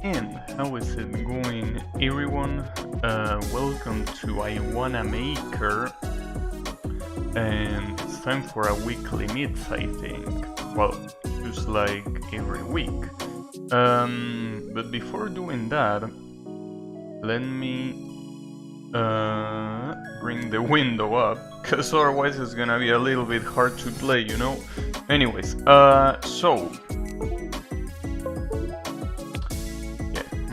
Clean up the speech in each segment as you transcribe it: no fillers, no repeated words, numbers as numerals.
And how is it going, everyone? Welcome to I Wanna Maker, and it's time for a weekly meets, I think. Well, just like every week. But before doing that, let me bring the window up, because otherwise it's gonna be a little bit hard to play, you know? Anyways, so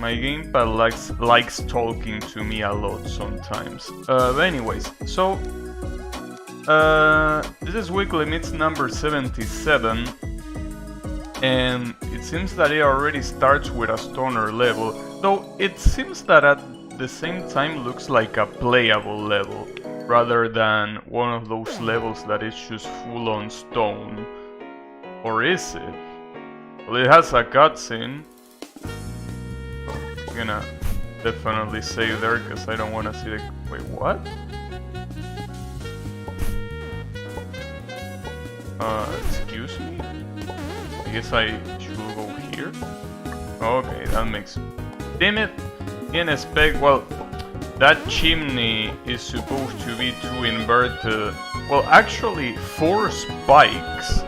my gamepad likes talking to me a lot sometimes. But anyways, so this is weekly meets number 77, and it seems that it already starts with a stoner level, though it seems that at the same time looks like a playable level, rather than one of those levels that is just full on stone. Or is it? Well, it has a cutscene. I'm gonna definitely save there because I don't want to see the... Wait, what? Excuse me? I guess I should go here? Okay, that makes... Damn it! In spec, well, that chimney is supposed to be to invert the... Well, actually, 4 spikes.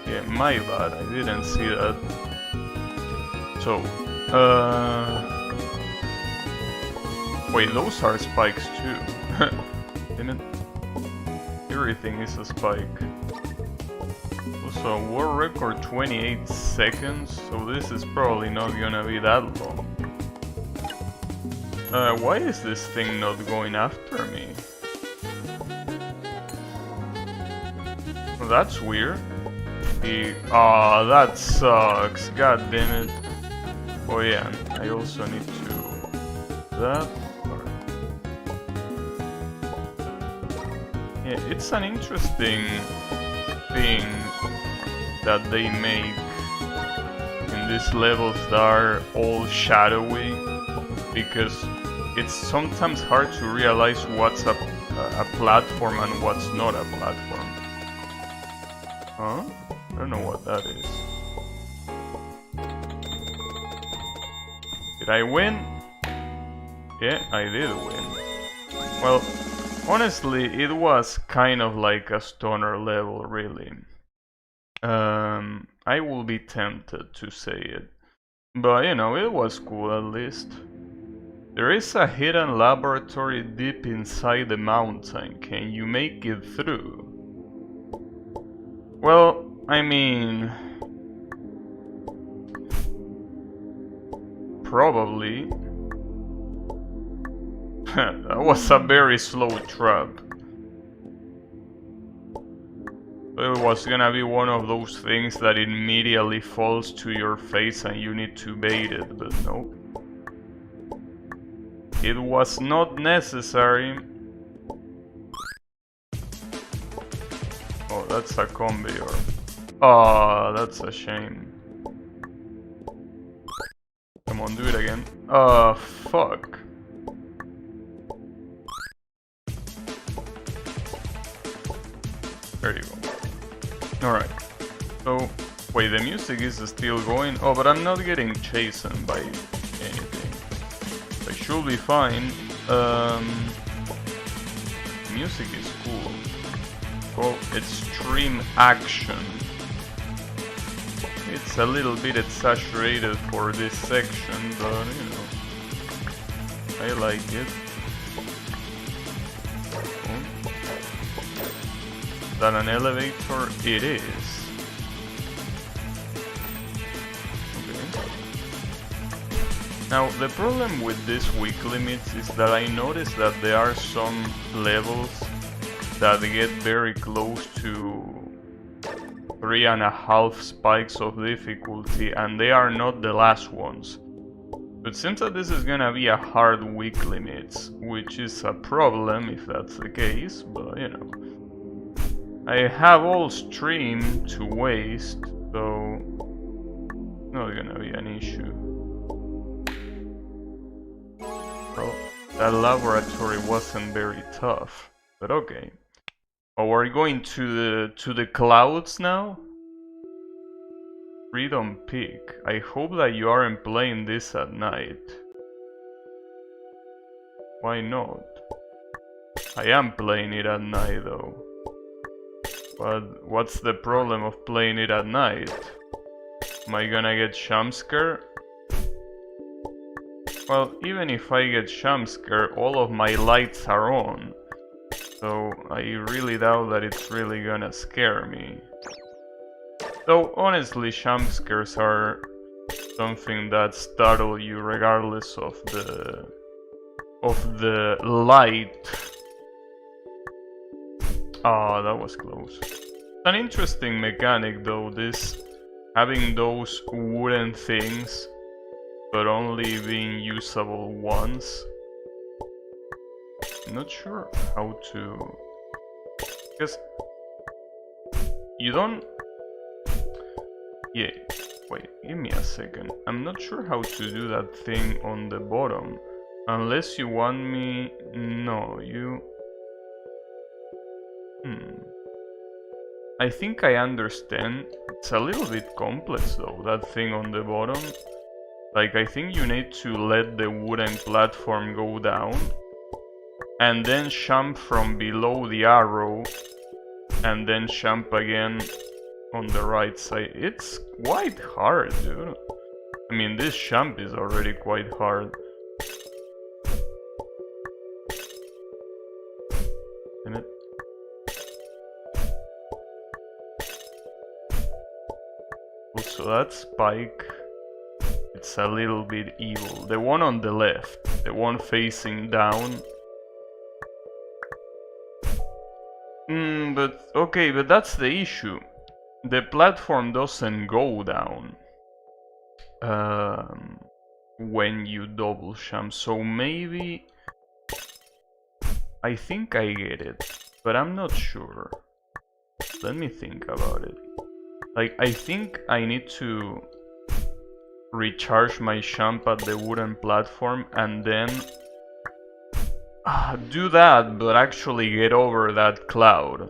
Yeah, my bad, I didn't see that. So... Wait, those are spikes too. Damn it. Everything is a spike. Also, world record 28 seconds, so this is probably not gonna be that long. Why is this thing not going after me? Well, that's weird. Aw, that sucks. God damn it. Oh yeah, I also need to... that... Yeah, it's an interesting thing that they make in these levels that are all shadowy, because it's sometimes hard to realize what's a platform and what's not a platform. Huh? I don't know what that is. Did I win? Yeah, I did win. Well, honestly, it was kind of like a stoner level, really. I will be tempted to say it. But, you know, it was cool at least. There is a hidden laboratory deep inside the mountain. Can you make it through? Well, I mean... probably. That was a very slow trap. It was gonna be one of those things that immediately falls to your face and you need to bait it, but no. It was not necessary. Oh, that's a conveyor. Oh, that's a shame. Come on, do it again. Fuck. There you go. Alright. So, wait, the music is still going? Oh, but I'm not getting chased by anything. I should be fine. Music is cool. Called Extreme Action. It's a little bit exaggerated for this section, but you know, I like it. Oh. Is that an elevator? It is. Okay. Now, the problem with these week limits is that I noticed that there are some levels that get very close to 3.5 spikes of difficulty, and they are not the last ones. It seems that this is gonna be a hard week limits, which is a problem if that's the case, but you know. I have all stream to waste, so not gonna be an issue. Well, that laboratory wasn't very tough, but okay. Oh, we're going to the clouds now? Freedom Peak. I hope that you aren't playing this at night. Why not? I am playing it at night though. But what's the problem of playing it at night? Am I gonna get jumpscare? Well, even if I get jumpscare, all of my lights are on. So I really doubt that it's really gonna scare me. Though honestly, jumpscares are something that startle you regardless of the light. Ah, that was close. An interesting mechanic though, this having those wooden things but only being usable once. I'm not sure how to... because you don't... Yeah, wait, give me a second. I'm not sure how to do that thing on the bottom. Unless you want me... No, you... I think I understand. It's a little bit complex though, that thing on the bottom. Like, I think you need to let the wooden platform go down and then jump from below the arrow and then jump again on the right side. It's quite hard, dude. I mean, this jump is already quite hard. Damn it. Also, that spike, it's a little bit evil. The one on the left, the one facing down. But okay, but that's the issue. The platform doesn't go down when you double jump. So maybe I think I get it, but I'm not sure. Let me think about it. Like, I think I need to recharge my jump at the wooden platform and then do that, but actually get over that cloud.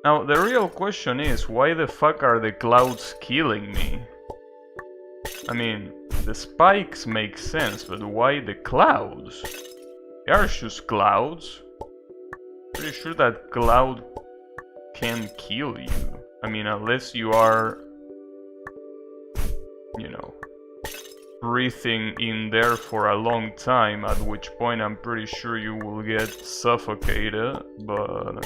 Now, the real question is, why the fuck are the clouds killing me? I mean, the spikes make sense, but why the clouds? They are just clouds. Pretty sure that cloud can kill you. I mean, unless you are, you know, breathing in there for a long time, at which point I'm pretty sure you will get suffocated, but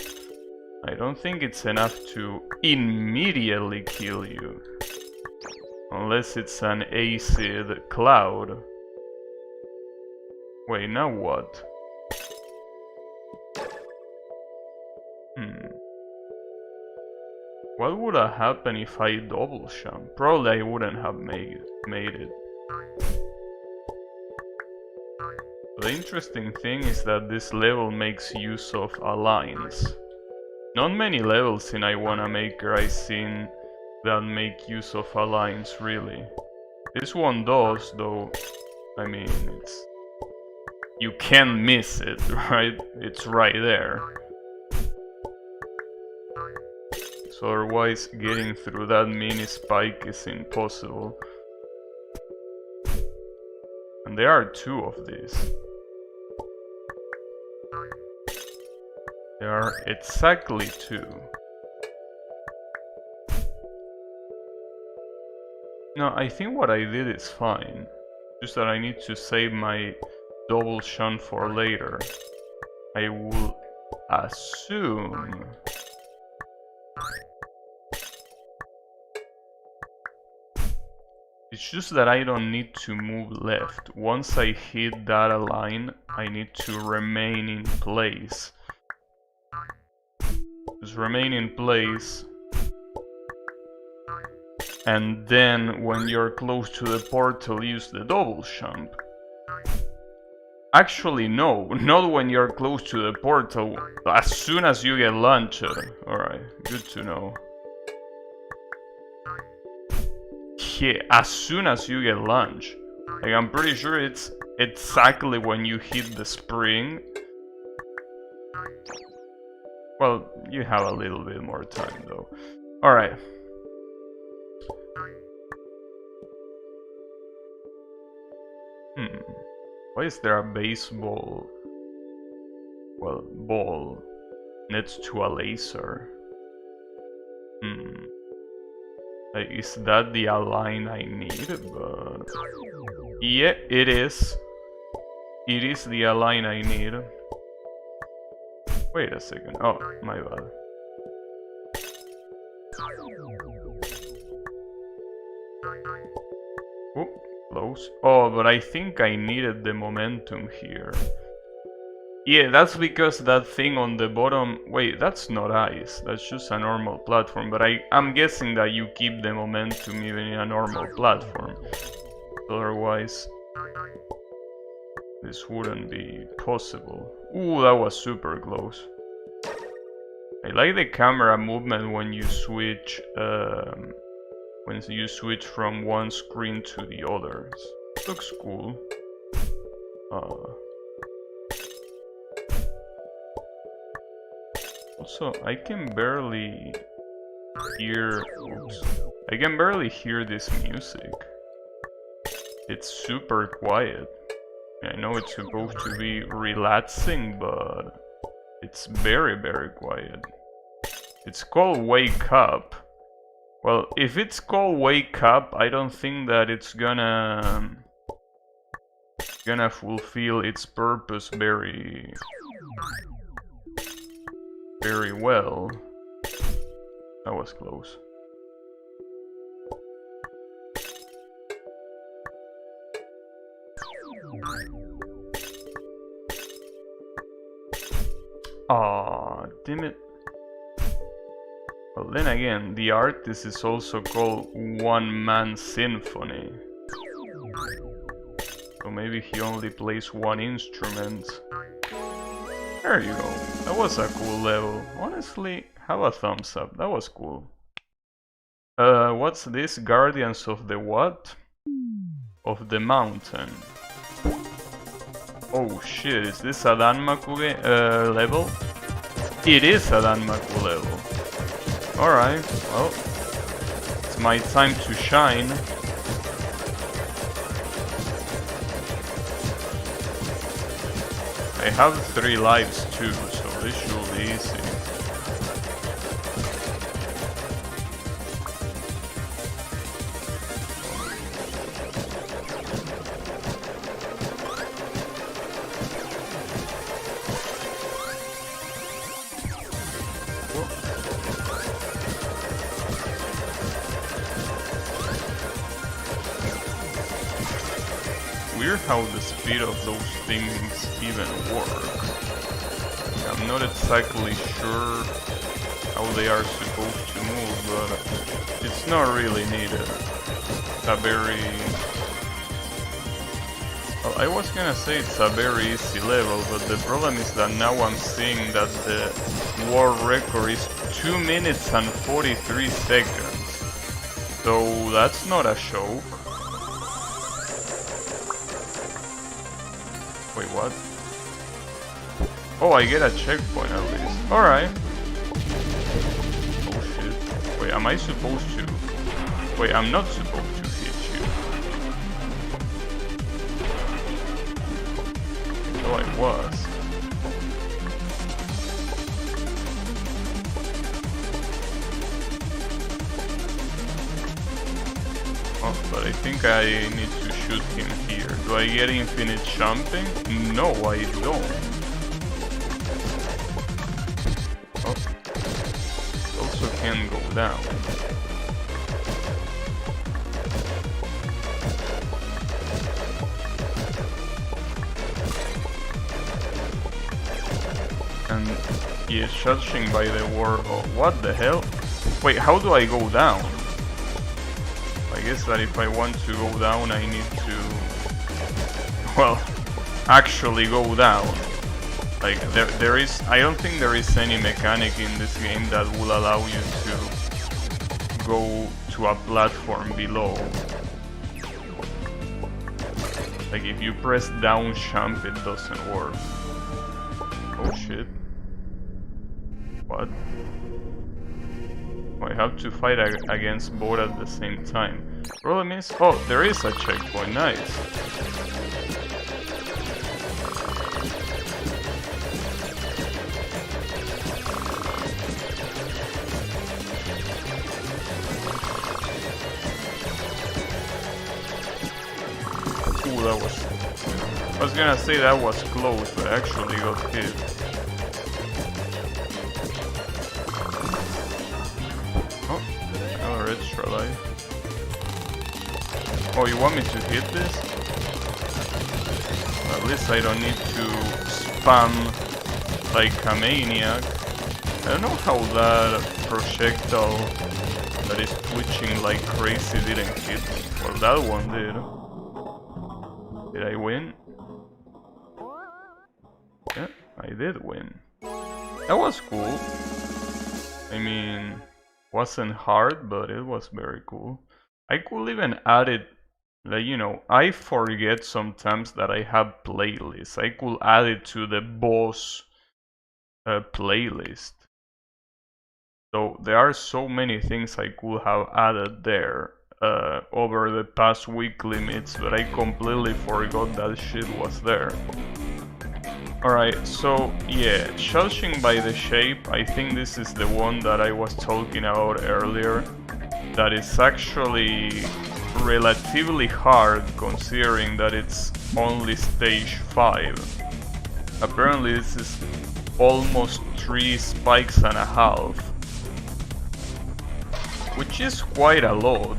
I don't think it's enough to immediately kill you. Unless it's an acid cloud. Wait, now what? What would have happened if I double jump? Probably I wouldn't have made it. The interesting thing is that this level makes use of alliance. Not many levels in I Wanna Maker I've seen that make use of alliance, really. This one does, though. I mean, it's... you can't miss it, right? It's right there. So otherwise, getting through that mini spike is impossible. And there are two of these. There are exactly two. No, I think what I did is fine. Just that I need to save my double jump for later. I will assume... It's just that I don't need to move left. Once I hit that line, I need to remain in place. Just remain in place. And then, when you're close to the portal, use the double jump. Actually, no, not when you're close to the portal. As soon as you get launched. Alright, good to know. Yeah, as soon as you get launched. Like, I'm pretty sure it's exactly when you hit the spring. Well, you have a little bit more time though. Alright. Why is there a baseball, well, ball next to a laser? Like, is that the align I need? But yeah, it is. It is the align I need. Wait a second. Oh, my bad. Oh, close. Oh, but I think I needed the momentum here. Yeah, that's because that thing on the bottom... Wait, that's not ice. That's just a normal platform. But I'm guessing that you keep the momentum even in a normal platform. Otherwise, this wouldn't be possible. Ooh, that was super close. I like the camera movement when you switch... when you switch from one screen to the others. Looks cool. Also, I can barely hear... Oops. I can barely hear this music. It's super quiet. I know it's supposed to be relaxing, but it's very, very quiet. It's called Wake Up. Well, if it's called Wake Up, I don't think that it's gonna fulfill its purpose very well. That was close. Aw, damn it. Well, then again, the artist is also called One Man Symphony. So maybe he only plays one instrument. There you go. That was a cool level. Honestly, have a thumbs up. That was cool. What's this? Guardians of the what? Of the Mountain. Oh shit, is this a Danmaku level? It is a Danmaku level. Alright, well, it's my time to shine. I have 3 lives too, so this should be easy. Weird how the speed of those things even work. I'm not exactly sure how they are supposed to move, but it's not really needed. It's a very... Well, I was gonna say it's a very easy level, but the problem is that now I'm seeing that the world record is 2 minutes and 43 seconds. So that's not a joke. Wait, what? Oh, I get a checkpoint at least. Alright. Oh shit. Wait, am I supposed to... Wait, I'm not supposed to hit you. Oh, I was. Oh, but I think I need to shoot him here. Do I get infinite jumping? No, I don't. Oh. Also can go down. And yeah, judging by the word of what the hell? Wait, how do I go down? I guess that if I want to go down, I need to, well, actually go down. Like, there is, I don't think there is any mechanic in this game that will allow you to go to a platform below. Like, if you press down jump, it doesn't work. Oh shit. What? I have to fight against both at the same time. Problem is... Oh, there is a checkpoint, nice. Ooh, that was... I was gonna say that was close, but I actually got hit. Oh, another extra life. Oh, you want me to hit this? At least I don't need to spam like a maniac. I don't know how that projectile that is twitching like crazy didn't hit me. Well, that one did. Did I win? Yeah, I did win. That was cool. I mean, wasn't hard, but it was very cool. I could even add it, like, you know, I forget sometimes that I have playlists. I could add it to the boss playlist. So there are so many things I could have added there over the past week limits, but I completely forgot that shit was there. Alright, so yeah, judging by the shape, I think this is the one that I was talking about earlier. That is actually relatively hard considering that it's only stage 5. Apparently this is almost 3 spikes and a half, which is quite a lot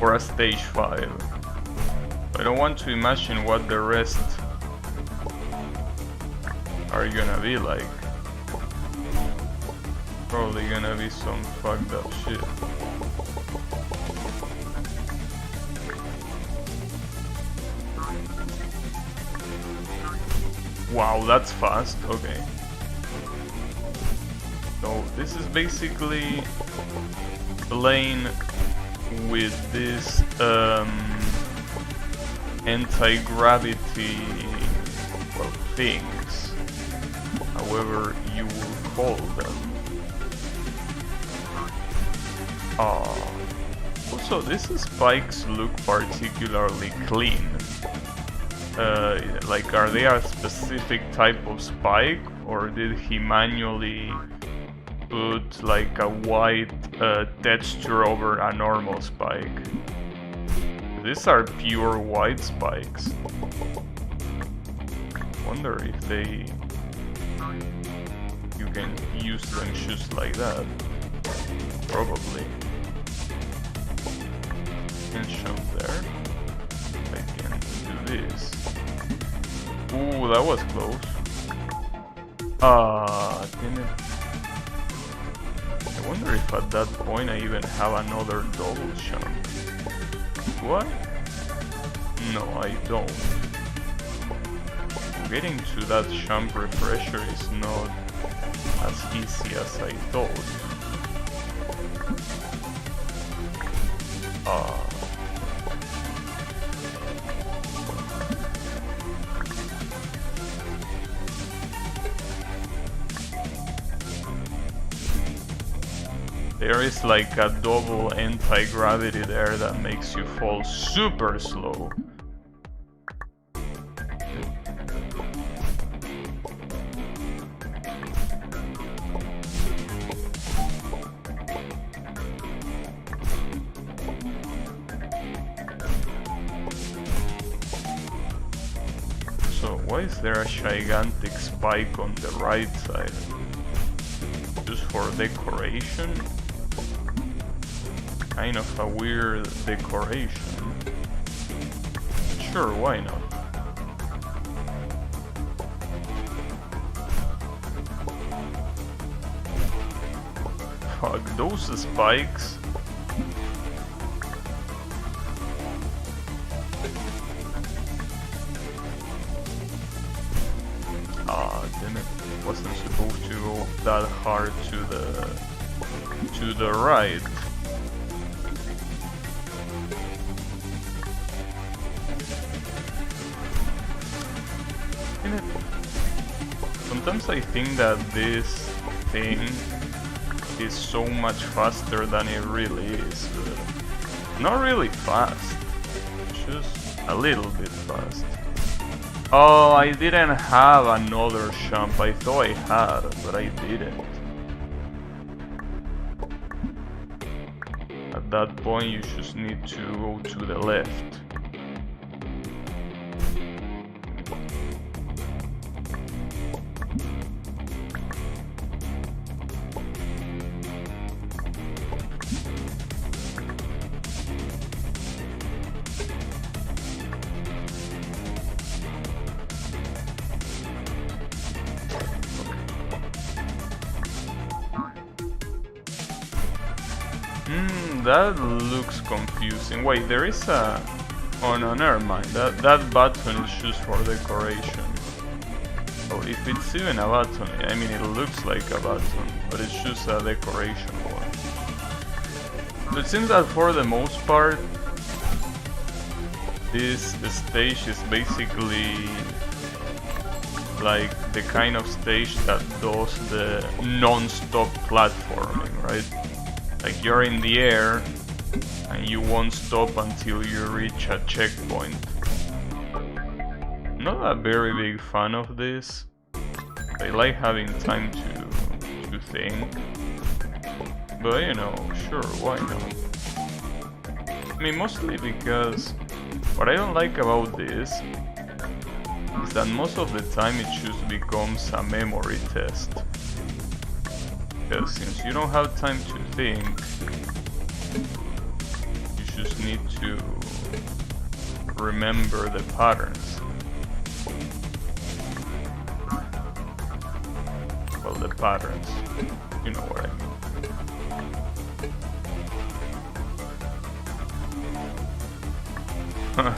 for a stage 5. I don't want to imagine what the rest are gonna be like. Probably gonna be some fucked up shit. Wow, that's fast. Okay. So this is basically playing with this anti-gravity, well, things, however you will call them. Also, these spikes look particularly clean. Like, are they a specific type of spike, or did he manually put like a white texture over a normal spike? These are pure white spikes. Wonder if you can use them just like that. Probably. Can jump there. I can do this. Ooh, that was close. Damn it. I wonder if at that point I even have another double jump. Do I? No, I don't. Getting to that jump refresher is not as easy as I thought. There is like a double anti-gravity there that makes you fall super slow. So why is there a gigantic spike on the right side? Just for decoration? Kind of a weird decoration. Sure, why not? Fuck, those spikes. Damn it. Wasn't supposed to go that hard to the right. Sometimes I think that this thing is so much faster than it really is. Not really fast, just a little bit fast. Oh, I didn't have another jump. I thought I had, but I didn't. At that point, you just need to go to the left. That looks confusing. Wait, there is a... Oh no, never mind. That button is just for decoration. Oh, if it's even a button, I mean it looks like a button, but it's just a decoration one. So it seems that for the most part, this stage is basically like the kind of stage that does the non-stop platforming, right? Like you're in the air and you won't stop until you reach a checkpoint. Not a very big fan of this. I like having time to think. But you know, sure, why not? I mean, mostly because what I don't like about this is that most of the time it just becomes a memory test. Because since you don't have time to think, you just need to remember the patterns. Well, the patterns, you know what I mean.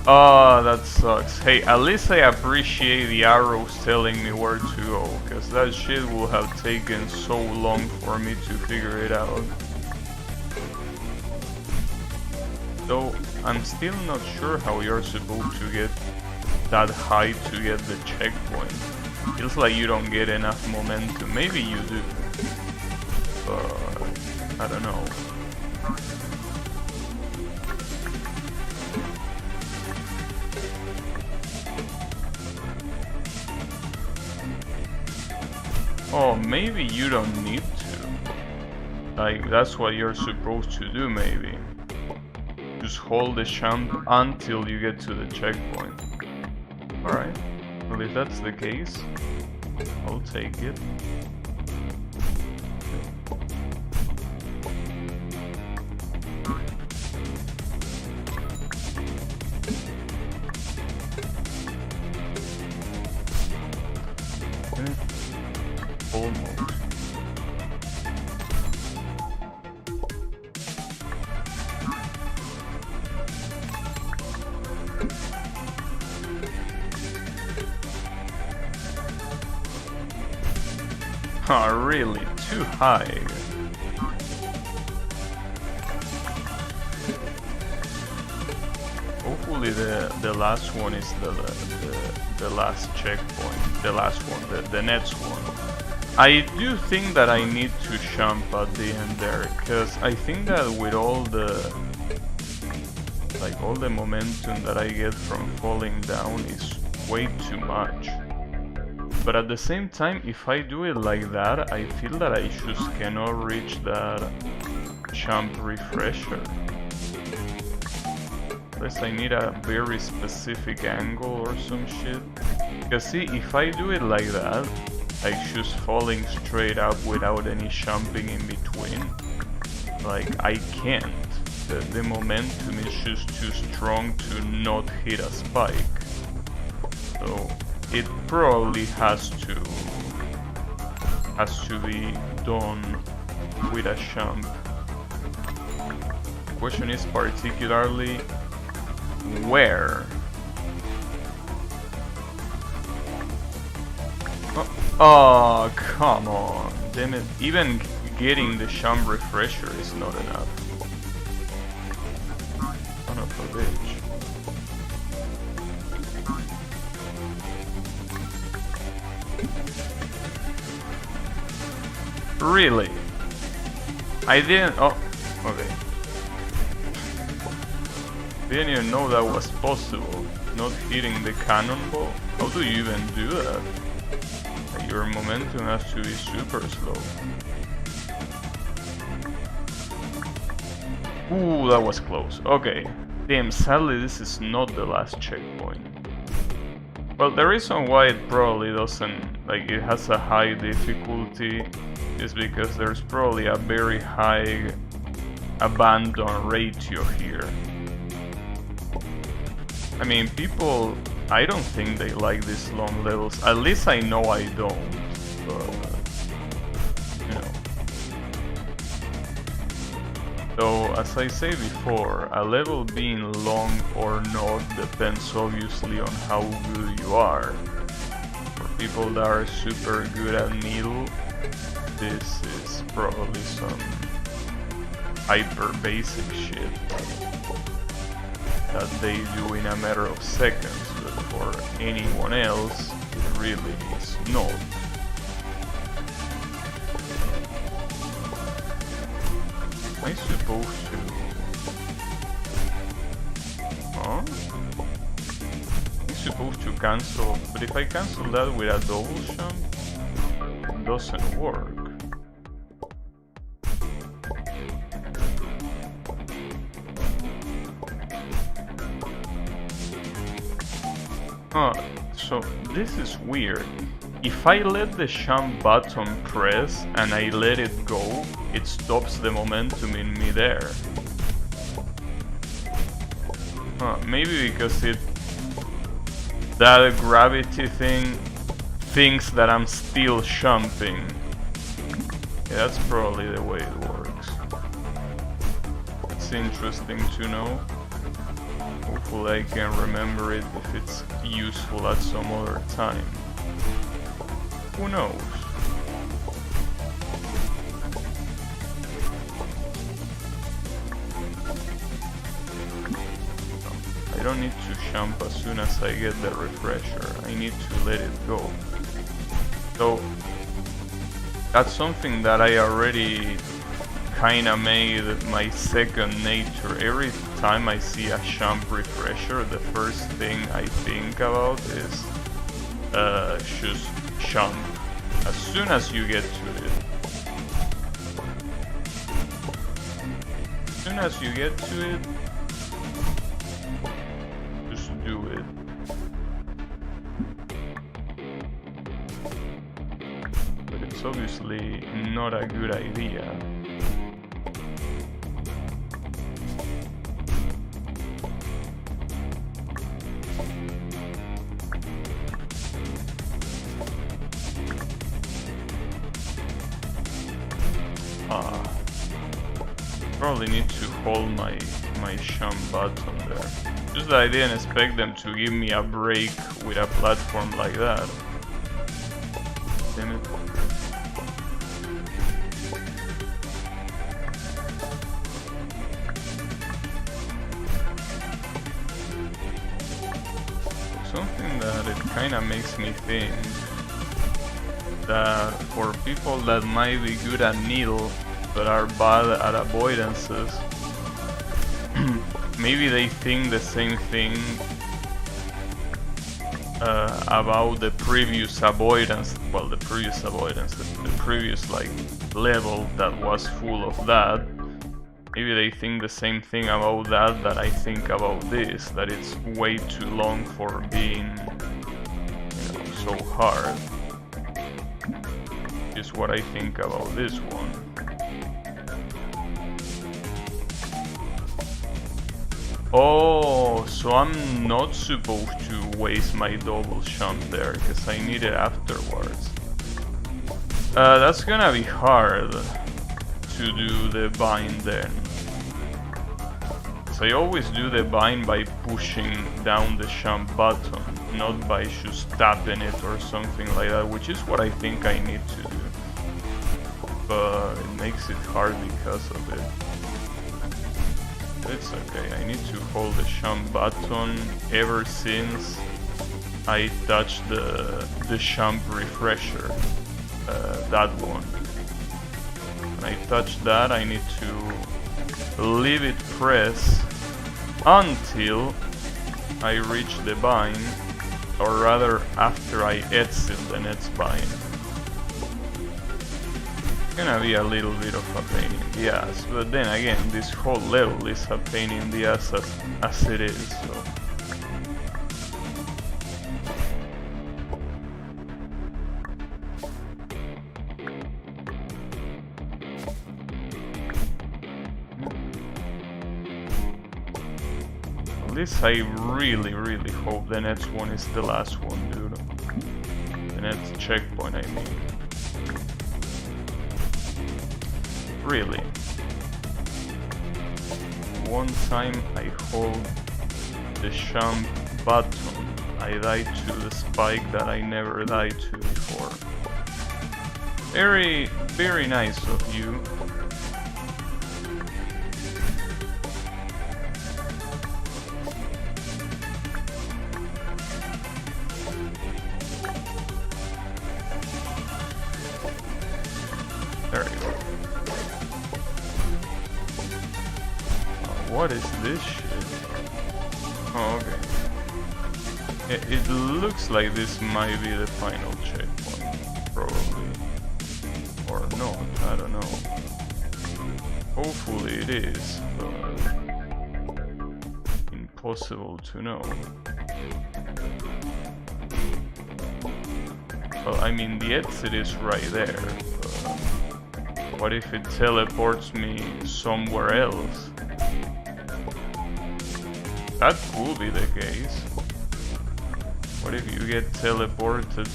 Oh, that sucks. Hey, at least I appreciate the arrows telling me where to go, because that shit will have taken so long for me to figure it out. Though, I'm still not sure how you're supposed to get that high to get the checkpoint. Feels like you don't get enough momentum. Maybe you do, but I don't know. Oh, maybe you don't need to. Like, that's what you're supposed to do, maybe. Just hold the jump until you get to the checkpoint. Alright. Well, if that's the case, I'll take it. Almost. Oh, really? Too high. Hopefully the last one is the last checkpoint. The last one, the next one. I do think that I need to jump at the end there, because I think that with all the momentum that I get from falling down is way too much. But at the same time, if I do it like that, I feel that I just cannot reach that jump refresher. Unless I need a very specific angle or some shit. Because see, if I do it like that, like just falling straight up without any jumping in between, like I can't. The momentum is just too strong to not hit a spike. So it probably has to be done with a jump. The question is particularly where. Oh, come on. Damn it. Even getting the jump refresher is not enough. Son of a bitch. Really? I didn't... Oh, okay. Didn't even know that was possible. Not hitting the cannonball? How do you even do that? Like, your momentum has to be super slow. Ooh, that was close. Okay. Damn, sadly this is not the last checkpoint. Well, the reason why it probably doesn't, like, it has a high difficulty is because there's probably a very high abandon ratio here. I mean, people, I don't think they like these long levels. At least I know I don't. But, you know. So, as I say before, a level being long or not depends obviously on how good you are. For people that are super good at needle, this is probably some hyper basic shit that they do in a matter of seconds, but for anyone else, it really is not. Am I supposed to... Huh? I'm supposed to cancel, but if I cancel that with a double jump, it doesn't work. So this is weird. If I let the jump button press and I let it go, it stops the momentum in midair. Maybe because that gravity thing thinks that I'm still jumping. Yeah, that's probably the way it works. It's interesting to know. Hopefully I can remember it if it's useful at some other time. Who knows? I don't need to jump as soon as I get the refresher. I need to let it go. So that's something that I already kinda made my second nature. Every time I see a jump refresher, the first thing I think about is just jump as soon as you get to it. As soon as you get to it, just do it. But it's obviously not a good idea. Probably need to hold my jump button there. Just that I didn't expect them to give me a break with a platform like that. Damn it. Something that it kinda makes me think that for people that might be good at needle but are bad at avoidances, maybe they think the same thing about the previous avoidance, well, the previous like level that was full of that. Maybe they think the same thing about that I think about this, that it's way too long for being, you know, so hard. Is what I think about this one. Oh, so I'm not supposed to waste my double jump there, because I need it afterwards. That's gonna be hard to do the bind then. So I always do the bind by pushing down the jump button, not by just tapping it or something like that, which is what I think I need to do. But it makes it hard because of it. It's okay, I need to hold the jump button ever since I touched the jump refresher, that one. when I touch that, I need to leave it pressed until I reach the bind, or rather after I exit the next bind. It's gonna be a little bit of a pain in the ass, but then again, this whole level is a pain in the ass as it is, so. At least I really hope the next one is the last one, dude. The next checkpoint, I mean. Really. One time I hold the jump button, I died to the spike that I never died to before. Very nice of you. There you go. What is this shit? Oh, okay. It looks like this might be the final checkpoint, probably. Or not, I don't know. Hopefully it is, but impossible to know. Well, I mean, the exit is right there. What if it teleports me somewhere else? That could be the case. What if you get teleported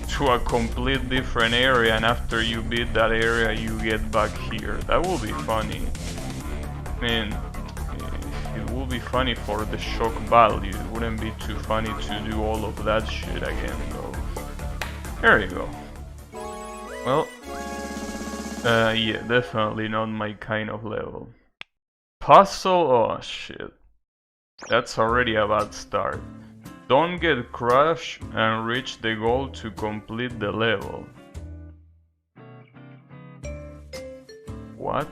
to a complete different area, and after you beat that area you get back here? That will be funny. I mean, it will be funny for the shock value. It wouldn't be too funny to do all of that shit again though. There you go. Well, yeah, definitely not my kind of level. Puzzle? Oh shit. That's already a bad start. Don't get crushed and reach the goal to complete the level. What?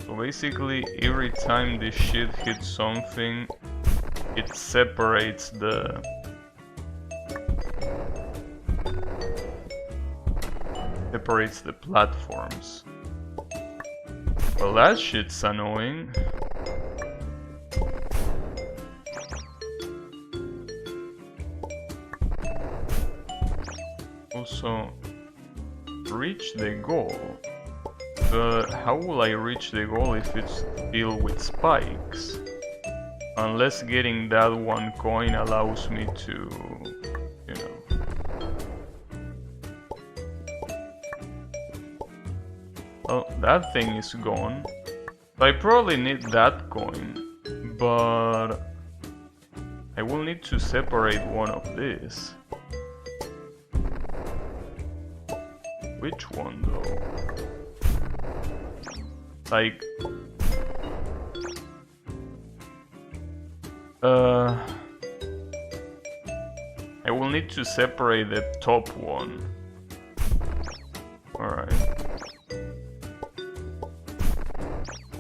So basically, every time this shit hits something, it separates the platforms. Well, that shit's annoying. Also, reach the goal. But how will I reach the goal if it's filled with spikes? Unless getting that one coin allows me to, you know. Well, that thing is gone. I probably need that coin, but I will need to separate one of these. Which one though? Like... I will need to separate the top one. Alright.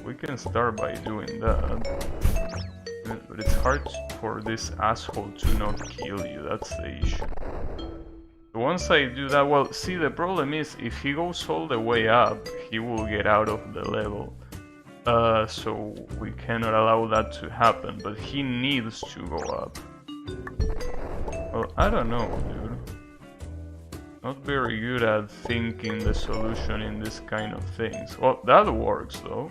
We can start by doing that. But it's hard for this asshole to not kill you, that's the issue. Once I do that, well, see, the problem is, if he goes all the way up, he will get out of the level. So we cannot allow that to happen, but he needs to go up. Well, I don't know, dude. Not very good at thinking the solution in this kind of things. Well, that works though.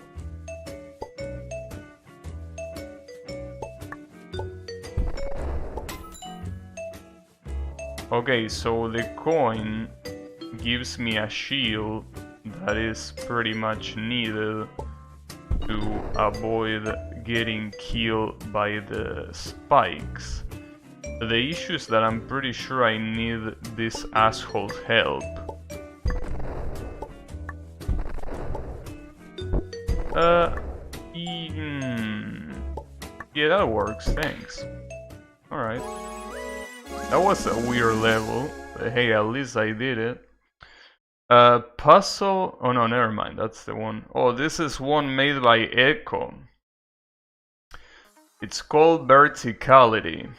Okay, so the coin gives me a shield that is pretty much needed to avoid getting killed by the spikes. The issue is that I'm pretty sure I need this asshole's help. Yeah, that works, thanks. Alright. That was a weird level, but hey, at least I did it. Puzzle... Oh no, never mind, that's the one. Oh, this is one made by Echo. It's called Verticality.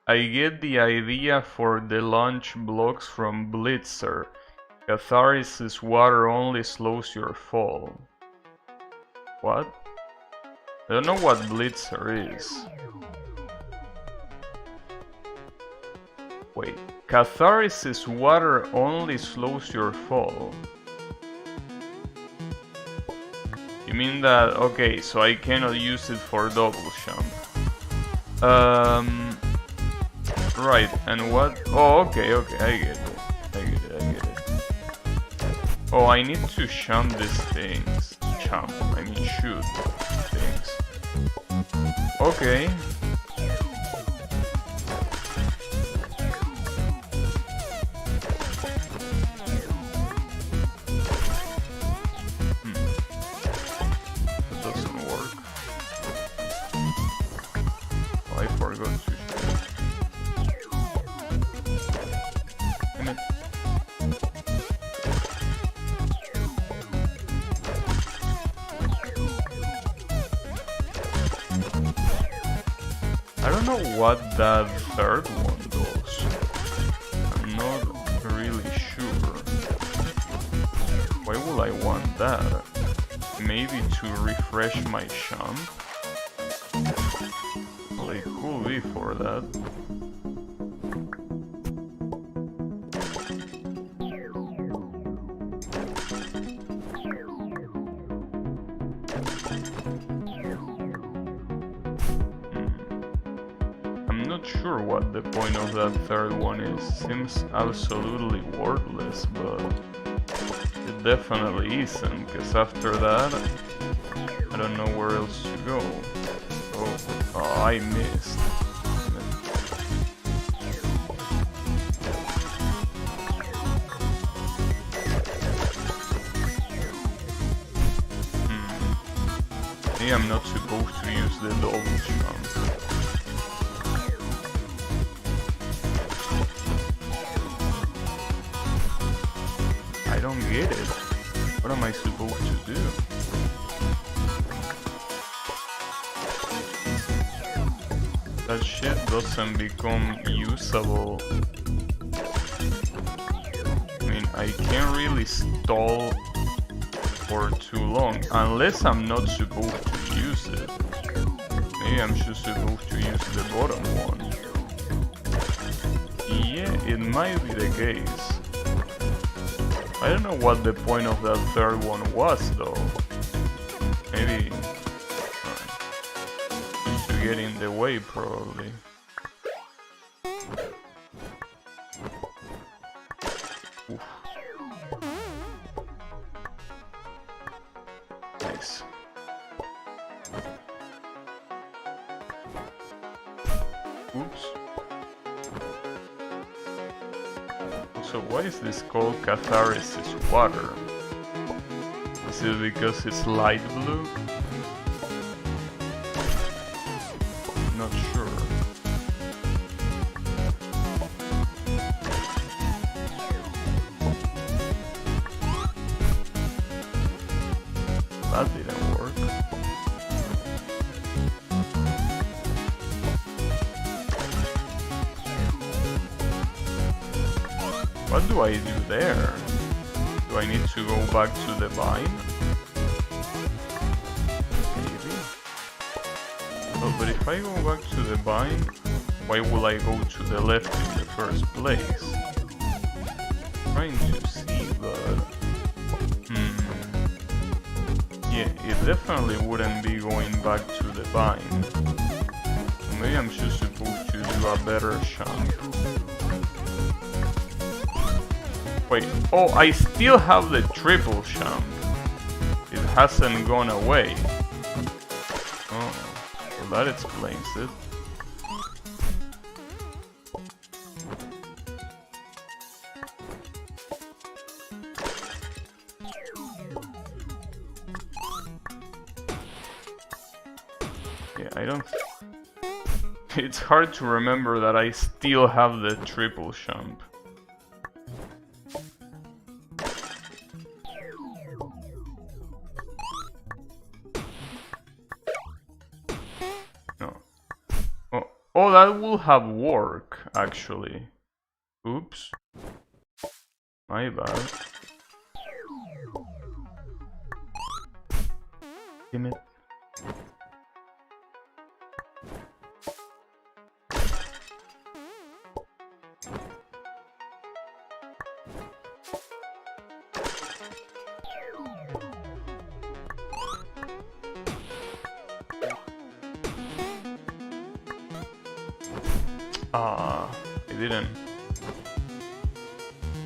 I get the idea for the launch blocks from Blitzer. Catharsis' water only slows your fall. What? I don't know what Blitzer is. Wait, Catharsis' water only slows your fall. You mean that, okay, so I cannot use it for double jump. Right, and what? Oh, okay, I get it. Oh, I need to jump these things. I mean shoot things. Okay. That doesn't work. Oh, I forgot to shoot. I don't know what that third one does. I'm not really sure. Why would I want that? Maybe to refresh my jump? Well, it could be for that. I'm not sure what the point of that third one is. Seems absolutely worthless, but it definitely isn't, because after that, I don't know where else to go. Oh, I missed. Maybe I'm not supposed to use the double jump. I don't get it. What am I supposed to do? That shit doesn't become usable. I mean, I can't really stall for too long, unless I'm not supposed to use it. Maybe I'm just supposed to use the bottom one. Yeah, it might be the case. I don't know what the point of that third one was, though. Maybe just to get in the way, probably. Oof. Nice. Oops. So why is this called Catharsis water? Is it because it's light blue? Not sure. That didn't work. What do I do there? Do I need to go back to the vine? Maybe. Oh, but if I go back to the vine, why will I go to the left in the first place? I'm trying to see, but... Yeah, it definitely wouldn't be going back to the vine. So maybe I'm just supposed to do a better jump. Wait, oh, I still have the triple jump. It hasn't gone away. Oh, well that explains it. I don't... It's hard to remember that I still have the triple jump. No. Oh, that will have work, actually. Oops. My bad. Damn it.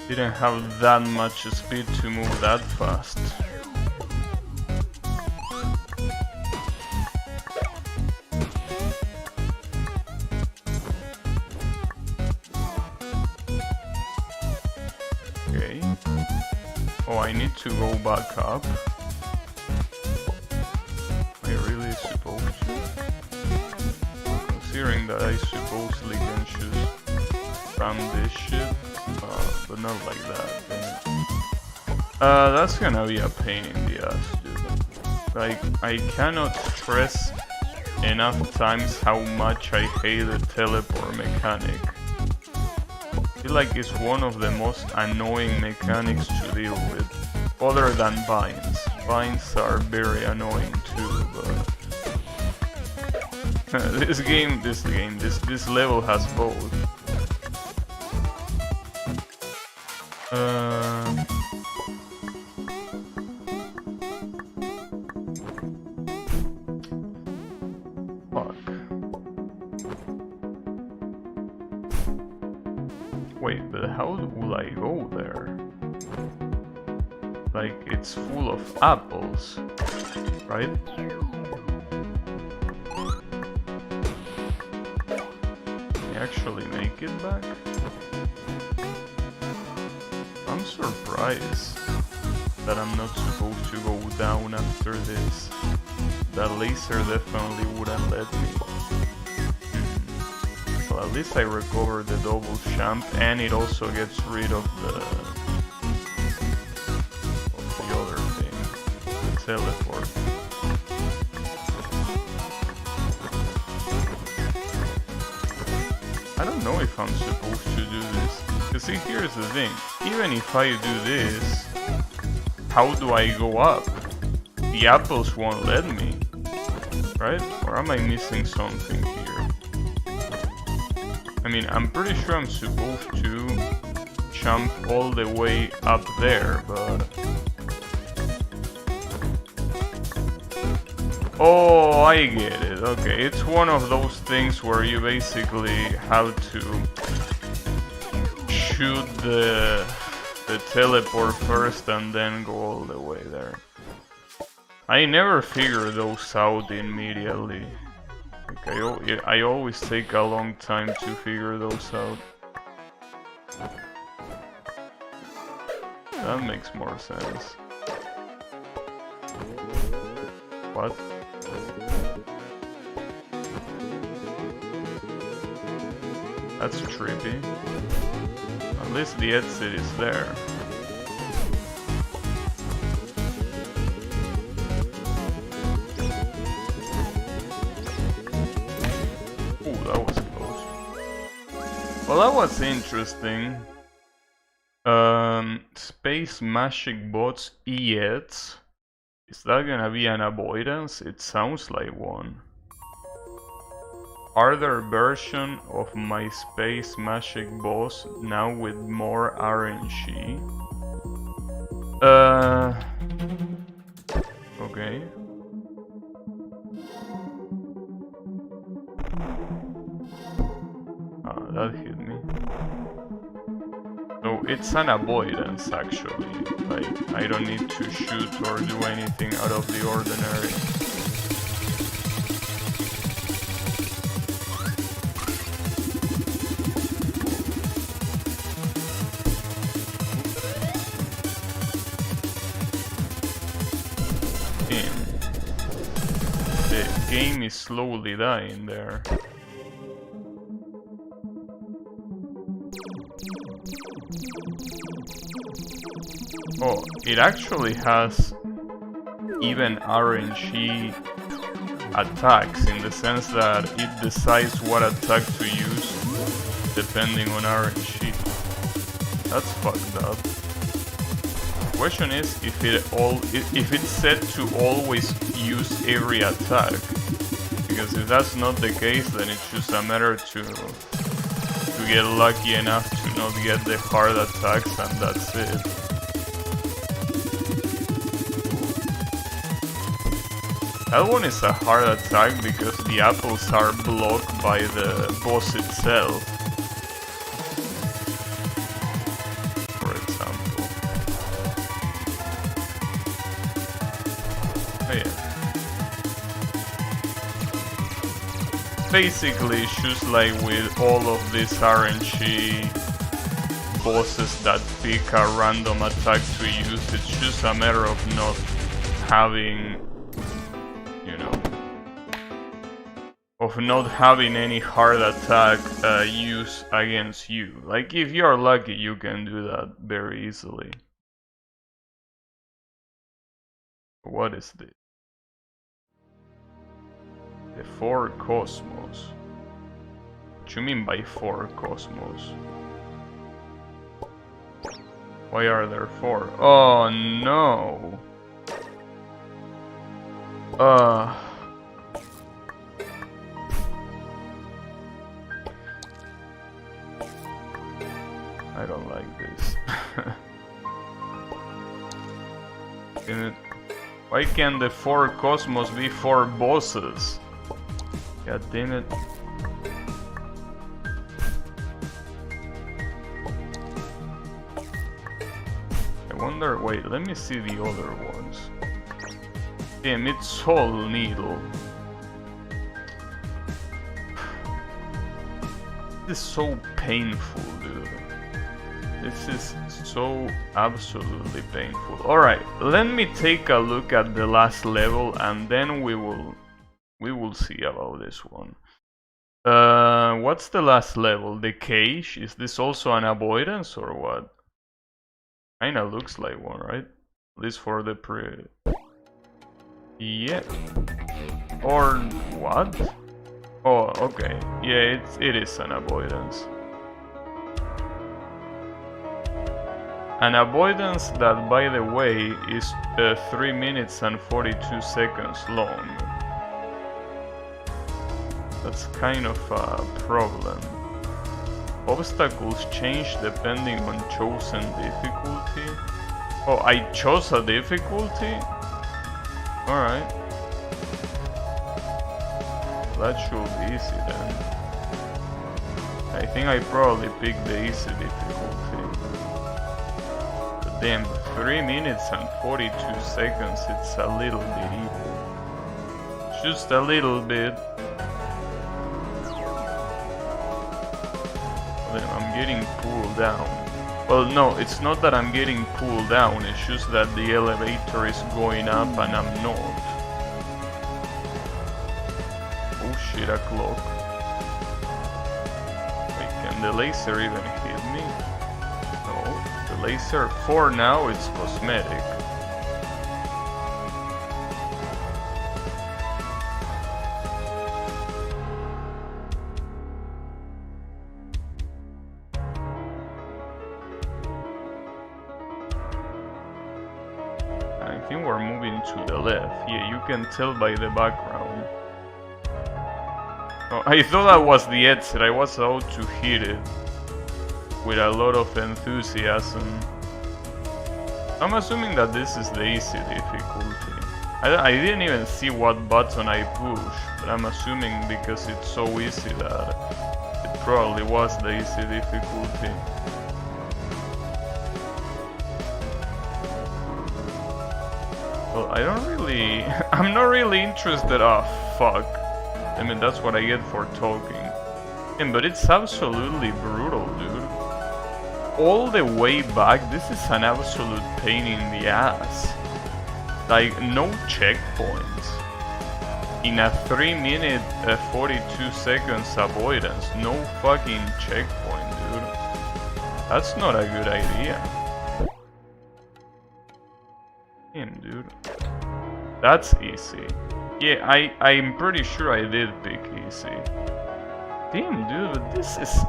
I didn't have that much speed to move that fast. Okay. Oh, I need to go back up. Am I really supposed to? Considering that I supposedly can choose from this shit, but not like that. That's gonna be a pain in the ass, dude. Like, I cannot stress enough times how much I hate the teleport mechanic. I feel like it's one of the most annoying mechanics to deal with, other than vines. Vines are very annoying too, but this level has both. Fuck. Wait, but how will I go there? Like, it's full of apples, right? Can I actually make it back? I'm surprised that I'm not supposed to go down after this. That laser definitely wouldn't let me. Well, at least I recovered the double jump, and it also gets rid of the other thing, the teleport. I don't know if I'm supposed to do this. Because see, here's the thing. Even if I do this, how do I go up? The apples won't let me, right? Or am I missing something here? I mean, I'm pretty sure I'm supposed to jump all the way up there, but... Oh, I get it. Okay, it's one of those things where you basically have to shoot the teleport first and then go all the way there. I never figure those out immediately. Like I always take a long time to figure those out. That makes more sense. What? That's trippy. At least the exit is there. Ooh, that was close. Well, that was interesting. Space Magic Bots EX. Is that gonna be an avoidance? It sounds like one. Harder version of my Space Magic boss, now with more RNG. Okay. Ah, that hit me. So it's an avoidance actually. Like, I don't need to shoot or do anything out of the ordinary. the game is slowly dying there. Oh, it actually has even RNG attacks, in the sense that it decides what attack to use depending on RNG. That's fucked up. The question is if it's set to always use every attack, because if that's not the case, then it's just a matter to get lucky enough to not get the hard attacks, and that's it. That one is a hard attack because the apples are blocked by the boss itself. For example. Oh yeah. Basically, it's just like with all of these RNG bosses that pick a random attack to use, it's just a matter of not having, you know, of not having any hard attack use against you. Like, if you're lucky, you can do that very easily. What is this? The 4 cosmos. What do you mean by 4 cosmos? Why are there 4? Oh no! I don't like this. Why can't the 4 cosmos be 4 bosses? God damn it. I wonder, wait, let me see the other ones. Damn, it's Soul Needle. This is so painful, dude. This is so absolutely painful. Alright, let me take a look at the last level, and then we will see about this one. What's the last level? The cage? Is this also an avoidance or what? Kinda looks like one, right? At least for the yeah. Or what? Oh, okay. Yeah, it is an avoidance. An avoidance that, by the way, is 3 minutes and 42 seconds long. That's kind of a problem. Obstacles change depending on chosen difficulty. Oh, I chose a difficulty? Alright. That should be easy then. I think I probably picked the easy difficulty. But damn, 3 minutes and 42 seconds, it's a little bit evil. Just a little bit. I'm getting pulled down. Well, no, it's not that I'm getting pulled down, it's just that the elevator is going up and I'm not. Oh shit, a clock. Wait, can the laser even hit me? No, the laser, for now, it's cosmetic. I think we're moving to the left. Yeah, you can tell by the background. Oh, I thought that was the exit. I was about to hit it with a lot of enthusiasm. I'm assuming that this is the easy difficulty. I didn't even see what button I pushed, but I'm assuming because it's so easy that it probably was the easy difficulty. Well, I'm not really interested. Oh, fuck. I mean, that's what I get for talking. But it's absolutely brutal, dude. All the way back, this is an absolute pain in the ass. Like, no checkpoints. in a 3-minute 42 seconds avoidance. No fucking checkpoint, dude. That's not a good idea. Damn, dude. That's easy. Yeah, I'm pretty sure I did pick easy. Damn, dude, but this is...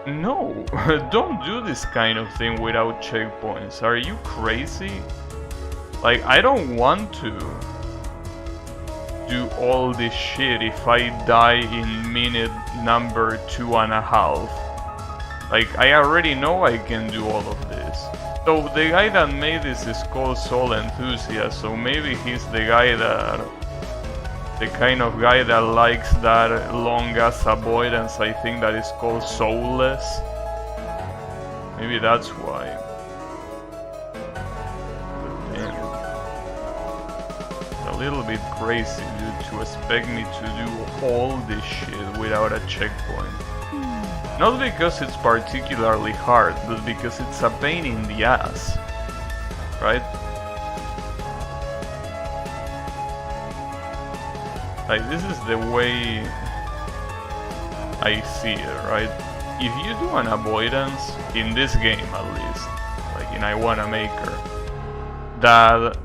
No, don't do this kind of thing without checkpoints. Are you crazy? Like, I don't want to do all this shit if I die in minute number 2.5. Like, I already know I can do all of this. So the guy that made this is called Soul Enthusiast, so maybe he's the guy that... the kind of guy that likes that long-ass avoidance. I think that is called soulless. Maybe that's why. But damn. It's a little bit crazy, dude, to expect me to do all this shit without a checkpoint. Not because it's particularly hard, but because it's a pain in the ass. Right? Like, this is the way I see it, right? If you do an avoidance, in this game at least, like in I Wanna Maker, that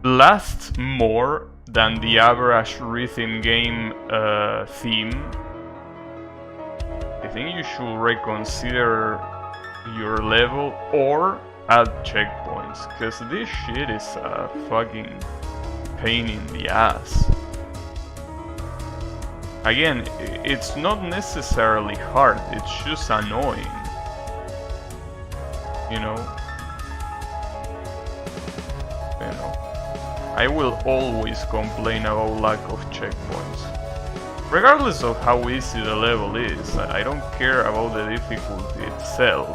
lasts more than the average rhythm game theme, I think you should reconsider your level or add checkpoints, because this shit is a fucking pain in the ass. Again, it's not necessarily hard, it's just annoying. You know? I will always complain about lack of checkpoints. Regardless of how easy the level is, I don't care about the difficulty itself.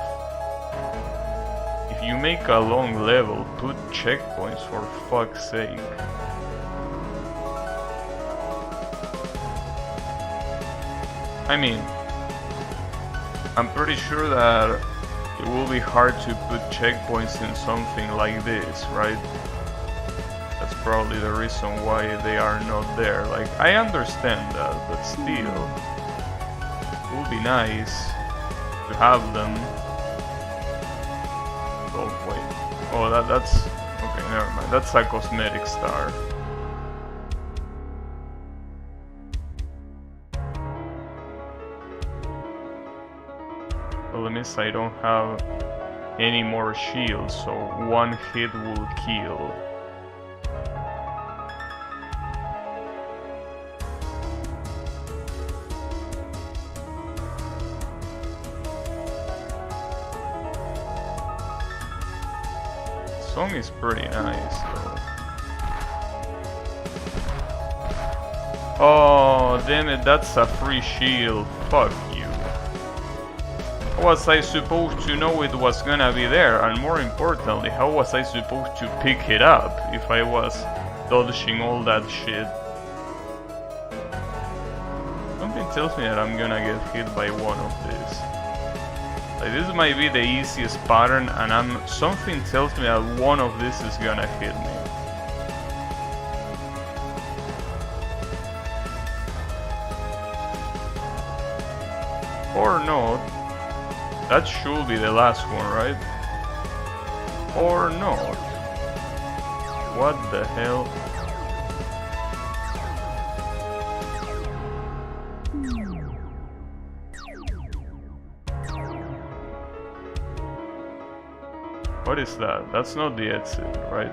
If you make a long level, put checkpoints for fuck's sake. I mean, I'm pretty sure that it will be hard to put checkpoints in something like this, right? That's probably the reason why they are not there. Like, I understand that, but still, it would be nice to have them. Oh, wait. Oh, that's... Okay, never mind. That's a cosmetic star. Problem is, I don't have any more shields, so one hit will kill. The song is pretty nice, though. Oh, damn it, that's a free shield. Fuck you. How was I supposed to know it was gonna be there? And more importantly, how was I supposed to pick it up if I was dodging all that shit? Something tells me that I'm gonna get hit by one of these. Like, this might be the easiest pattern, and something tells me that one of these is gonna hit me. Or not. That should be the last one, right? Or not. What the hell? What is that? That's not the exit, right?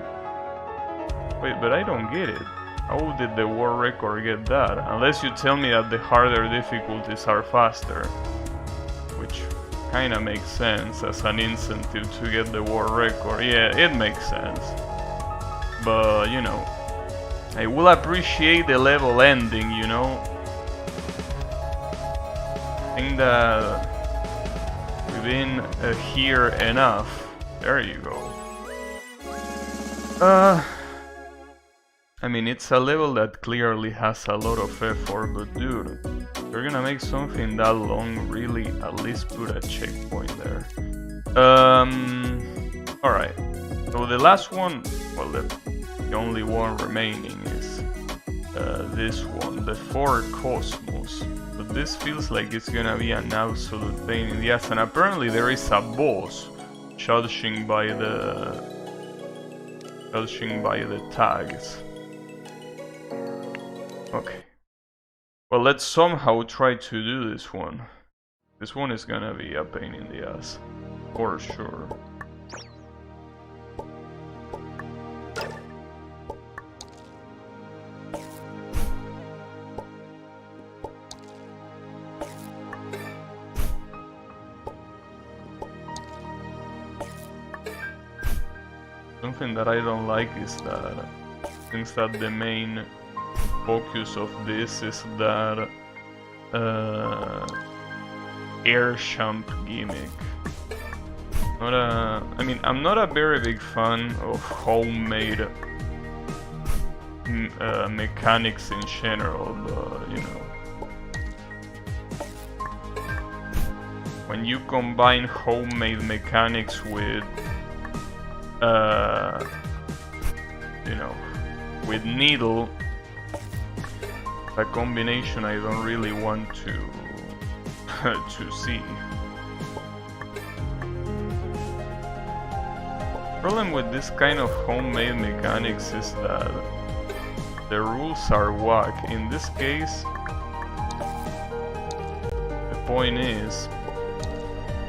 Wait, but I don't get it. How did the world record get that? Unless you tell me that the harder difficulties are faster. Which kinda makes sense as an incentive to get the world record. Yeah, it makes sense. But, you know, I will appreciate the level ending, you know? I think that we've been here enough. There you go. I mean, it's a level that clearly has a lot of effort, but dude, if you're gonna make something that long, really, at least put a checkpoint there. Alright. So the last one, well, the only one remaining is this one, the 4 Cosmos. But this feels like it's gonna be an absolute pain in the ass, and apparently there is a boss, judging by the tags. Okay. Well, let's somehow try to do this one. This one is gonna be a pain in the ass, for sure. Something that I don't like is that since that the main focus of this is that air jump gimmick. I mean, I'm not a very big fan of homemade mechanics in general, but you know, when you combine homemade mechanics with you know, with needle, a combination I don't really want to to see. Problem with this kind of homemade mechanics is that the rules are whack. In this case, the point is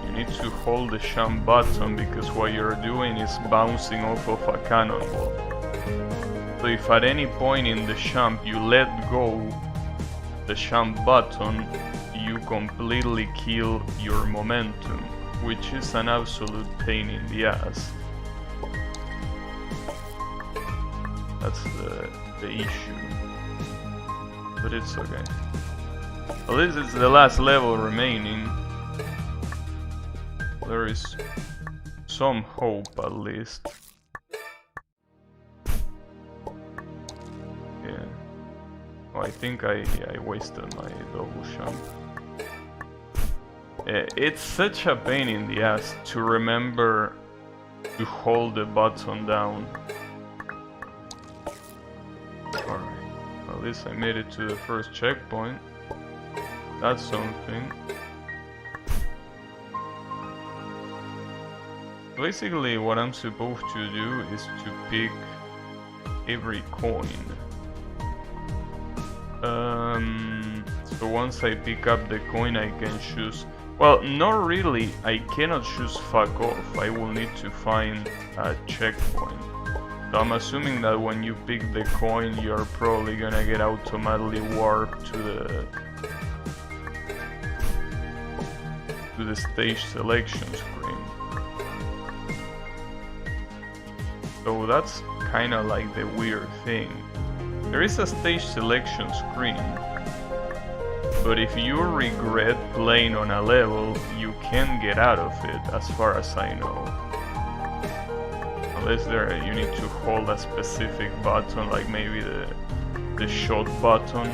you need to hold the jump button because what you're doing is bouncing off of a cannonball. So if at any point in the jump you let go the jump button, you completely kill your momentum, which is an absolute pain in the ass. That's the issue. But it's okay. At least it's the last level remaining. There is some hope at least. Yeah. Oh, I think I wasted my double jump. It's such a pain in the ass to remember to hold the button down. Alright, at least I made it to the first checkpoint. That's something. Basically what I'm supposed to do is to pick every coin. So once I pick up the coin I can choose. Well, not really, I cannot choose fuck off. I will need to find a checkpoint. So I'm assuming that when you pick the coin you're probably gonna get automatically warped to the stage selection screen. So that's kinda like the weird thing. There is a stage selection screen, but if you regret playing on a level, you can get out of it, as far as I know. Unless you need to hold a specific button, like maybe the shot button,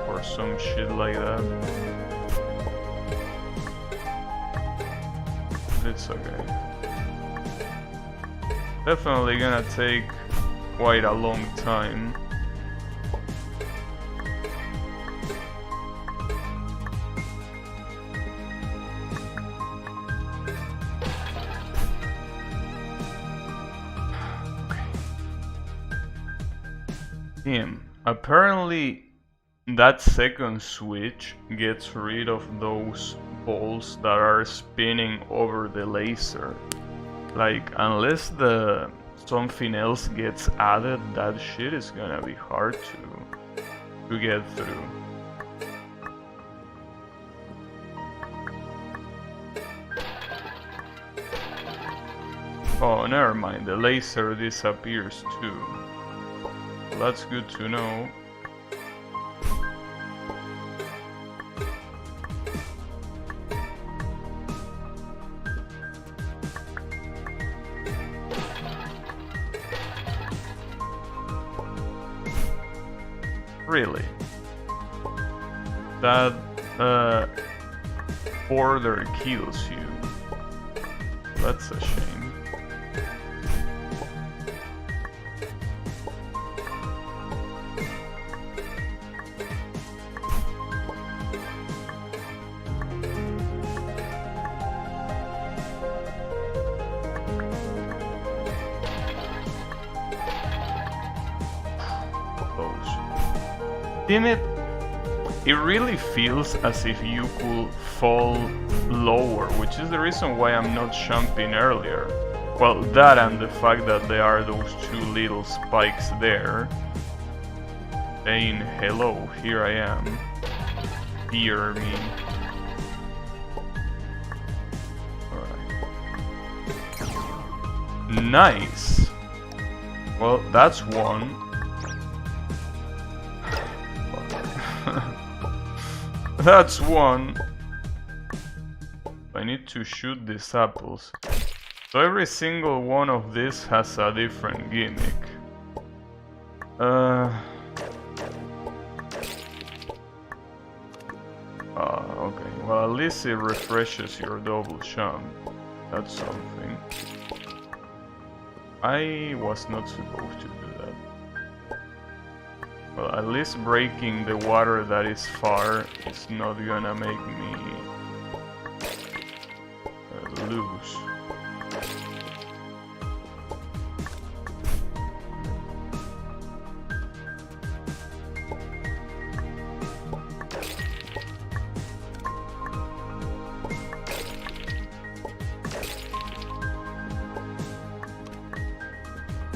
or some shit like that. It's okay. Definitely gonna take quite a long time. Damn, apparently that second switch gets rid of those balls that are spinning over the laser. Like, unless something else gets added, that shit is gonna be hard to get through. Oh, never mind, the laser disappears too. That's good to know. Really? That border kills you. That's a shame. Damn it! It really feels as if you could fall lower, which is the reason why I'm not jumping earlier. Well, that and the fact that there are those two little spikes there saying hello, here I am. Fear me. Alright. Nice! Well, that's one. That's one. I need to shoot these apples. So every single one of these has a different gimmick. Okay. Well, at least it refreshes your double jump. That's something. I was not supposed to do that. Well, at least breaking the water that is far is not gonna make me lose.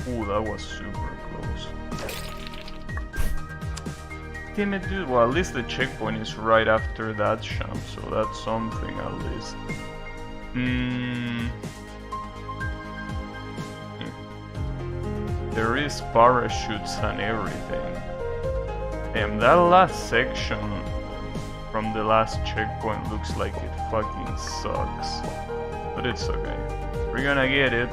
Ooh, that was super close. Damn it, dude. Well, at least the checkpoint is right after that jump, so that's something at least. There is parachutes and everything. Damn, that last section from the last checkpoint looks like it fucking sucks. But it's okay. We're gonna get it.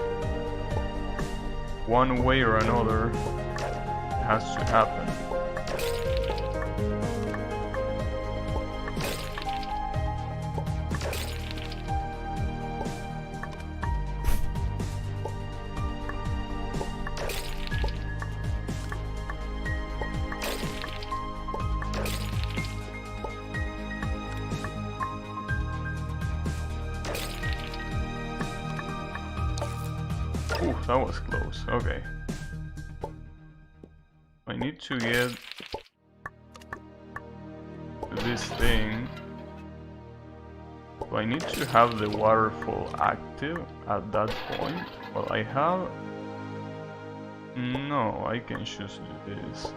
One way or another, it has to happen. Ooh, that was close. Okay. I need to get this thing. Do I need to have the waterfall active at that point? Well, I have... No, I can just do this.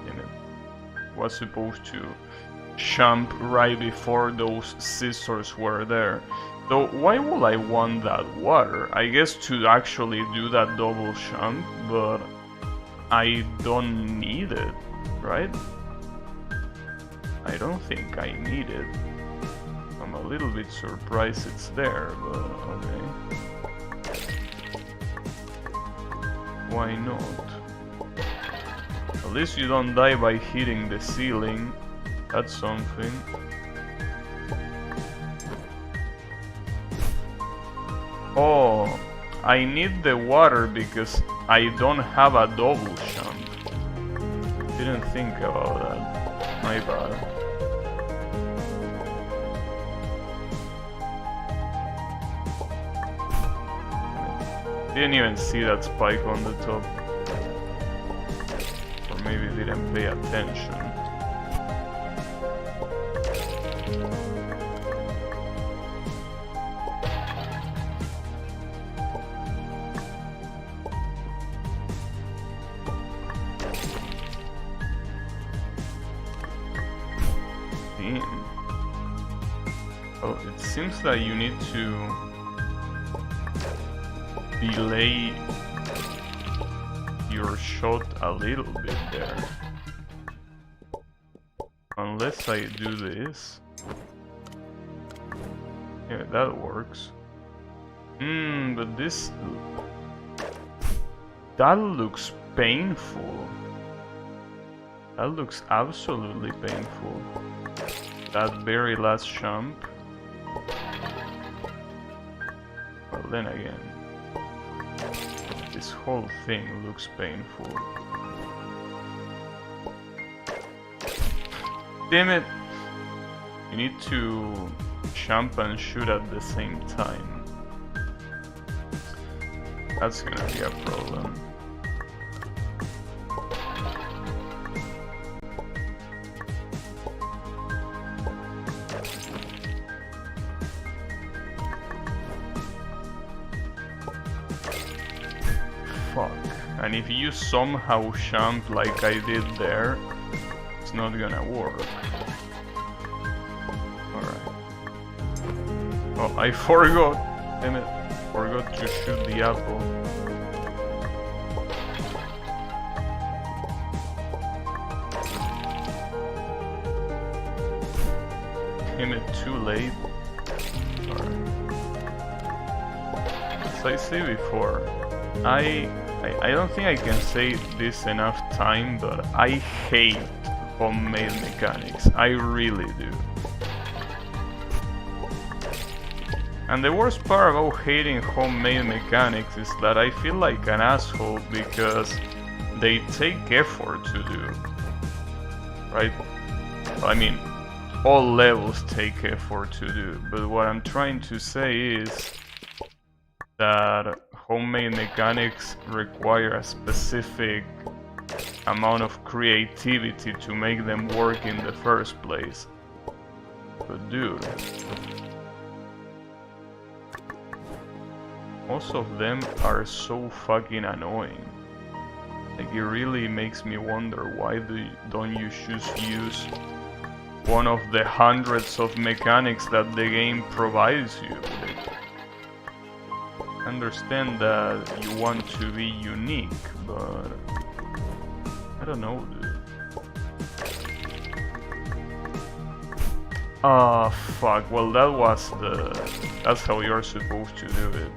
Damn it. Was supposed to jump right before those scissors were there. So why would I want that water? I guess to actually do that double jump, but I don't need it, right? I don't think I need it. I'm a little bit surprised it's there, but okay. Why not? At least you don't die by hitting the ceiling. That's something. Oh, I need the water because I don't have a double jump. Didn't think about that. My bad. Didn't even see that spike on the top. Or maybe didn't pay attention. Oh, it seems that you need to delay your shot a little bit there. Unless I do this. Yeah, that works. But this... That looks painful. That looks absolutely painful. That very last jump. Well, then again, this whole thing looks painful. Damn it! You need to jump and shoot at the same time. That's gonna be a problem. fuck. And if you somehow jump like I did there, it's not gonna work. Alright. Oh, I forgot. Damn it. Forgot to shoot the apple. Came it too late. Alright. As I say before, I don't think I can say this enough time, but I hate homemade mechanics. I really do. And the worst part about hating homemade mechanics is that I feel like an asshole because they take effort to do. Right? I mean, all levels take effort to do, but what I'm trying to say is that homemade mechanics require a specific amount of creativity to make them work in the first place. But dude, most of them are so fucking annoying. Like, it really makes me wonder why don't you just use one of the hundreds of mechanics that the game provides you with. I understand that you want to be unique, but I don't know, dude. Ah, fuck. Well, that's how you're supposed to do it.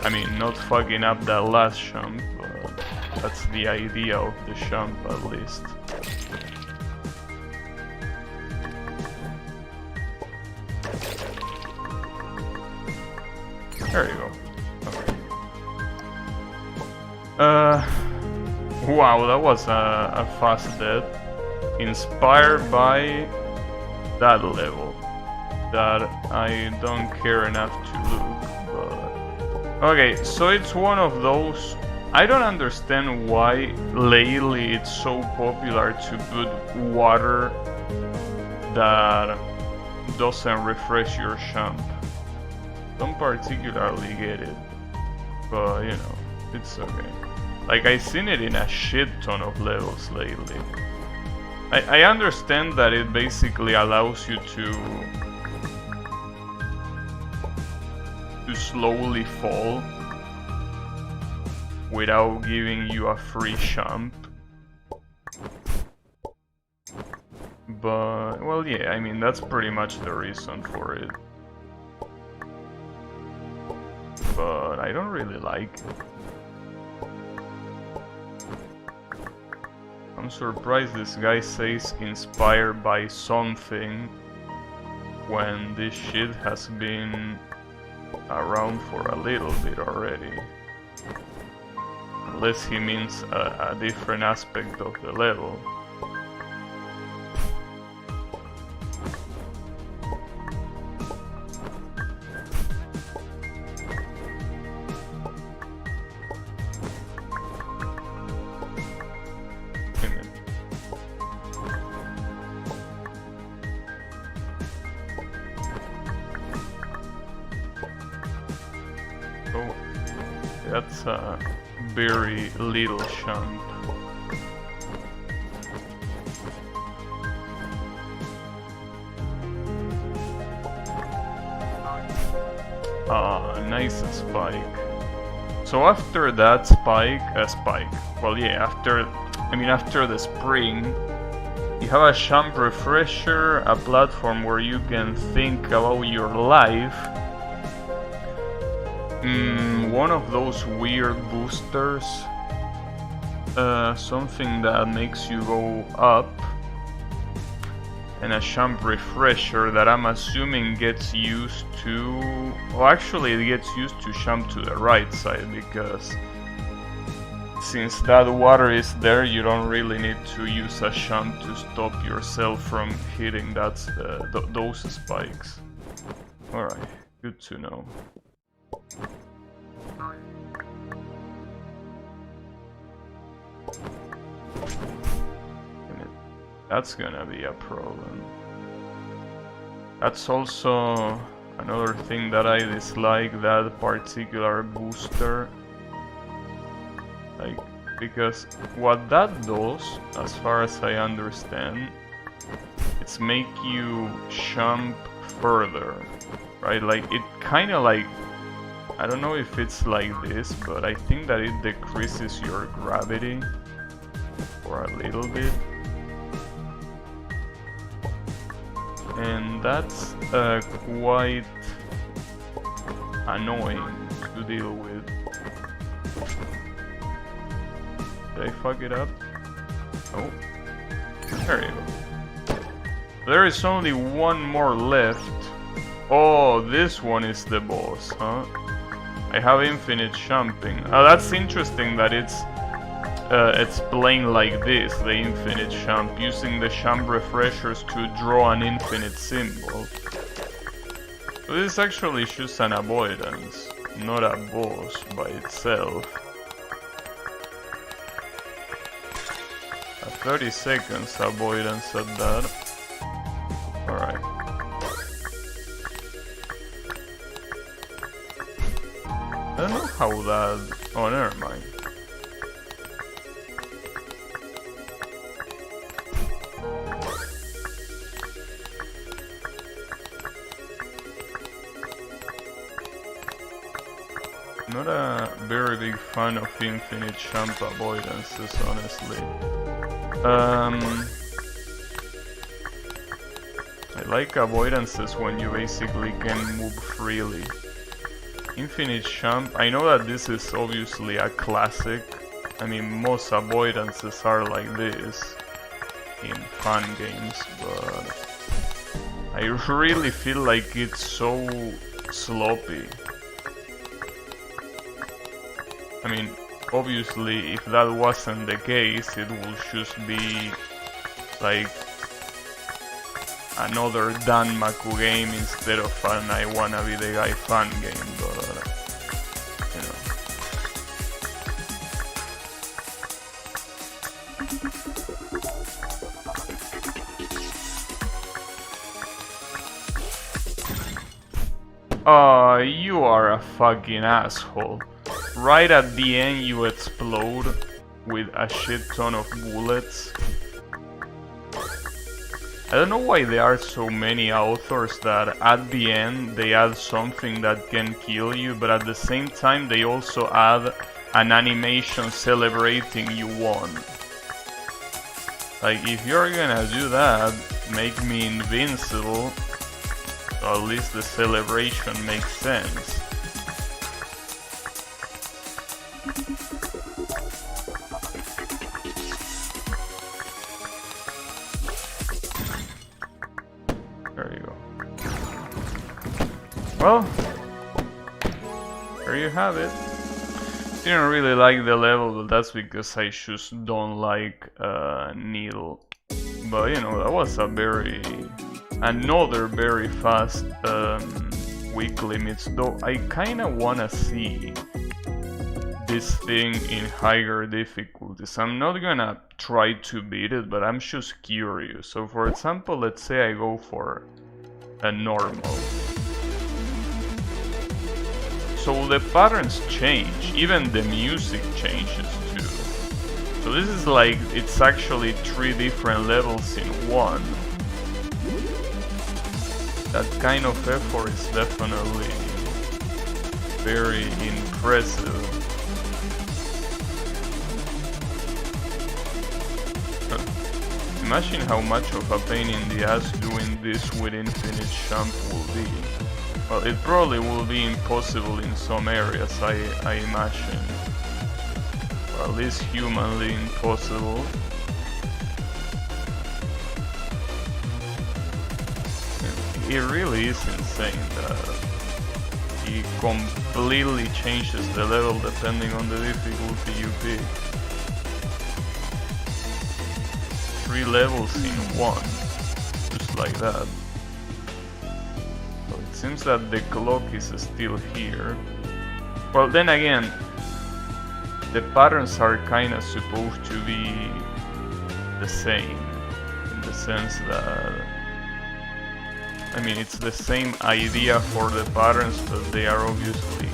I mean, not fucking up that last jump, but that's the idea of the jump at least. There you go. Okay. Wow, that was a fast death. Inspired by that level that I don't care enough to look, but... Okay, so it's one of those... I don't understand why lately it's so popular to put water that doesn't refresh your jump. Don't particularly get it, but you know, it's okay. Like, I've seen it in a shit ton of levels lately. I understand that it basically allows you to slowly fall without giving you a free jump. But, well, yeah, I mean, that's pretty much the reason for it. But I don't really like it. I'm surprised this guy says inspired by something when this shit has been around for a little bit already. Unless he means a different aspect of the level. Oh, that's a very little jump. Ah, nice spike. So after that spike, well yeah, after the spring, you have a jump refresher, a platform where you can think about your life. One of those weird boosters, something that makes you go up, and a jump refresher that I'm assuming gets used to... Well, actually it gets used to jump to the right side, because since that water is there, you don't really need to use a jump to stop yourself from hitting those spikes. Alright, good to know. That's gonna be a problem. That's also another thing that I dislike, that particular booster. Like, because what that does, as far as I understand, it's make you jump further, right? Like, it kind of like, I don't know if it's like this, but I think that it decreases your gravity for a little bit. And that's quite annoying to deal with. Did I fuck it up? Oh, there you go. There is only one more left. Oh, this one is the boss, huh? I have infinite jumping. Oh, that's interesting that it's explained like this, the infinite jump, using the jump refreshers to draw an infinite symbol. So this is actually just an avoidance, not a boss by itself. 30 seconds avoidance at that. Alright. I don't know how that... Oh, never mind. Not a very big fan of infinite jump avoidances, honestly. I like avoidances when you basically can move freely. Infinite jump, I know that this is obviously a classic. I mean, most avoidances are like this in fun games, but I really feel like it's so sloppy. I mean, obviously, if that wasn't the case, it would just be like another Dan Maku game instead of an I Wanna Be the Guy fan game, but you know. Oh, you are a fucking asshole. Right at the end you explode with a shit ton of bullets. I don't know why there are so many authors that at the end they add something that can kill you, but at the same time they also add an animation celebrating you won. Like, if you're gonna do that, make me invincible, so at least the celebration makes sense. There you go. Well, there you have it. Didn't really like the level, but that's because I just don't like Needle. But you know, that was another very fast weak limits, though I kinda wanna see this thing in higher difficulties. I'm not gonna try to beat it, but I'm just curious. So for example, let's say I go for a normal. So the patterns change, even the music changes too. So this is like, it's actually 3 different levels in one. That kind of effort is definitely very impressive. Imagine how much of a pain in the ass doing this with infinite jump will be. Well, it probably will be impossible in some areas, I imagine. Or at least humanly impossible. It really is insane that it completely changes the level depending on the difficulty you pick. 3 levels in one, just like that. So it seems that the clock is still here. Well, then again, the patterns are kinda supposed to be the same, in the sense that, I mean, it's the same idea for the patterns, but they are obviously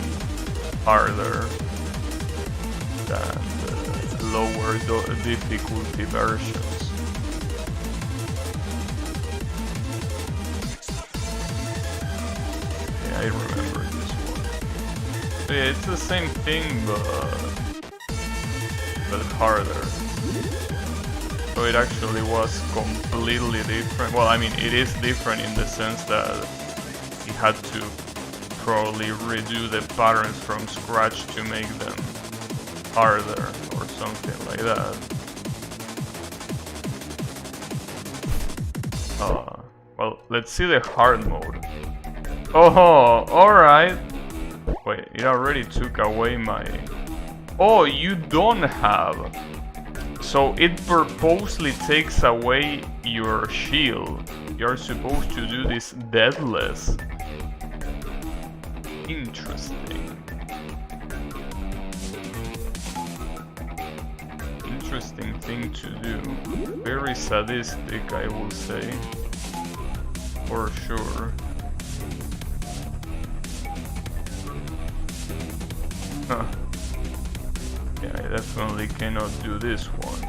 harder than the lower difficulty versions. Yeah, I remember this one. So yeah, it's the same thing, but harder. So it actually was completely different. Well, I mean, it is different in the sense that you had to probably redo the patterns from scratch to make them harder or something like that. Well, let's see the hard mode. Oh, alright. Wait, it already took away my... Oh, you don't have... So it purposely takes away your shield. You're supposed to do this deathless. Interesting. Interesting thing to do. Very sadistic, I will say. For sure. Huh. Yeah, I definitely cannot do this one.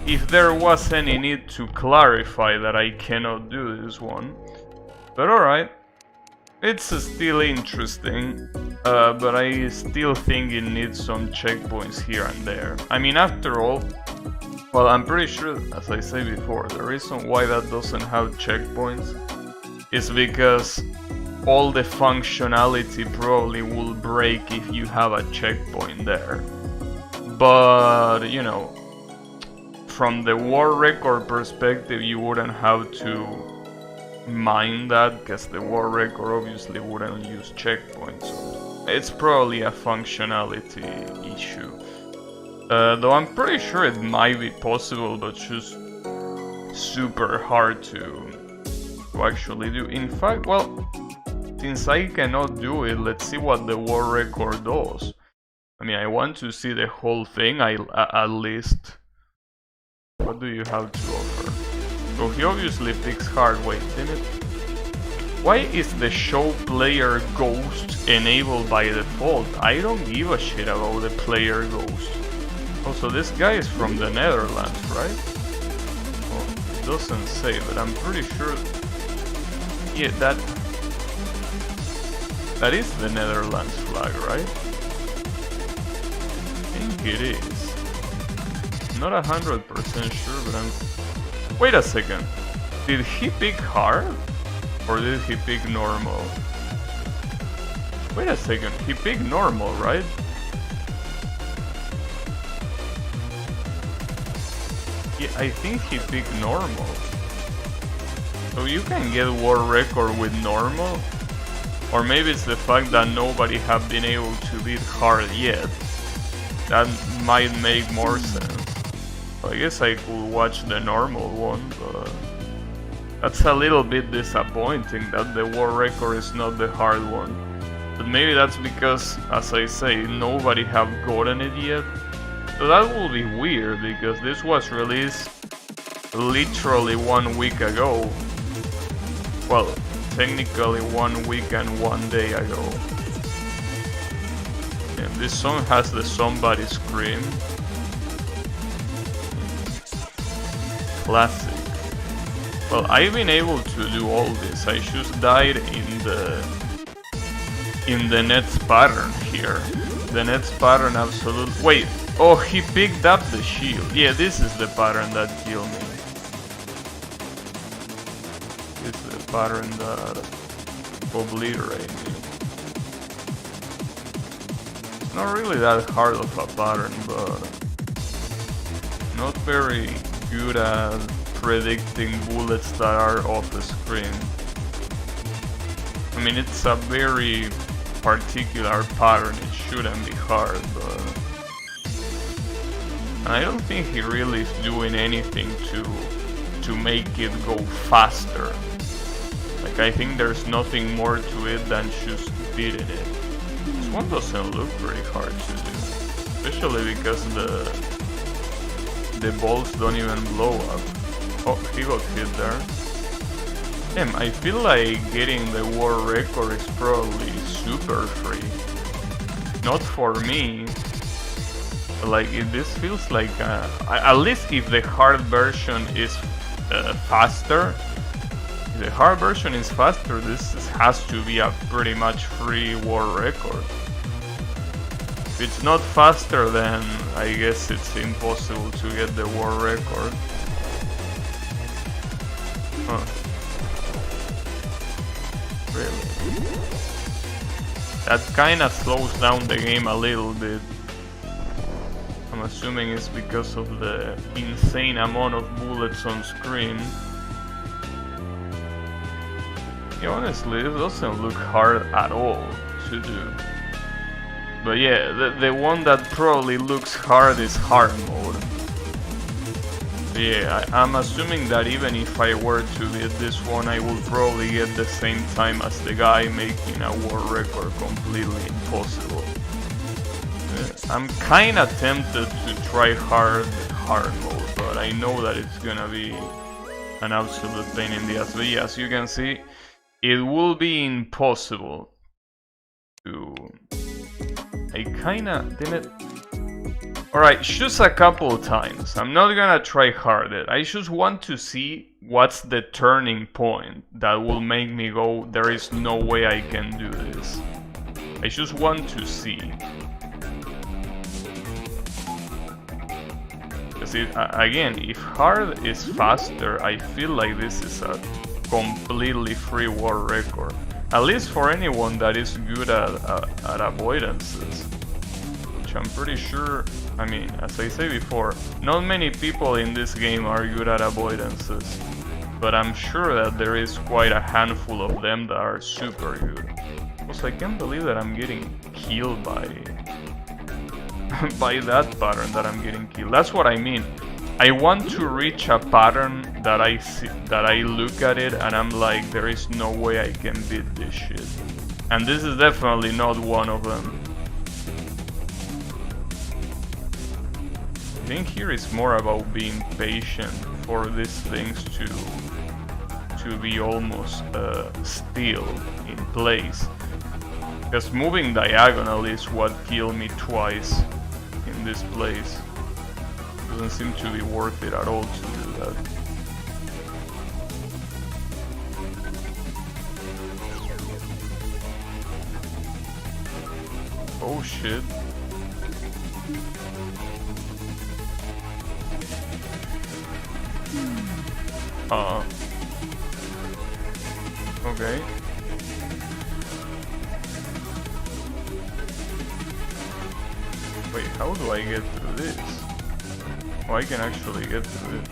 If there was any need to clarify that I cannot do this one. But alright. It's still interesting. But I still think it needs some checkpoints here and there. I mean, after all, well, I'm pretty sure, as I said before, the reason why that doesn't have checkpoints is because all the functionality probably will break if you have a checkpoint there. But, you know, from the war record perspective, you wouldn't have to mind that, because the war record obviously wouldn't use checkpoints. So it's probably a functionality issue. Though I'm pretty sure it might be possible, but just super hard to actually do. In fact, well, since I cannot do it, let's see what the war record does. I mean, I want to see the whole thing, at least. What do you have to offer? So he obviously picks hard. Wait, damn it. Why is the show player ghost enabled by default? I don't give a shit about the player ghost. Also, this guy is from the Netherlands, right? Well, it doesn't say, but I'm pretty sure... Yeah, that is the Netherlands flag, right? I think it is. Not 100% sure, but I'm... Wait a second. Did he pick hard? Or did he pick normal? Wait a second. He picked normal, right? Yeah, I think he picked normal. So you can get war record with normal? Or maybe it's the fact that nobody have been able to beat hard yet. That might make more sense. So I guess I could watch the normal one, but... That's a little bit disappointing that the war record is not the hard one. But maybe that's because, as I say, nobody have gotten it yet. So that will be weird, because this was released literally 1 week ago. Well, technically 1 week and 1 day ago. And this song has the Somebody Scream. Classic. Well, I've been able to do all this. I just died in the next pattern here. The next pattern absolutely... Wait! Oh, he picked up the shield. Yeah, this is the pattern that killed me. This is the pattern that obliterated me. It's not really that hard of a pattern, but... not very good at predicting bullets that are off the screen. I mean, it's a very particular pattern, it shouldn't be hard, but... And I don't think he really is doing anything to make it go faster. Like, I think there's nothing more to it than just beating it. This one doesn't look very hard to do. Especially because the bolts don't even blow up. Oh, he got hit there. Damn, I feel like getting the war record is probably super free. Not for me, Like this feels like at least if the hard version is faster. If the hard version is faster, this has to be a pretty much free world record. If it's not faster, then I guess it's impossible to get the world record. Huh. Really? That kinda slows down the game a little bit. I'm assuming it's because of the insane amount of bullets on screen. Yeah, honestly, it doesn't look hard at all to do. But yeah, the one that probably looks hard is hard mode. Yeah, I'm assuming that even if I were to beat this one, I will probably get the same time as the guy making a world record completely impossible. I'm kinda tempted to try hard mode, but I know that it's gonna be an absolute pain in the ass. But yeah, as you can see, it will be impossible to... I kinda... damn it. Alright, just a couple times. I'm not gonna try harder. I just want to see what's the turning point that will make me go, there is no way I can do this. I just want to see. Again, if hard is faster, I feel like this is a completely free world record. At least for anyone that is good at avoidances. Which I'm pretty sure, I mean, as I say before, not many people in this game are good at avoidances. But I'm sure that there is quite a handful of them that are super good. Also, I can't believe that I'm getting killed by that pattern that I'm getting killed. That's what I mean. I want to reach a pattern that I see, that I look at it and I'm like, there is no way I can beat this shit. And this is definitely not one of them. I think here is more about being patient for these things to be almost still in place. Because moving diagonal is what killed me twice in this place. Doesn't seem to be worth it at all to do that. Oh shit. Okay. Wait, how do I get through this? Oh, I can actually get through it.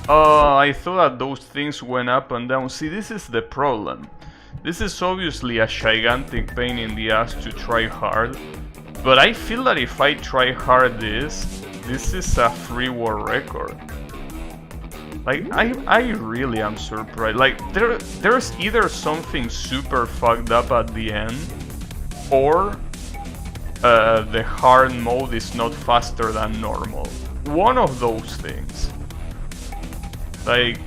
I thought that those things went up and down. See, this is the problem. This is obviously a gigantic pain in the ass to try hard. But I feel that if I try hard this is a free world record. Like, I really am surprised. Like, there's either something super fucked up at the end, or the hard mode is not faster than normal. One of those things. Like,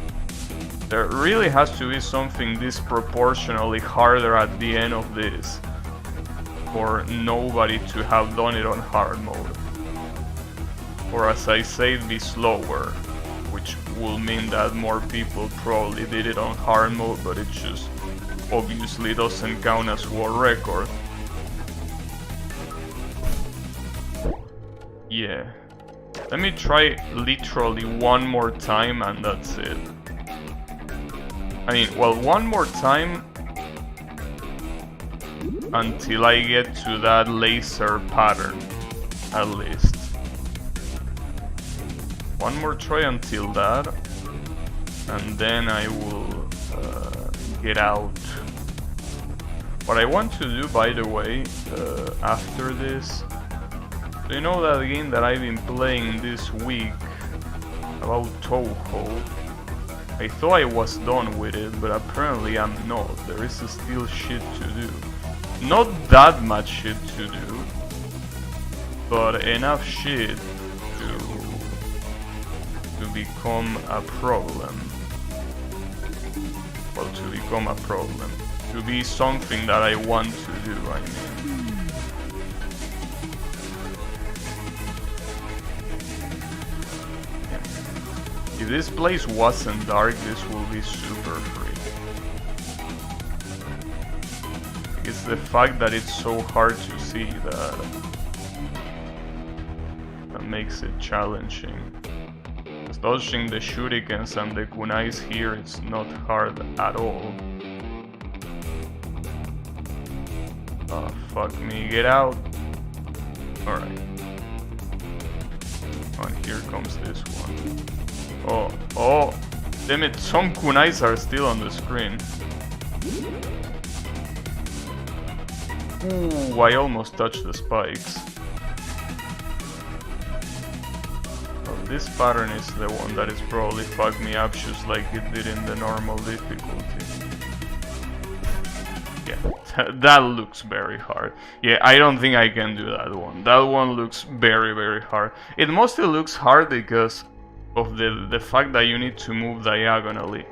there really has to be something disproportionately harder at the end of this for nobody to have done it on hard mode. Or as I say, be slower, which will mean that more people probably did it on hard mode, but it just obviously doesn't count as world record. Yeah. Let me try literally one more time and that's it. I mean, well, one more time until I get to that laser pattern, at least. One more try until that, and then I will get out. What I want to do, by the way, after this, you know that game that I've been playing this week about Touhou? I thought I was done with it, but apparently I'm not. There is still shit to do. Not that much shit to do, but enough shit to become a problem. Well, to become a problem. To be something that I want to do, I mean. If this place wasn't dark, this will be super free. It's the fact that it's so hard to see that makes it challenging. Dodging the shurikens and the kunais here, it's not hard at all. Oh, fuck me, get out. Alright. And here comes this one. Oh, damn it, some kunais are still on the screen. Ooh, I almost touched the spikes. This pattern is the one that is probably fucked me up just like it did in the normal difficulty. Yeah, that looks very hard. Yeah, I don't think I can do that one. That one looks very, very hard. It mostly looks hard because of the fact that you need to move diagonally.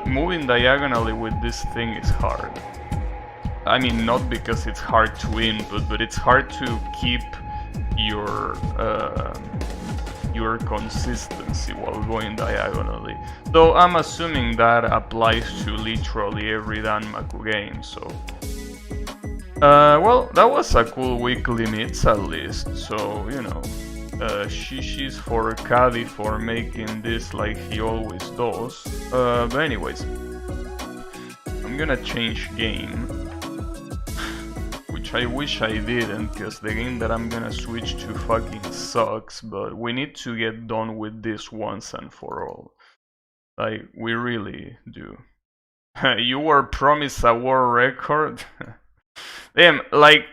Moving diagonally with this thing is hard. I mean, not because it's hard to input, but it's hard to keep your consistency while going diagonally. Though I'm assuming that applies to literally every Danmaku game, so... well, that was a cool week limits at least, so, you know. Shishis for Kadi for making this like he always does. But anyways, I'm gonna change game. Which I wish I didn't, because the game that I'm gonna switch to fucking sucks, but we need to get done with this once and for all. Like, we really do. You were promised a world record? Damn, like,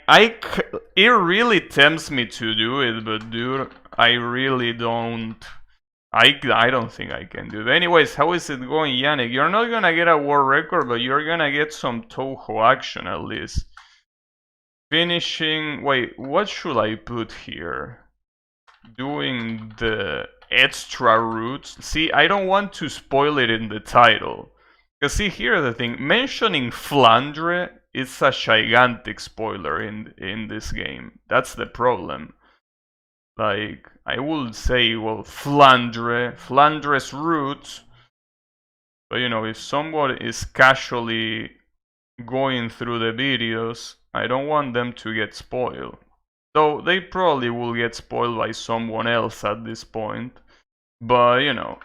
it really tempts me to do it, but dude, I really don't... I don't think I can do it. Anyways, how is it going, Yannick? You're not gonna get a world record, but you're gonna get some Touhou action at least. Finishing... Wait, what should I put here? Doing the extra routes. See, I don't want to spoil it in the title. Because see, here's the thing. Mentioning Flandre is a gigantic spoiler in this game. That's the problem. Like, I would say, well, Flandre's route. But you know, if someone is casually going through the videos, I don't want them to get spoiled. Though they probably will get spoiled by someone else at this point. But, you know,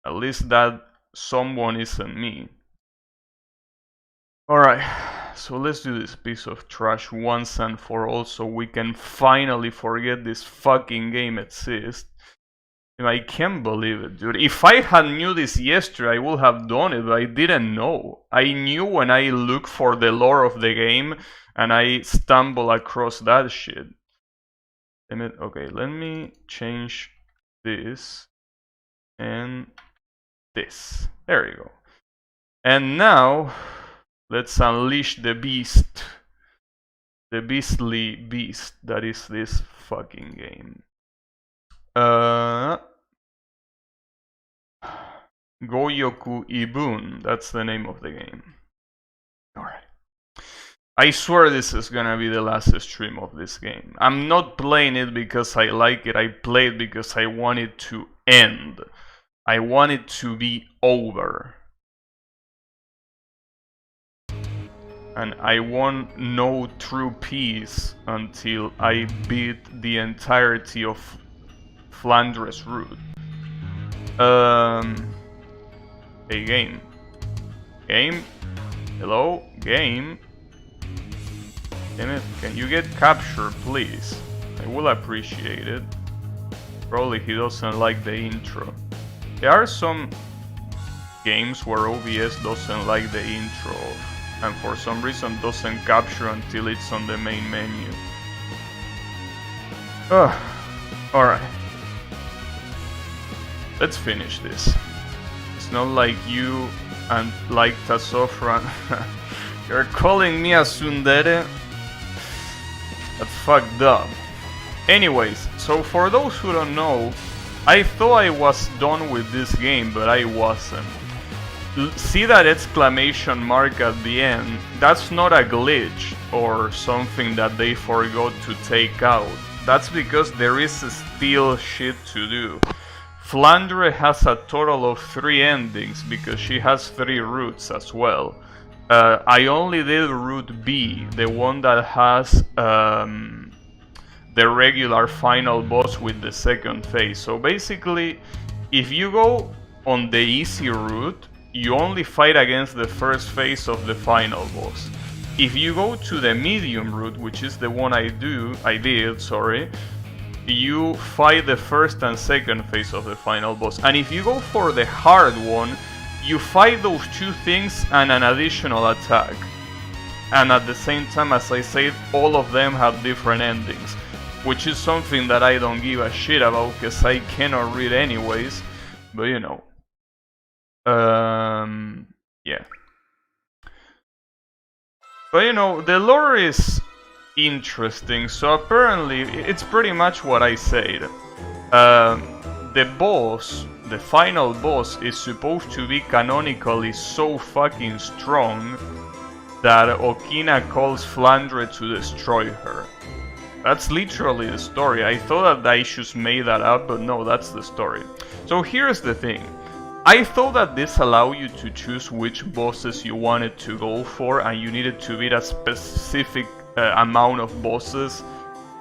at least that someone isn't me. Alright, so let's do this piece of trash once and for all so we can finally forget this fucking game exists. I can't believe it, dude. If I had knew this yesterday, I would have done it, but I didn't know. I knew when I looked for the lore of the game, and I stumbled across that shit. Damn it. Okay, let me change this and this. There you go. And now, let's unleash the beast. The beastly beast that is this fucking game. Goyoku Ibun, that's the name of the game. Alright. I swear this is gonna be the last stream of this game. I'm not playing it because I like it, I play it because I want it to end. I want it to be over. And I want no true peace until I beat the entirety of Flandre's route. Hey, game. Game? Hello? Game? Damn it, can you get captured, please? I will appreciate it. Probably he doesn't like the intro. There are some games where OBS doesn't like the intro, and for some reason doesn't capture until it's on the main menu. Alright. Let's finish this. It's not like you and like Tasofran. You're calling me a tsundere? That's fucked up. Anyways, so for those who don't know, I thought I was done with this game, but I wasn't. See that exclamation mark at the end? That's not a glitch or something that they forgot to take out. That's because there is still shit to do. Flandre has a total of 3 endings because she has 3 routes as well. I only did route B, the one that has the regular final boss with the second phase. So basically, if you go on the easy route, you only fight against the first phase of the final boss. If you go to the medium route, which is the one I did, you fight the first and second phase of the final boss. And if you go for the hard one, you fight those 2 things and an additional attack. And at the same time, as I said, all of them have different endings, which is something that I don't give a shit about because I cannot read anyways, but you know. Yeah. But you know, the lore is interesting, so apparently it's pretty much what I said. The boss, the final boss, is supposed to be canonically so fucking strong that Okina calls Flandre to destroy her. That's literally the story. I thought that I just made that up, but no, that's the story. So here's the thing. I thought that this allowed you to choose which bosses you wanted to go for, and you needed to beat a specific amount of bosses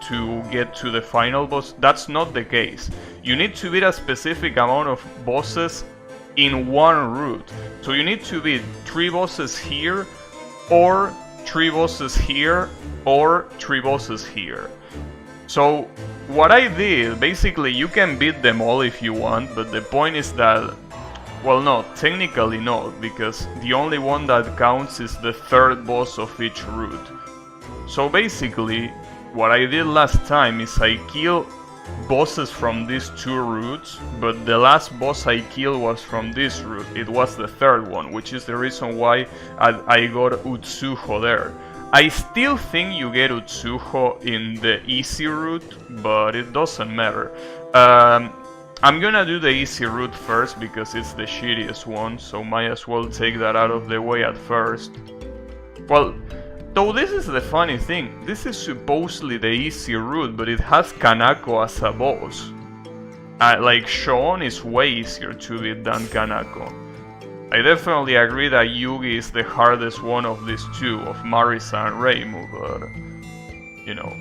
to get to the final boss. That's not the case. You need to beat a specific amount of bosses in one route. So you need to beat 3 bosses here, or 3 bosses here, or 3 bosses here. So what I did, basically you can beat them all if you want, but the point is that, well, no, technically not, because the only one that counts is the 3rd boss of each route. So basically, what I did last time is I killed bosses from these 2 routes, but the last boss I killed was from this route. It was the 3rd one, which is the reason why I got Utsuho there. I still think you get Utsuho in the easy route, but it doesn't matter. I'm gonna do the easy route first because it's the shittiest one, so might as well take that out of the way at first. Well, though this is the funny thing, this is supposedly the easy route, but it has Kanako as a boss. Like, Sean is way easier to beat than Kanako. I definitely agree that Yugi is the hardest one of these 2, of Marisa and Reimu, but, you know,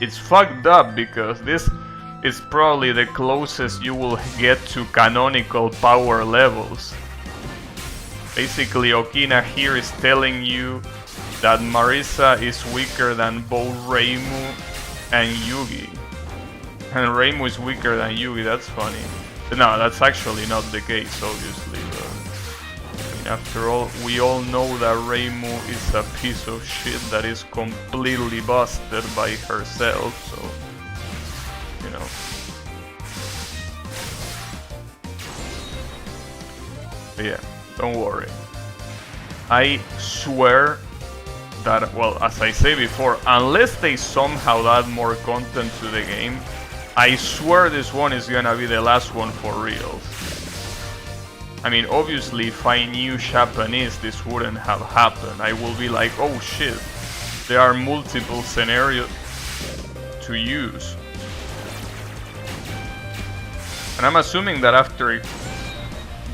it's fucked up because this is probably the closest you will get to canonical power levels. Basically, Okina here is telling you that Marisa is weaker than both Reimu and Yugi. And Reimu is weaker than Yugi, that's funny. No, that's actually not the case, obviously, but I mean, after all, we all know that Reimu is a piece of shit that is completely busted by herself, so, you know. But yeah, don't worry. I swear that, well, as I say before, unless they somehow add more content to the game, I swear this one is gonna be the last one for real. I mean, obviously, if I knew Japanese, this wouldn't have happened. I will be like, oh shit, there are multiple scenarios to use. And I'm assuming that after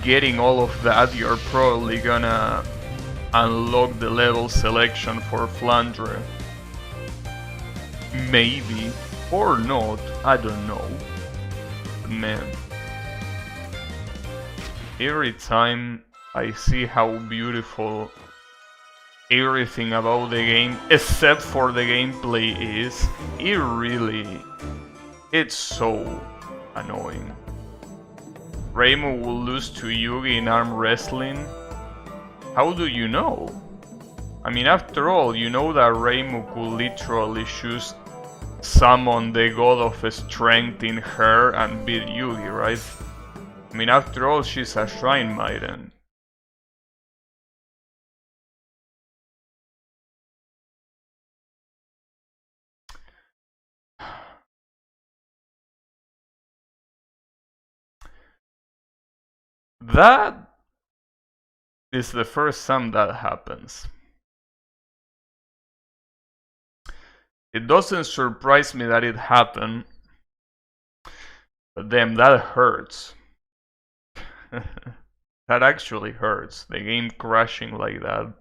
getting all of that, you're probably gonna unlock the level selection for Flandre. Maybe. Or not, I don't know. But man, every time I see how beautiful everything about the game, except for the gameplay, is, it's so annoying. Reimu will lose to Yugi in arm wrestling? How do you know? I mean, after all, you know that Reimu could literally choose summon the god of strength in her and beat Yugi, right? I mean, after all, she's a shrine maiden. That is the first time that happens. It doesn't surprise me that it happened, But damn, that hurts. That actually hurts. The game crashing like that.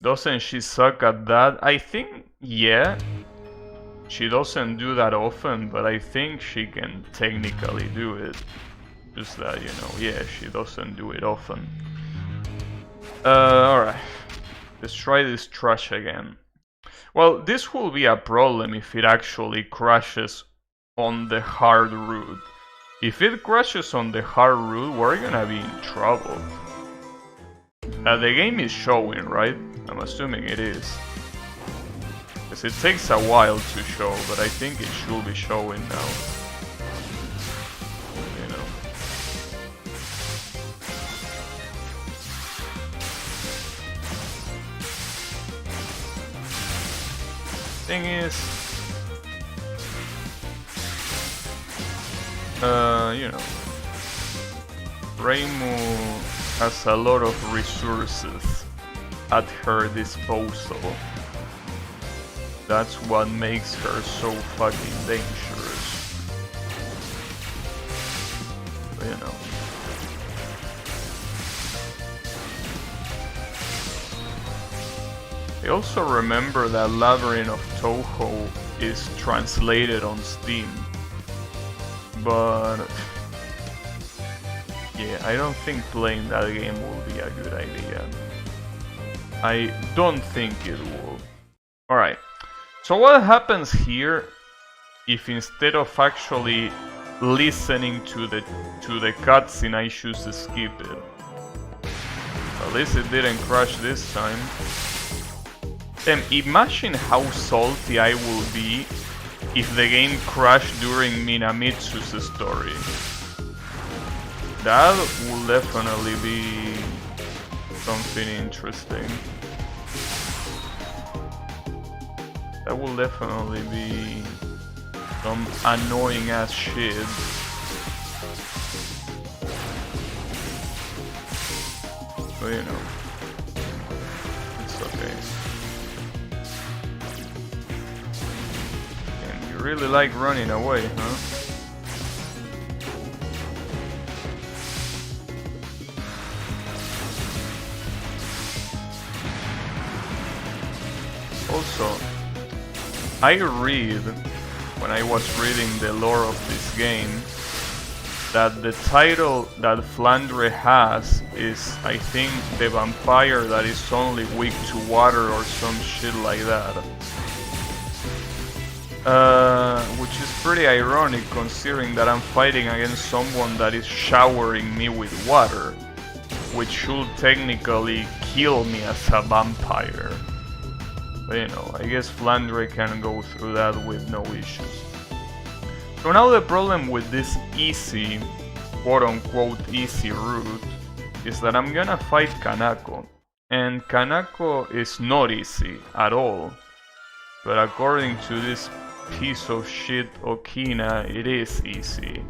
Doesn't she suck at that? I think, yeah. She doesn't do that often, but I think she can technically do it. Just that, you know, yeah, she doesn't do it often. Alright. Let's try this trash again. Well, this will be a problem if it actually crashes on the hard route. If it crashes on the hard route, we're gonna be in trouble. The game is showing, right? I'm assuming it is. Because it takes a while to show, but I think it should be showing now. You know. Thing is, you know, Reimu has a lot of resources at her disposal. That's what makes her so fucking dangerous. You know. I also remember that Labyrinth of Touhou is translated on Steam. But yeah, I don't think playing that game will be a good idea. I don't think it will. Alright, so what happens here if instead of actually listening to the cutscene I choose to skip it? At least it didn't crash this time. Then imagine how salty I will be if the game crashed during Minamitsu's story. That will definitely be something interesting. That will definitely be some annoying ass shit. But you know, it's okay. And you really like running away, huh? Also, I read, when I was reading the lore of this game, that the title that Flandre has is, I think, the vampire that is only weak to water or some shit like that. Which is pretty ironic considering that I'm fighting against someone that is showering me with water, which should technically kill me as a vampire. But you know, I guess Flandre can go through that with no issues. So now the problem with this easy, quote-unquote easy route, is that I'm gonna fight Kanako. And Kanako is not easy at all. But according to this piece of shit Okina, it is easy.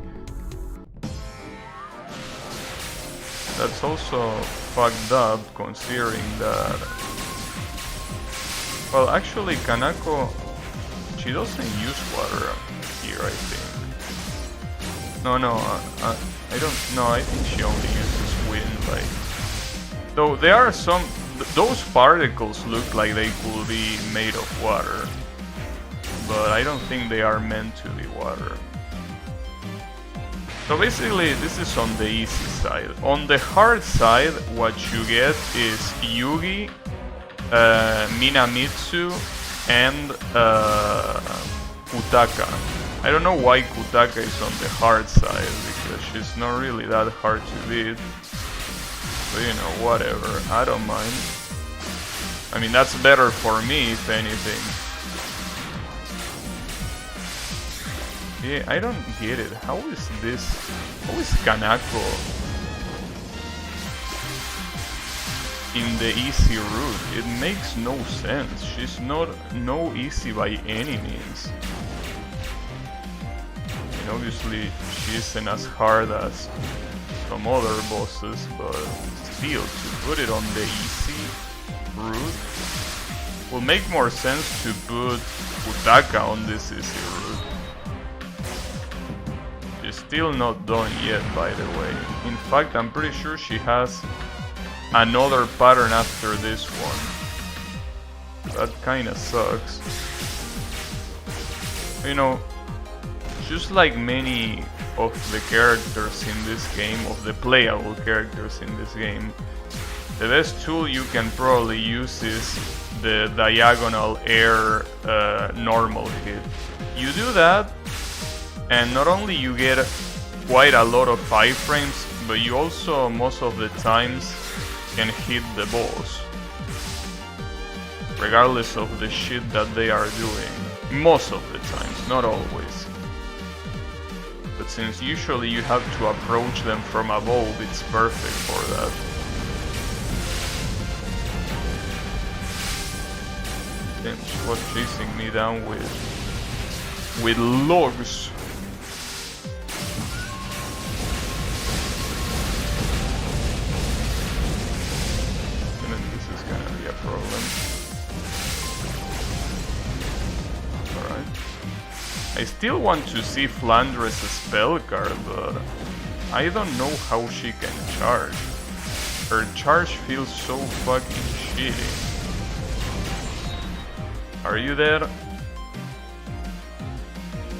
That's also fucked up considering that... Well, actually, Kanako, she doesn't use water here, I think. No, I don't know, I think she only uses wind, like... Though there are some... Those particles look like they could be made of water. But I don't think they are meant to be water. So basically, this is on the easy side. On the hard side, what you get is Yugi, Minamitsu, and Kutaka. I don't know why Kutaka is on the hard side, because she's not really that hard to beat. But you know, whatever, I don't mind. I mean, that's better for me, if anything. Yeah, I don't get it. How is Kanako in the easy route? It makes no sense. She's not easy by any means. And obviously she isn't as hard as some other bosses, but still, to put it on the easy route will make more sense to put Kutaka on this easy route. She's still not done yet, by the way. In fact, I'm pretty sure she has another pattern after this one. That kinda sucks. You know, just like many of the characters in this game, of the playable characters in this game, the best tool you can probably use is the diagonal air normal hit. You do that, and not only you get quite a lot of iframes, but you also most of the times can hit the boss, regardless of the shit that they are doing. Most of the times, not always. But since usually you have to approach them from above, it's perfect for that. Then she was chasing me down with logs. And then this is gonna be a problem. Alright. I still want to see Flandre's spell card, but I don't know how she can charge. Her charge feels so fucking shitty. Are you there?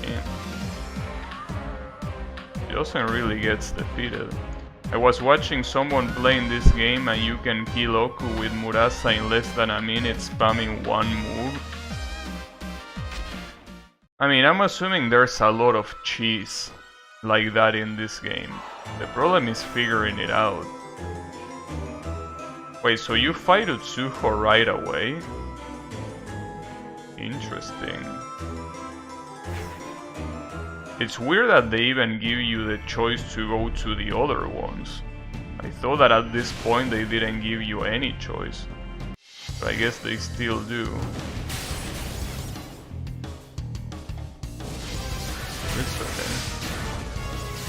Yeah. She doesn't really get defeated. I was watching someone playing this game and you can kill Oku with Murasa in less than a minute spamming one move. I mean, I'm assuming there's a lot of cheese like that in this game. The problem is figuring it out. Wait, so you fight Touhou right away? Interesting. It's weird that they even give you the choice to go to the other ones. I thought that at this point they didn't give you any choice. But I guess they still do. It's okay.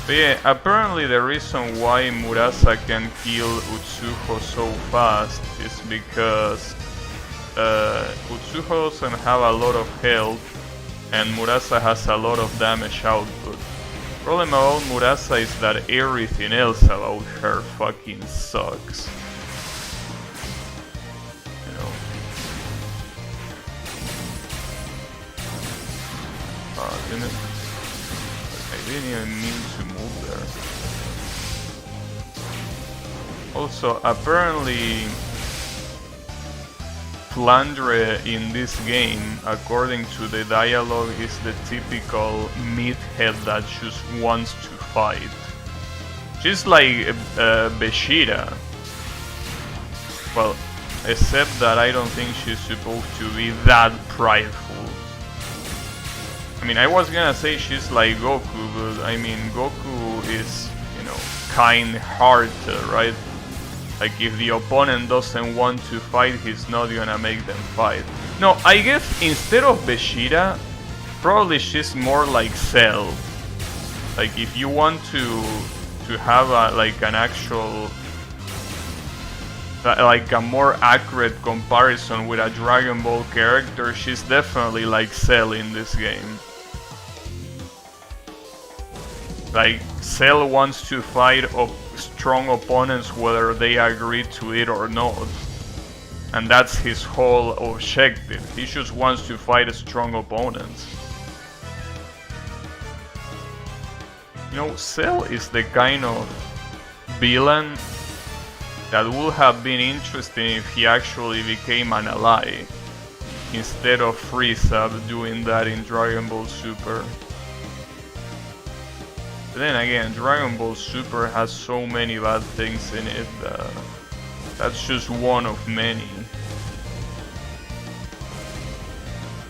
But yeah, apparently the reason why Murasa can kill Touhou so fast is because Touhou doesn't have a lot of health and Murasa has a lot of damage output. Problem about Murasa is that everything else about her fucking sucks. You know. I didn't even mean to move there. Also, apparently Flandre in this game, according to the dialogue, is the typical meathead that just wants to fight. She's like Beshira. Well, except that I don't think she's supposed to be that prideful. I mean, I was gonna say she's like Goku, but I mean, Goku is, you know, kind-hearted, right? Like, if the opponent doesn't want to fight, he's not gonna make them fight. No, I guess instead of Beshira, probably she's more like Cell. Like, if you want to have a, like an actual, like a more accurate comparison with a Dragon Ball character, she's definitely like Cell in this game. Like, Cell wants to fight strong opponents whether they agree to it or not. And that's his whole objective. He just wants to fight strong opponents. You know, Cell is the kind of villain that would have been interesting if he actually became an ally, instead of Frieza doing that in Dragon Ball Super. But then again, Dragon Ball Super has so many bad things in it that that's just one of many.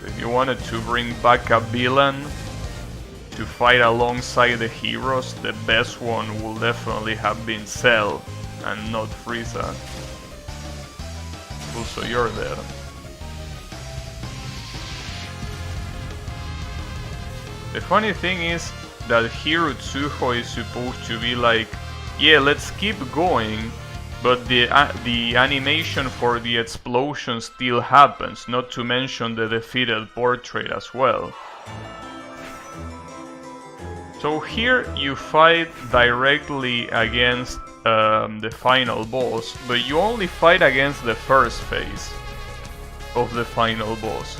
If you wanted to bring back a villain to fight alongside the heroes, the best one will definitely have been Cell and not Frieza. Also, you're there. The funny thing is that here Touhou is supposed to be like, yeah, let's keep going, but the animation for the explosion still happens, not to mention the defeated portrait as well. So here you fight directly against the final boss, but you only fight against the first phase of the final boss.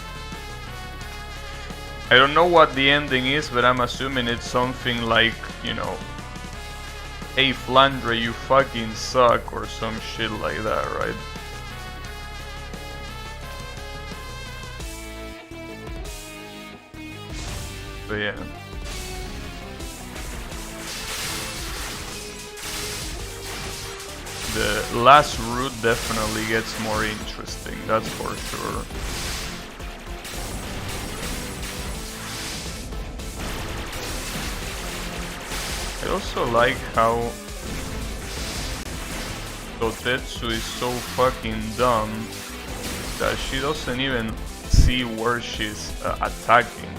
I don't know what the ending is, but I'm assuming it's something like, you know, hey Flandre, you fucking suck, or some shit like that, right? But yeah. The last route definitely gets more interesting, that's for sure. I also like how Totetsu is so fucking dumb that she doesn't even see where she's attacking.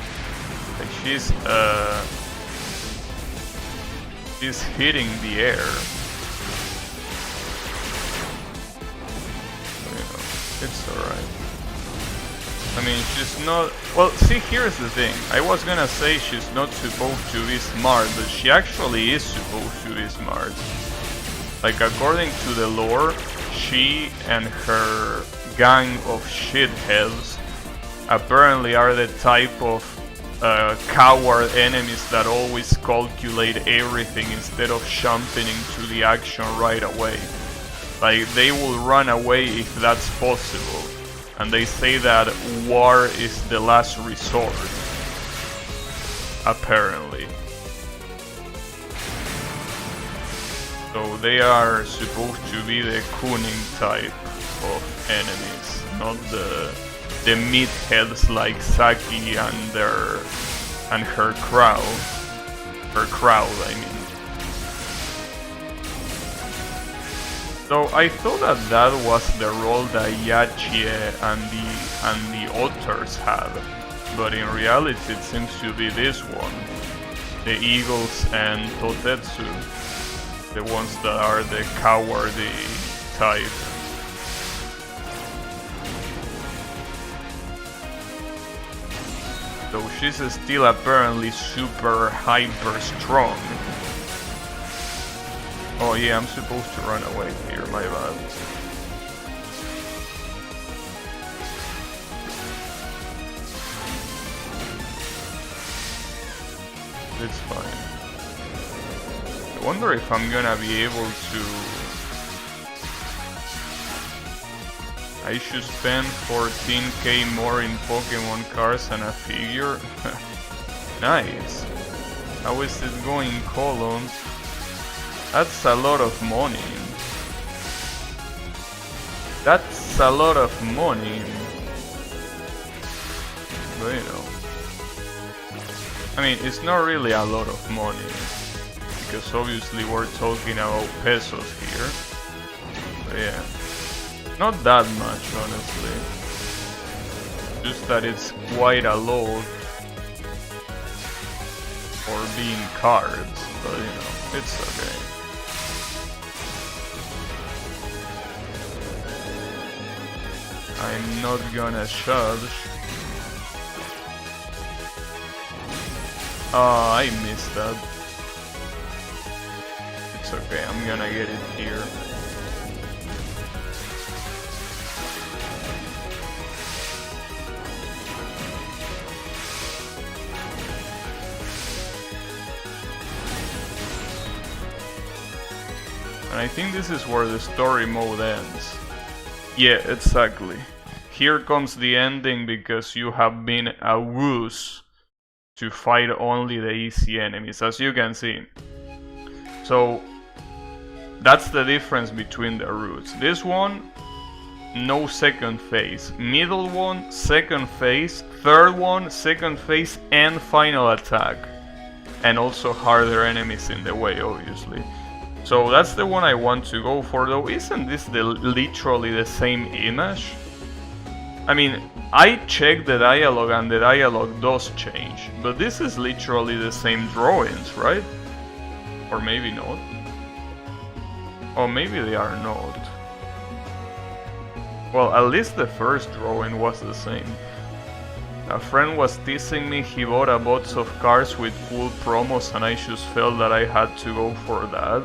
Like she's hitting the air. It's alright. I mean, she's not... Well, see, here's the thing. I was gonna say she's not supposed to be smart, but she actually is supposed to be smart. Like, according to the lore, she and her gang of shitheads apparently are the type of coward enemies that always calculate everything instead of jumping into the action right away. Like, they will run away if that's possible. And they say that war is the last resort. Apparently. So they are supposed to be the Kuning type of enemies, not the meatheads like Saki and her crowd. Her crowd, I mean. So I thought that was the role that Yachie and the otters had, but in reality it seems to be this one, the eagles and Totetsu, the ones that are the cowardly type. So she's still apparently super hyper strong. Oh yeah, I'm supposed to run away here, my bad. It's fine. I wonder if I'm gonna be able to... I should spend 14k more in Pokemon cards and a figure? Nice. How is it going in columns? That's a lot of money. That's a lot of money. But you know. I mean, it's not really a lot of money. Because obviously we're talking about pesos here. But yeah. Not that much, honestly. Just that it's quite a load for being cards. But you know, it's okay. I'm not gonna judge. Oh, I missed that. It's okay, I'm gonna get it here. And I think this is where the story mode ends. Yeah, exactly. Here comes the ending because you have been a wuss to fight only the easy enemies, as you can see. So that's the difference between the routes. This one, no second phase. Middle one, second phase. Third one, second phase and final attack. And also harder enemies in the way, obviously. So that's the one I want to go for, though. Isn't this literally the same image? I mean, I checked the dialogue and the dialogue does change, but this is literally the same drawings, right? Or maybe not. Or maybe they are not. Well, at least the first drawing was the same. A friend was teasing me he bought a box of cars with full promos and I just felt that I had to go for that.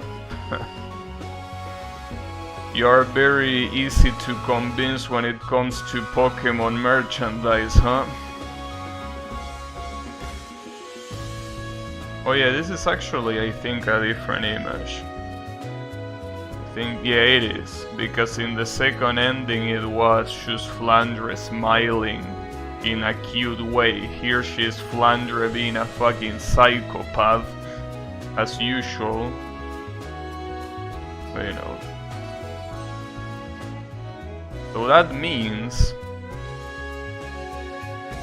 You are very easy to convince when it comes to Pokemon merchandise, huh? Oh yeah, this is actually, I think, a different image. Yeah, it is, because in the second ending it was just Flandre smiling in a cute way. Here she is Flandre being a fucking psychopath, as usual. But, you know. So that means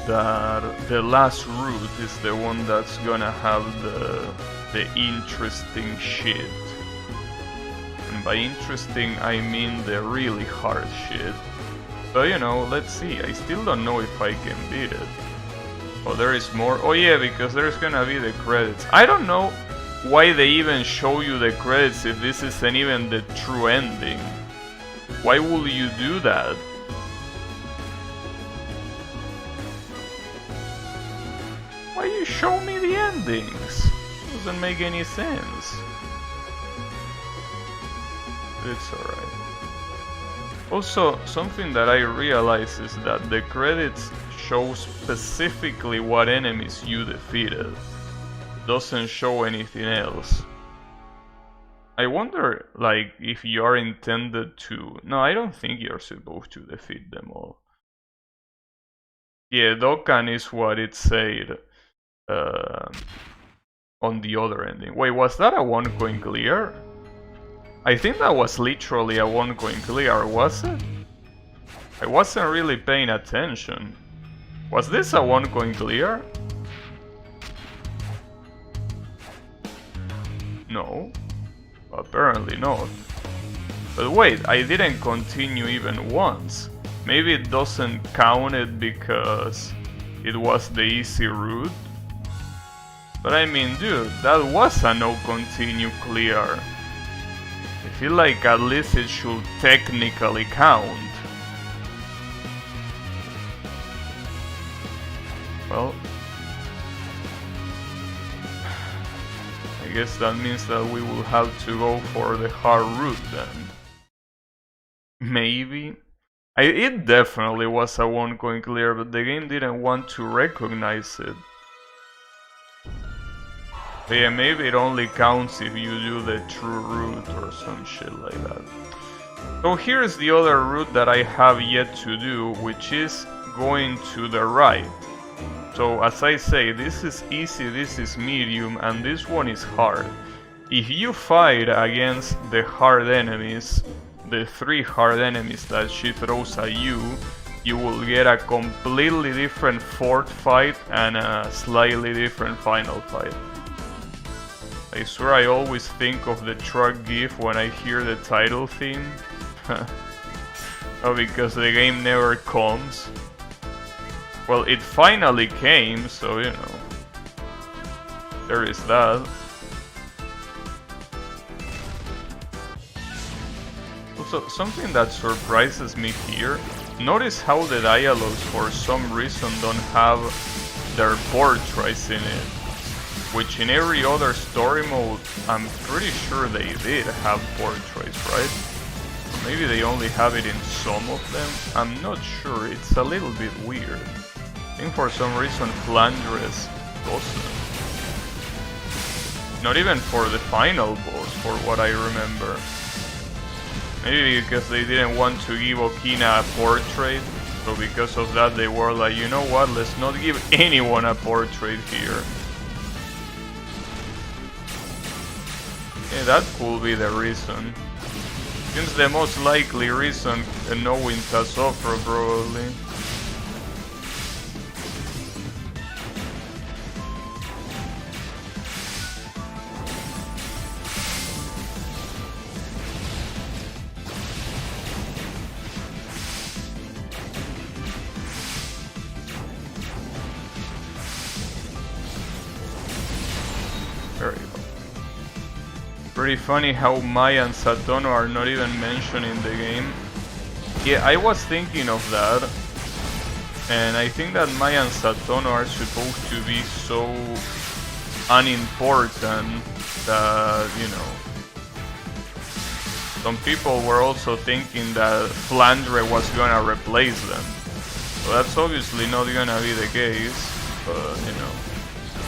that the last route is the one that's gonna have the interesting shit. And by interesting, I mean the really hard shit. But you know, let's see. I still don't know if I can beat it. Oh, there is more. Oh yeah, because there's gonna be the credits. I don't know why they even show you the credits if this isn't even the true ending. Why would you do that? Why you show me the endings? Doesn't make any sense. It's alright. Also, something that I realize is that the credits show specifically what enemies you defeated. Doesn't show anything else. I wonder, like, if you are intended to... No, I don't think you're supposed to defeat them all. Yeah, Dokkan is what it said on the other ending. Wait, was that a one-coin clear? I think that was literally a one-coin clear, was it? I wasn't really paying attention. Was this a one-coin clear? No. Apparently not. But wait, I didn't continue even once. Maybe it doesn't count it because it was the easy route. But I mean, dude, that was a no continue clear. I feel like at least it should technically count. Well, I guess that means that we will have to go for the hard route then. Maybe. It definitely was a one-coin clear, but the game didn't want to recognize it. But yeah, maybe it only counts if you do the true route or some shit like that. So here's the other route that I have yet to do, which is going to the right. So as I say, this is easy, this is medium, and this one is hard. If you fight against the hard enemies, the 3 hard enemies that she throws at you, you will get a completely different fourth fight and a slightly different final fight. I swear I always think of the truck gif when I hear the title theme. Oh, because the game never comes. Well, it finally came, so you know. There is that. Also, something that surprises me here, notice how the dialogues for some reason don't have their portraits in it. Which in every other story mode, I'm pretty sure they did have portraits, right? Or maybe they only have it in some of them, I'm not sure, it's a little bit weird. I think for some reason Flandres doesn't. Not even for the final boss, for what I remember. Maybe because they didn't want to give Okina a portrait, so because of that they were like, you know what, let's not give anyone a portrait here. Yeah, that could be the reason. Seems the most likely reason, knowing Tasofra probably. There you go. Pretty funny how Maya and Satono are not even mentioned in the game. Yeah, I was thinking of that. And I think that Maya and Satono are supposed to be so unimportant that, you know, some people were also thinking that Flandre was gonna replace them. So that's obviously not gonna be the case, but, you know.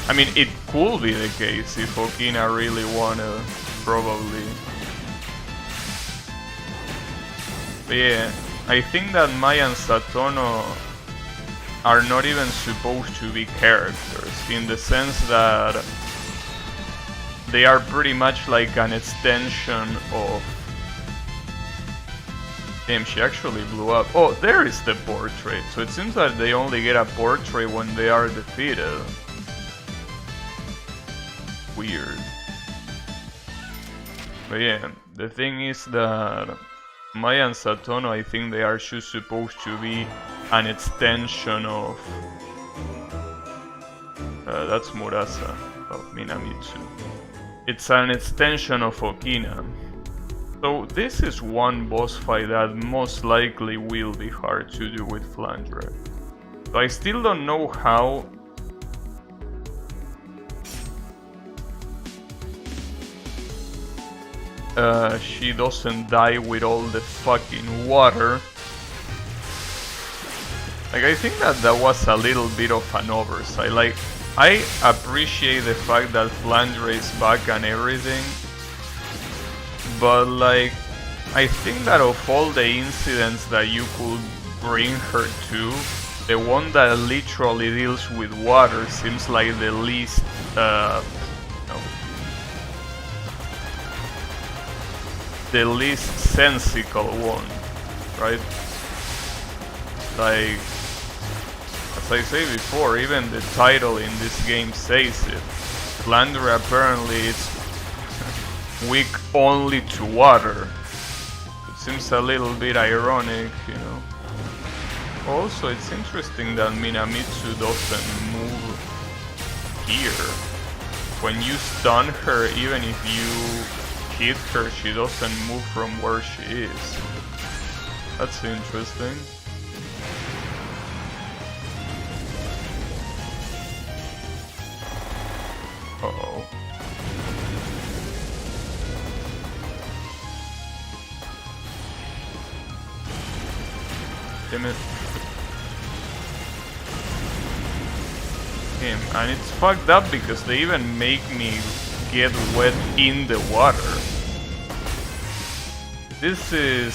I mean, it could be the case if Okina really wanted, probably. But yeah, I think that Maya and Satono are not even supposed to be characters, in the sense that they are pretty much like an extension of... Damn, she actually blew up. Oh, there is the portrait. So it seems that they only get a portrait when they are defeated. Weird. But yeah, the thing is that Maya and Satono, I think they are just supposed to be an extension of... that's Murasa, of Minamitsu. It's an extension of Okina. So this is one boss fight that most likely will be hard to do with Flandre. So I still don't know how... she doesn't die with all the fucking water. Like, I think that was a little bit of an oversight. Like, I appreciate the fact that Flandre is back and everything, but like, I think that of all the incidents that you could bring her to, the one that literally deals with water seems like the least, the least sensical one, right? Like, as I say before, even the title in this game says it. Flandre apparently is weak only to water. It seems a little bit ironic, you know. Also, it's interesting that Minamitsu doesn't move here. When you stun her, even if you hit her, she doesn't move from where she is. That's interesting. Uh-oh. Damn it. Him. And it's fucked up because they even make me get wet in the water. This is...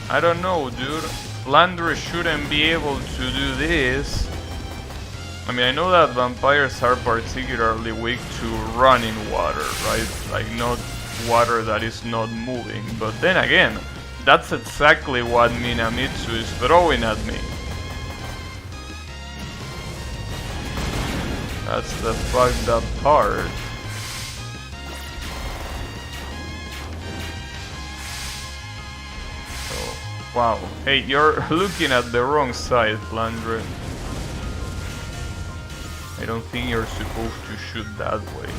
I don't know, dude. Flandre shouldn't be able to do this. I mean, I know that vampires are particularly weak to running water, right? Like, not water that is not moving. But then again, that's exactly what Minamitsu is throwing at me. That's the fucked up part. Oh, wow. Hey, you're looking at the wrong side, Flandre. I don't think you're supposed to shoot that way.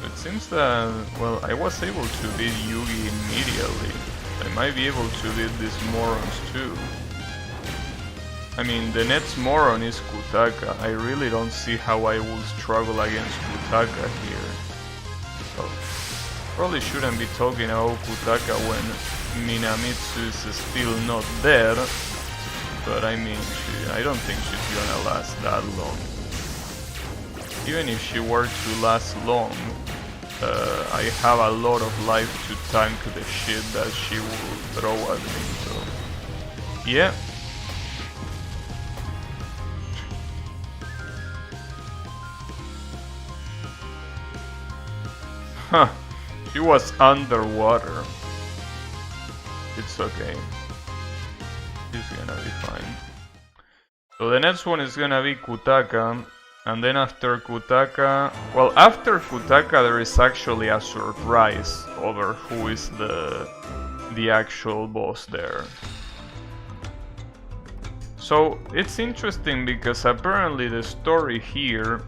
It seems that, well, I was able to beat Yugi immediately. I might be able to beat these morons too. I mean, the next moron is Kutaka. I really don't see how I will struggle against Kutaka here. So, probably shouldn't be talking about Kutaka when Minamitsu is still not dead. But I mean, I don't think she's gonna last that long. Even if she were to last long, I have a lot of life to tank the shit that she will throw at me, so... yeah. Huh, she was underwater. It's okay. She's gonna be fine. So the next one is gonna be Kutaka, and then after Kutaka... well, after Kutaka there is actually a surprise over who is the actual boss there. So it's interesting because apparently the story here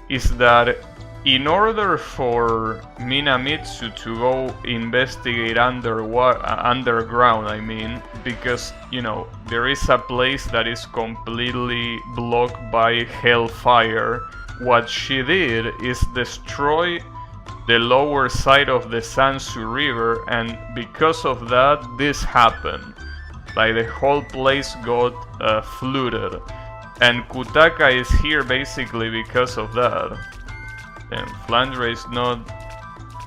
is that in order for Minamitsu to go investigate underground, I mean, because, you know, there is a place that is completely blocked by hellfire, what she did is destroy the lower side of the Sansu River, and because of that, this happened. Like, the whole place got flooded. And Kutaka is here basically because of that. And Flandre is not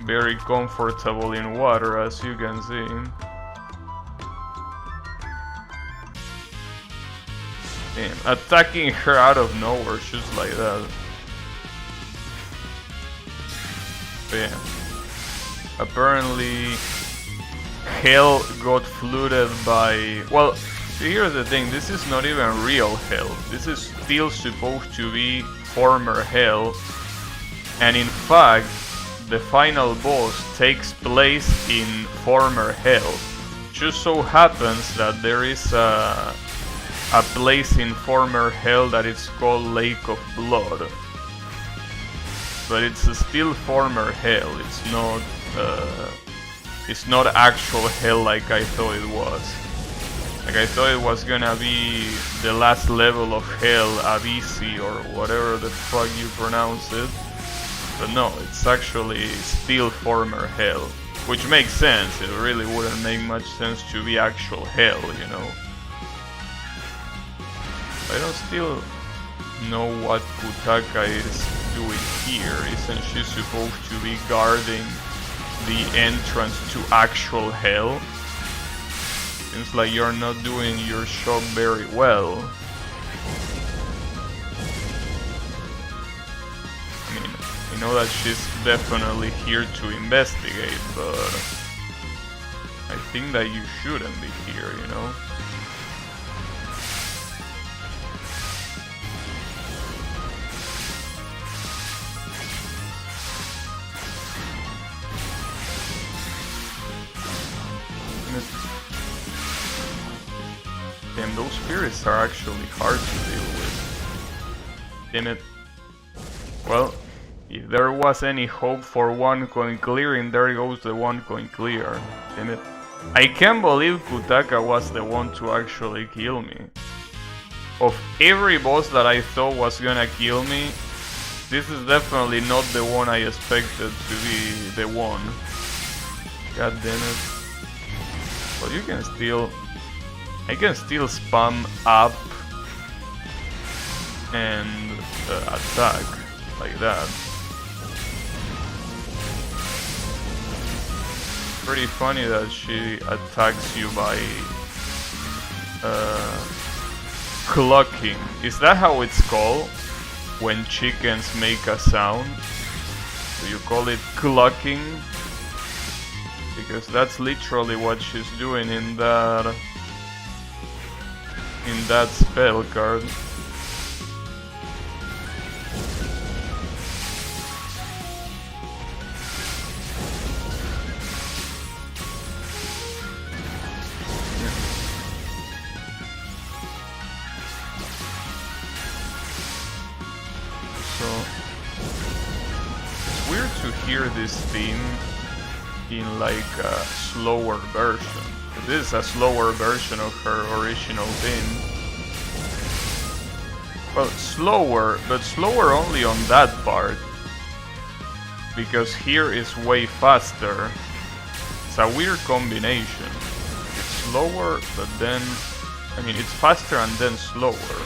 very comfortable in water, as you can see. Damn, attacking her out of nowhere, just like that. But yeah. Apparently, hell got flooded by... Well, here's the thing, this is not even real hell. This is still supposed to be former hell. And in fact, the final boss takes place in former hell. Just so happens that there is a place in former hell that is called Lake of Blood. But it's still former hell. It's not actual hell like I thought it was. Like, I thought it was gonna be the last level of hell, Avisi or whatever the fuck you pronounce it. But no, it's actually still former hell. Which makes sense, it really wouldn't make much sense to be actual hell, you know. I don't still know what Kutaka is doing here. Isn't she supposed to be guarding the entrance to actual hell? Seems like you're not doing your job very well. I mean, I know that she's definitely here to investigate, but I think that you shouldn't be here, you know? Damn, those spirits are actually hard to deal with. Damn it. Well, if there was any hope for one coin clearing, there goes the one coin clear. Damn it. I can't believe Kutaka was the one to actually kill me. Of every boss that I thought was gonna kill me, this is definitely not the one I expected to be the one. God damn it. Well, you can still... I can still spam up and attack like that. Pretty funny that she attacks you by clucking. Is that how it's called? When chickens make a sound? Do you call it clucking? Because that's literally what she's doing in that spell card. So it's weird to hear this theme in like a slower version. This is a slower version of her original theme. Well, slower, but slower only on that part. Because here is way faster. It's a weird combination. It's slower, but then... I mean, it's faster and then slower.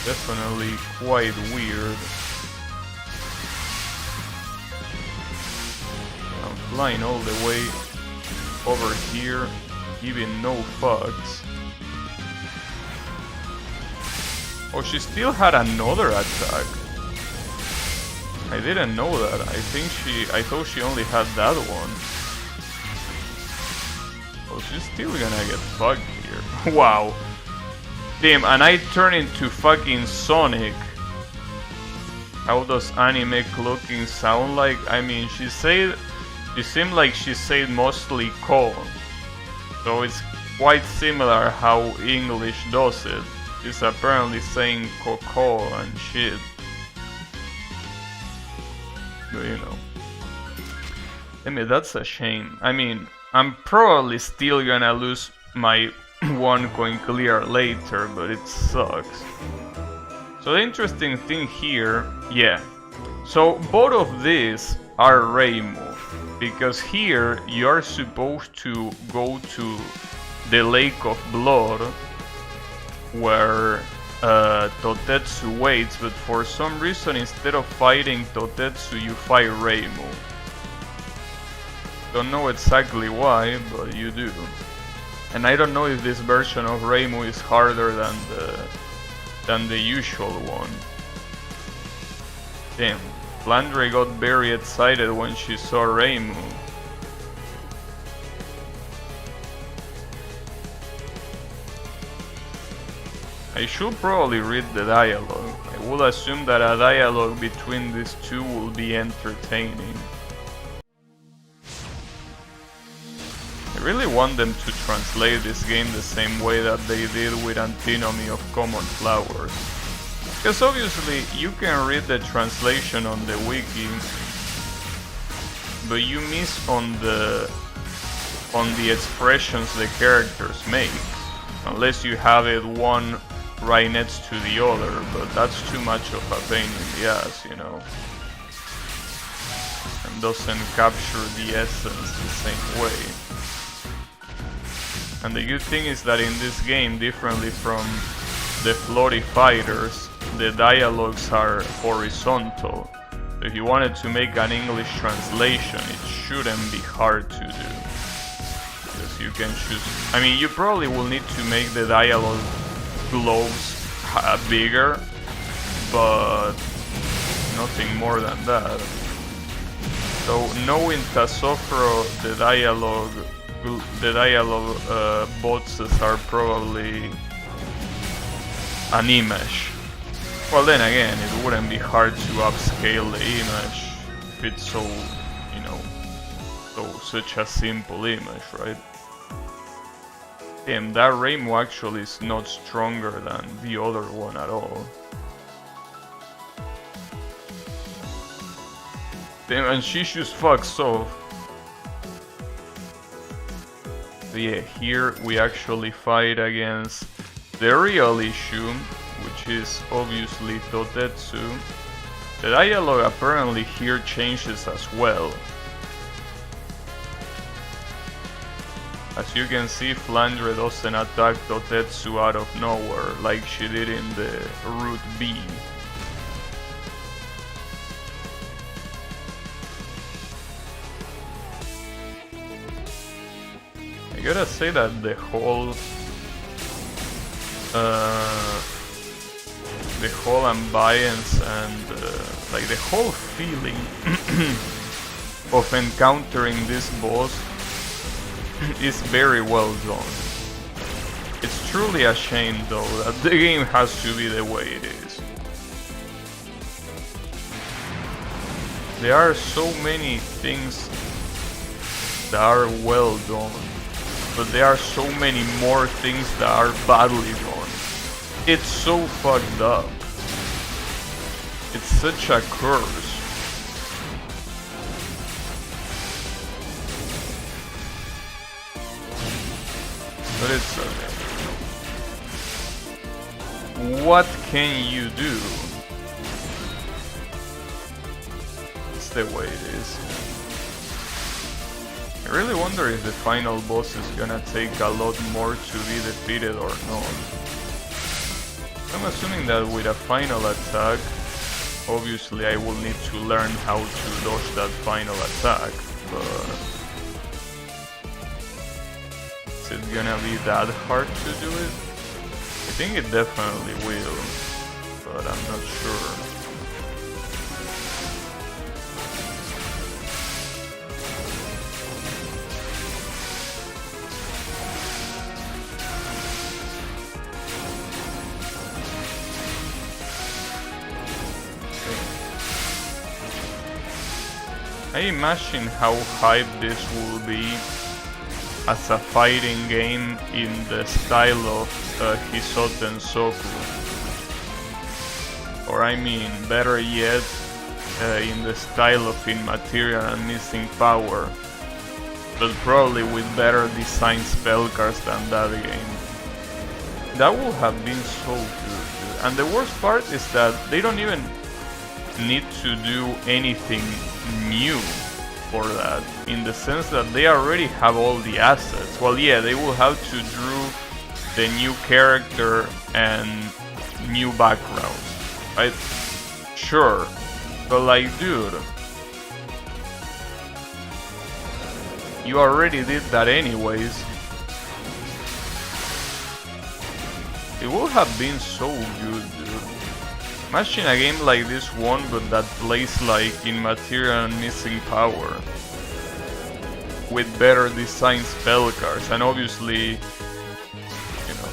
Definitely quite weird. Flying all the way over here, giving no fucks. Oh, she still had another attack. I didn't know that. I thought she only had that one. Oh, she's still gonna get fucked here. Wow. Damn, and I turn into fucking Sonic. How does anime clocking sound like? I mean, she said... It seemed like she said mostly "con," so it's quite similar how English does it. She's apparently saying Coco and shit. But you know. I mean, that's a shame. I mean, I'm probably still gonna lose my one coin clear later, but it sucks. So the interesting thing here, yeah. So both of these are Reimu, because here you are supposed to go to the Lake of Blood, where Totetsu waits, but for some reason instead of fighting Totetsu you fight Reimu. Don't know exactly why, but you do. And I don't know if this version of Reimu is harder than the usual one. Damn, Flandre got very excited when she saw Reimu. I should probably read the dialogue. I would assume that a dialogue between these two will be entertaining. I really want them to translate this game the same way that they did with Antinomy of Common Flowers. Because obviously you can read the translation on the wiki, but you miss on the expressions the characters make. Unless you have it one right next to the other, but that's too much of a pain in the ass, you know. And doesn't capture the essence the same way. And the good thing is that in this game, differently from the floaty fighters, the dialogues are horizontal. So if you wanted to make an English translation, it shouldn't be hard to do. Because you can choose... I mean, you probably will need to make the dialogue globes bigger, but nothing more than that. So knowing Tasofro, the dialogue boxes are probably an image. Well, then again, it wouldn't be hard to upscale the image if it's so, you know, such a simple image, right? Damn, that Reimu actually is not stronger than the other one at all. Damn, and she just fucks off. So yeah, here we actually fight against the real issue, which is obviously Totetsu. The dialogue apparently here changes as well. As you can see, Flandre doesn't attack Totetsu out of nowhere like she did in the Route B. I gotta say that the whole ambience and like the whole feeling of encountering this boss is very well done. It's truly a shame though that the game has to be the way it is. There are so many things that are well done, but there are so many more things that are badly done. It's so fucked up. It's such a curse. But it's okay. What can you do? It's the way it is. I really wonder if the final boss is gonna take a lot more to be defeated or not. I'm assuming that with a final attack, obviously I will need to learn how to dodge that final attack, but... is it gonna be that hard to do it? I think it definitely will, but I'm not sure. I imagine how hype this will be as a fighting game in the style of Hisoten Soku. Or I mean, better yet, in the style of Immaterial and Missing Power, but probably with better designed spell cards than that game. That would have been so good. And the worst part is that they don't even need to do anything new for that, in the sense that they already have all the assets. Well, yeah, they will have to draw the new character and new backgrounds, right? Sure, but like, dude, you already did that anyways. It would have been so good, dude. Imagine a game like this one, but that plays like Immaterial and Missing Power, with better designed spell cards, and obviously, you know,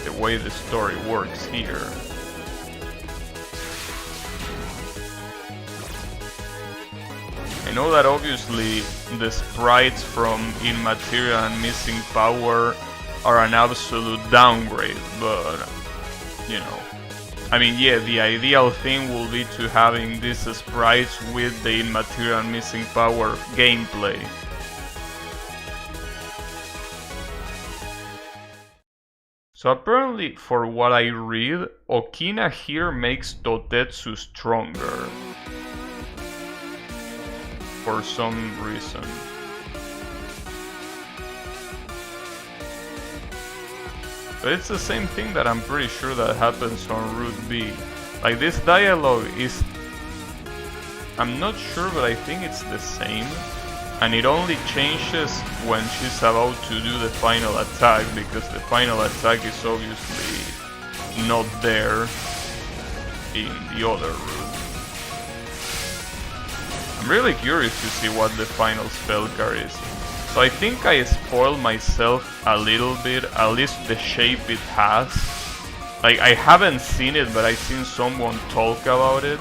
the way the story works here. I know that obviously the sprites from Immaterial and Missing Power are an absolute downgrade, but, you know, I mean, yeah, the ideal thing will be to having these sprites with the Immaterial and Missing Power gameplay. So apparently, for what I read, Okina here makes Totetsu stronger. For some reason. But it's the same thing that I'm pretty sure that happens on Route B. Like, this dialogue is... I'm not sure, but I think it's the same. And it only changes when she's about to do the final attack, because the final attack is obviously not there in the other route. I'm really curious to see what the final spell card is. So I think I spoiled myself a little bit, at least the shape it has. Like, I haven't seen it, but I've seen someone talk about it.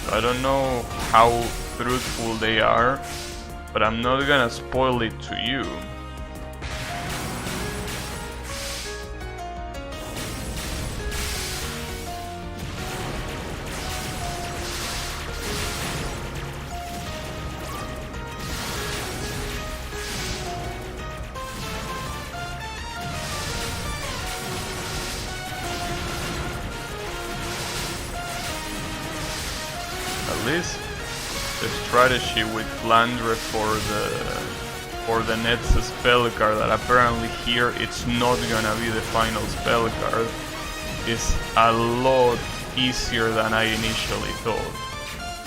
So I don't know how truthful they are, but I'm not gonna spoil it to you. At least the strategy with Flandre for the next spell card, that apparently here it's not gonna be the final spell card, is a lot easier than I initially thought.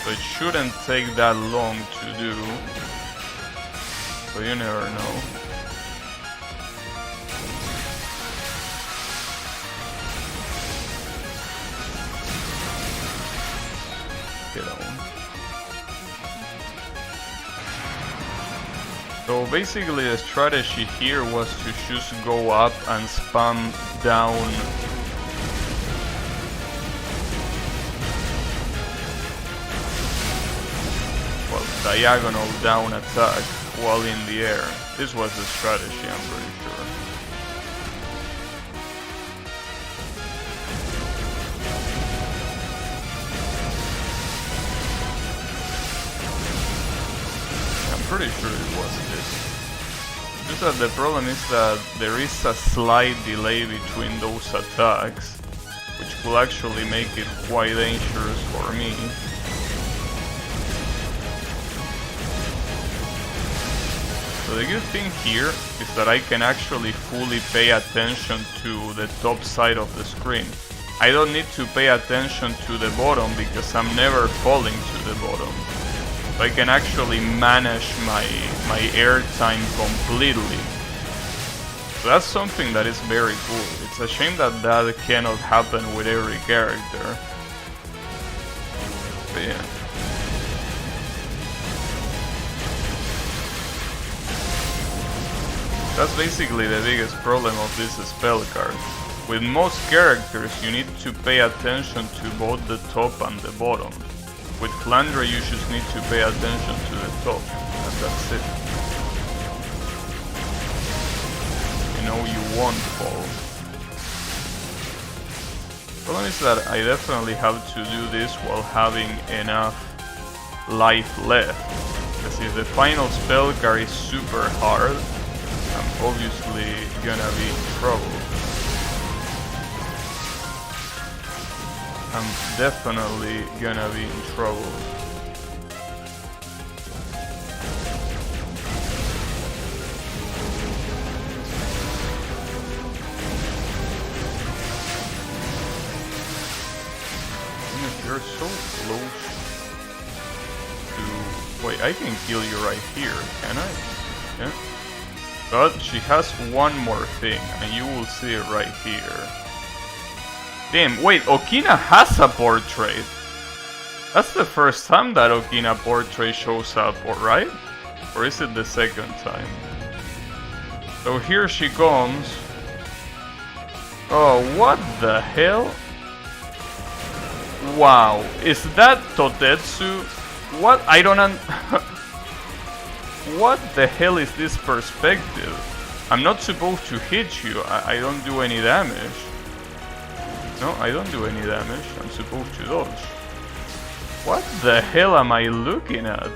So it shouldn't take that long to do, so you never know. Get on. So basically the strategy here was to just go up and spam down diagonal down attack while in the air. This was the strategy, I'm pretty sure. Pretty sure it was this. Just that the problem is that there is a slight delay between those attacks, which will actually make it quite dangerous for me. So the good thing here is that I can actually fully pay attention to the top side of the screen. I don't need to pay attention to the bottom because I'm never falling to the bottom. I can actually manage my airtime completely. So that's something that is very cool. It's a shame that that cannot happen with every character. But yeah. That's basically the biggest problem of this spell card. With most characters you need to pay attention to both the top and the bottom. With Flandre you just need to pay attention to the top, and that's it. You know you won't fall. The problem is that I definitely have to do this while having enough life left. Because if the final spell carries super hard, I'm obviously gonna be in trouble. I'm definitely gonna be in trouble. You're so close to... Wait, I can kill you right here, can I? Yeah. But she has one more thing, and you will see it right here. Damn, wait, Okina has a portrait! That's the first time that Okina portrait shows up, right? Or is it the second time? So here she comes. Oh, what the hell? Wow, is that Totetsu? What? I don't What the hell is this perspective? I'm not supposed to hit you, I don't do any damage. No, I don't do any damage, I'm supposed to dodge. What the hell am I looking at?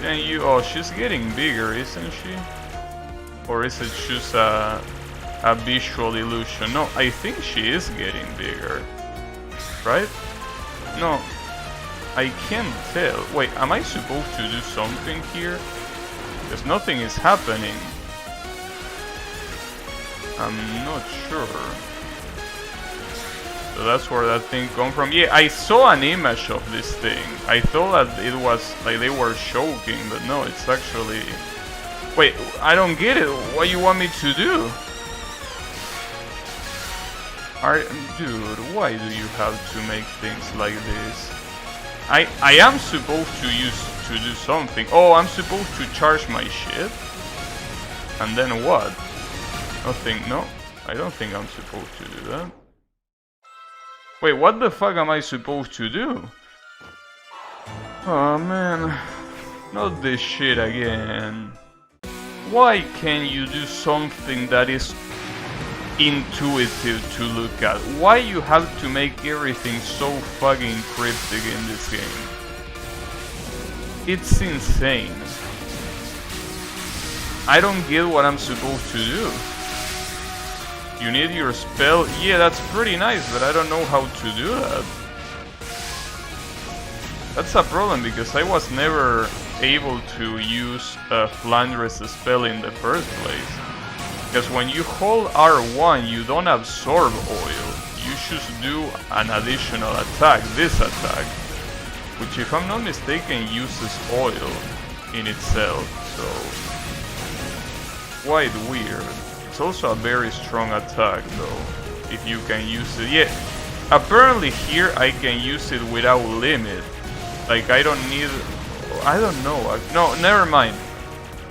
Then you... Oh, she's getting bigger, isn't she? Or is it just a visual illusion? No, I think she is getting bigger. Right? No, I can't tell. Wait, am I supposed to do something here? Because nothing is happening. I'm not sure. So that's where that thing come from. Yeah, I saw an image of this thing. I thought that it was like they were joking, but no, it's actually... Wait, I don't get it. What you want me to do? Dude, why do you have to make things like this? I am supposed to do something. Oh, I'm supposed to charge my shit? And then what? Nothing, no. I don't think I'm supposed to do that. Wait, what the fuck am I supposed to do? Oh man. Not this shit again. Why can't you do something that is intuitive to look at? Why you have to make everything so fucking cryptic in this game? It's insane. I don't get what I'm supposed to do. You need your spell? Yeah, that's pretty nice, but I don't know how to do that. That's a problem because I was never able to use Flandre's spell in the first place. Because when you hold R1, you don't absorb oil. You just do an additional attack, this attack. Which, if I'm not mistaken, uses oil in itself, so... Quite weird. It's also a very strong attack, though, if you can use it. Yeah, apparently here I can use it without limit. Like, I don't need... I don't know. No, never mind.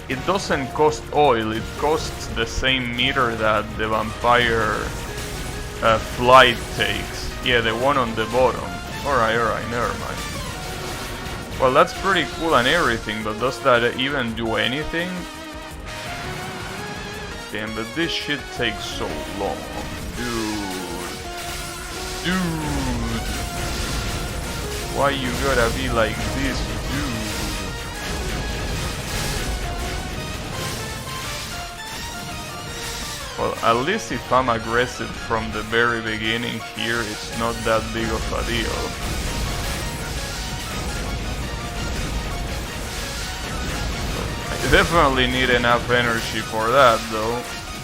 It doesn't cost oil, it costs the same meter that the vampire flight takes. Yeah, the one on the bottom. Alright, never mind. Well, that's pretty cool and everything, but does that even do anything? Damn, but this shit takes so long. Dude. Why you gotta be like this, dude? Well, at least if I'm aggressive from the very beginning here, it's not that big of a deal. I definitely need enough energy for that, though.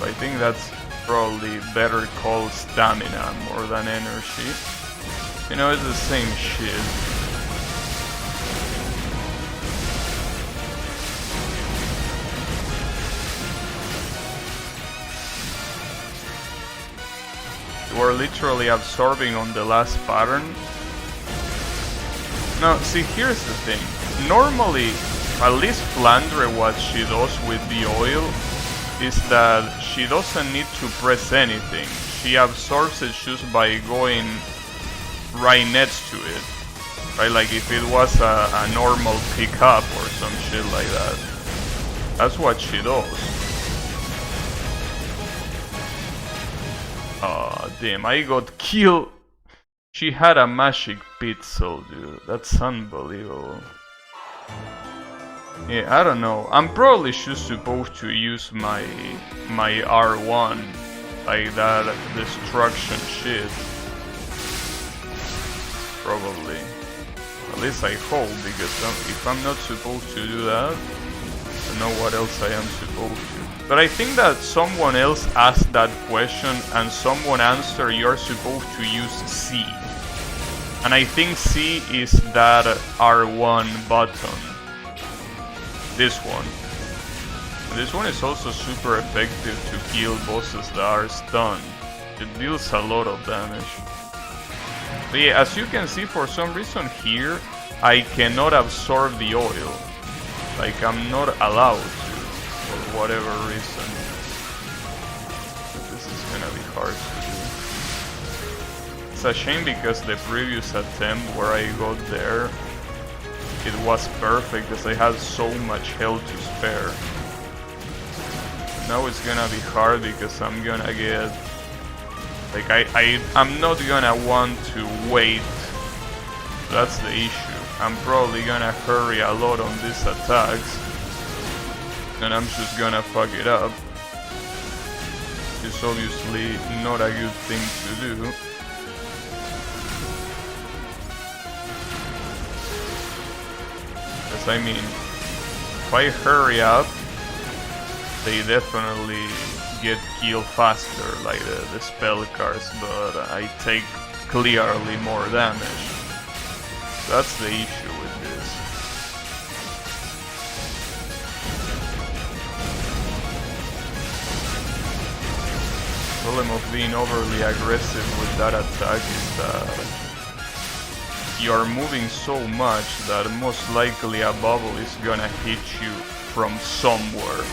I think that's probably better called stamina more than energy. You know, it's the same shit. You are literally absorbing on the last pattern. Now, see, here's the thing. Normally, at least Flandre, what she does with the oil is that she doesn't need to press anything. She absorbs it just by going right next to it. Right, like if it was a normal pickup or some shit like that. That's what she does. Aw, damn, I got killed. She had a magic pixel, dude. That's unbelievable. Yeah, I don't know. I'm probably just supposed to use my R1, like that destruction shit. Probably. At least I hope, because if I'm not supposed to do that, I don't know what else I am supposed to. But I think that someone else asked that question and someone answered you're supposed to use C. And I think C is that R1 button. This one. And this one is also super effective to kill bosses that are stunned. It deals a lot of damage. But yeah, as you can see, for some reason here, I cannot absorb the oil. Like, I'm not allowed to, for whatever reason. This is gonna be hard to do. It's a shame because the previous attempt where I got there, it was perfect because I had so much health to spare. Now it's gonna be hard because I'm gonna get... Like, I'm not gonna want to wait. That's the issue. I'm probably gonna hurry a lot on these attacks. And I'm just gonna fuck it up. It's obviously not a good thing to do. Because I mean, if I hurry up, they definitely get killed faster, like the spell cards, but I take clearly more damage. That's the issue with this. The problem of being overly aggressive with that attack is that you are moving so much that most likely a bubble is gonna hit you from somewhere.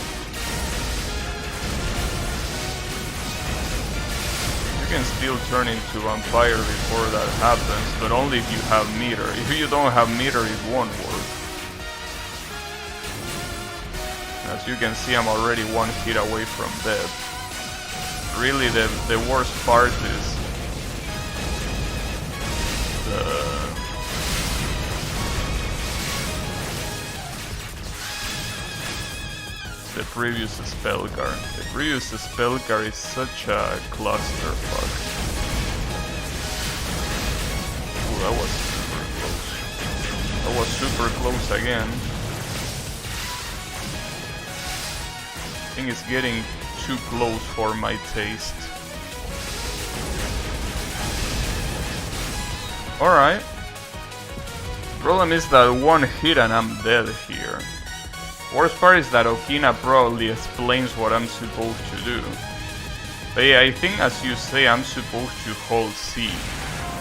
You can still turn into vampire before that happens, but only if you have meter. If you don't have meter, it won't work. As you can see, I'm already one hit away from death. Really, the worst part is the previous spell card. The previous spell card is such a clusterfuck. Ooh, that was super close. That was super close again. I think it's getting too close for my taste. Alright. Problem is that one hit and I'm dead here. Worst part is that Okina probably explains what I'm supposed to do. But yeah, I think as you say, I'm supposed to hold C.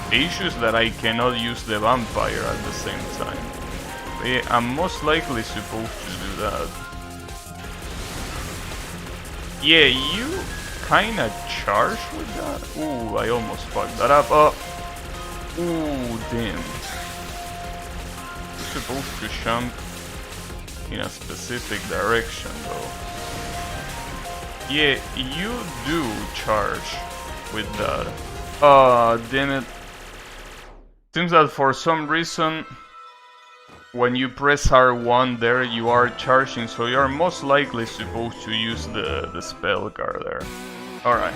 The issue is that I cannot use the vampire at the same time. But yeah, I'm most likely supposed to do that. Yeah, you kinda charge with that? Ooh, I almost fucked that up. Ooh, damn. You're supposed to jump in a specific direction though. Yeah, you do charge with that. Damn it. Seems that for some reason when you press R1 there you are charging, so you are most likely supposed to use the spell card there. Alright.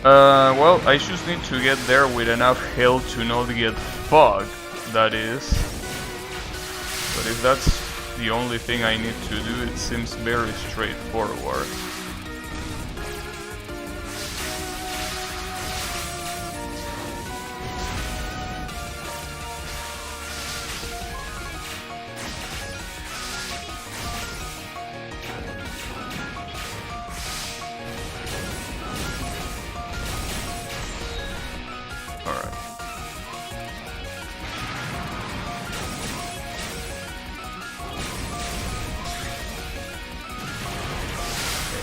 Well, I just need to get there with enough health to not get fucked, that is. But if that's the only thing I need to do, it seems very straightforward. Alright.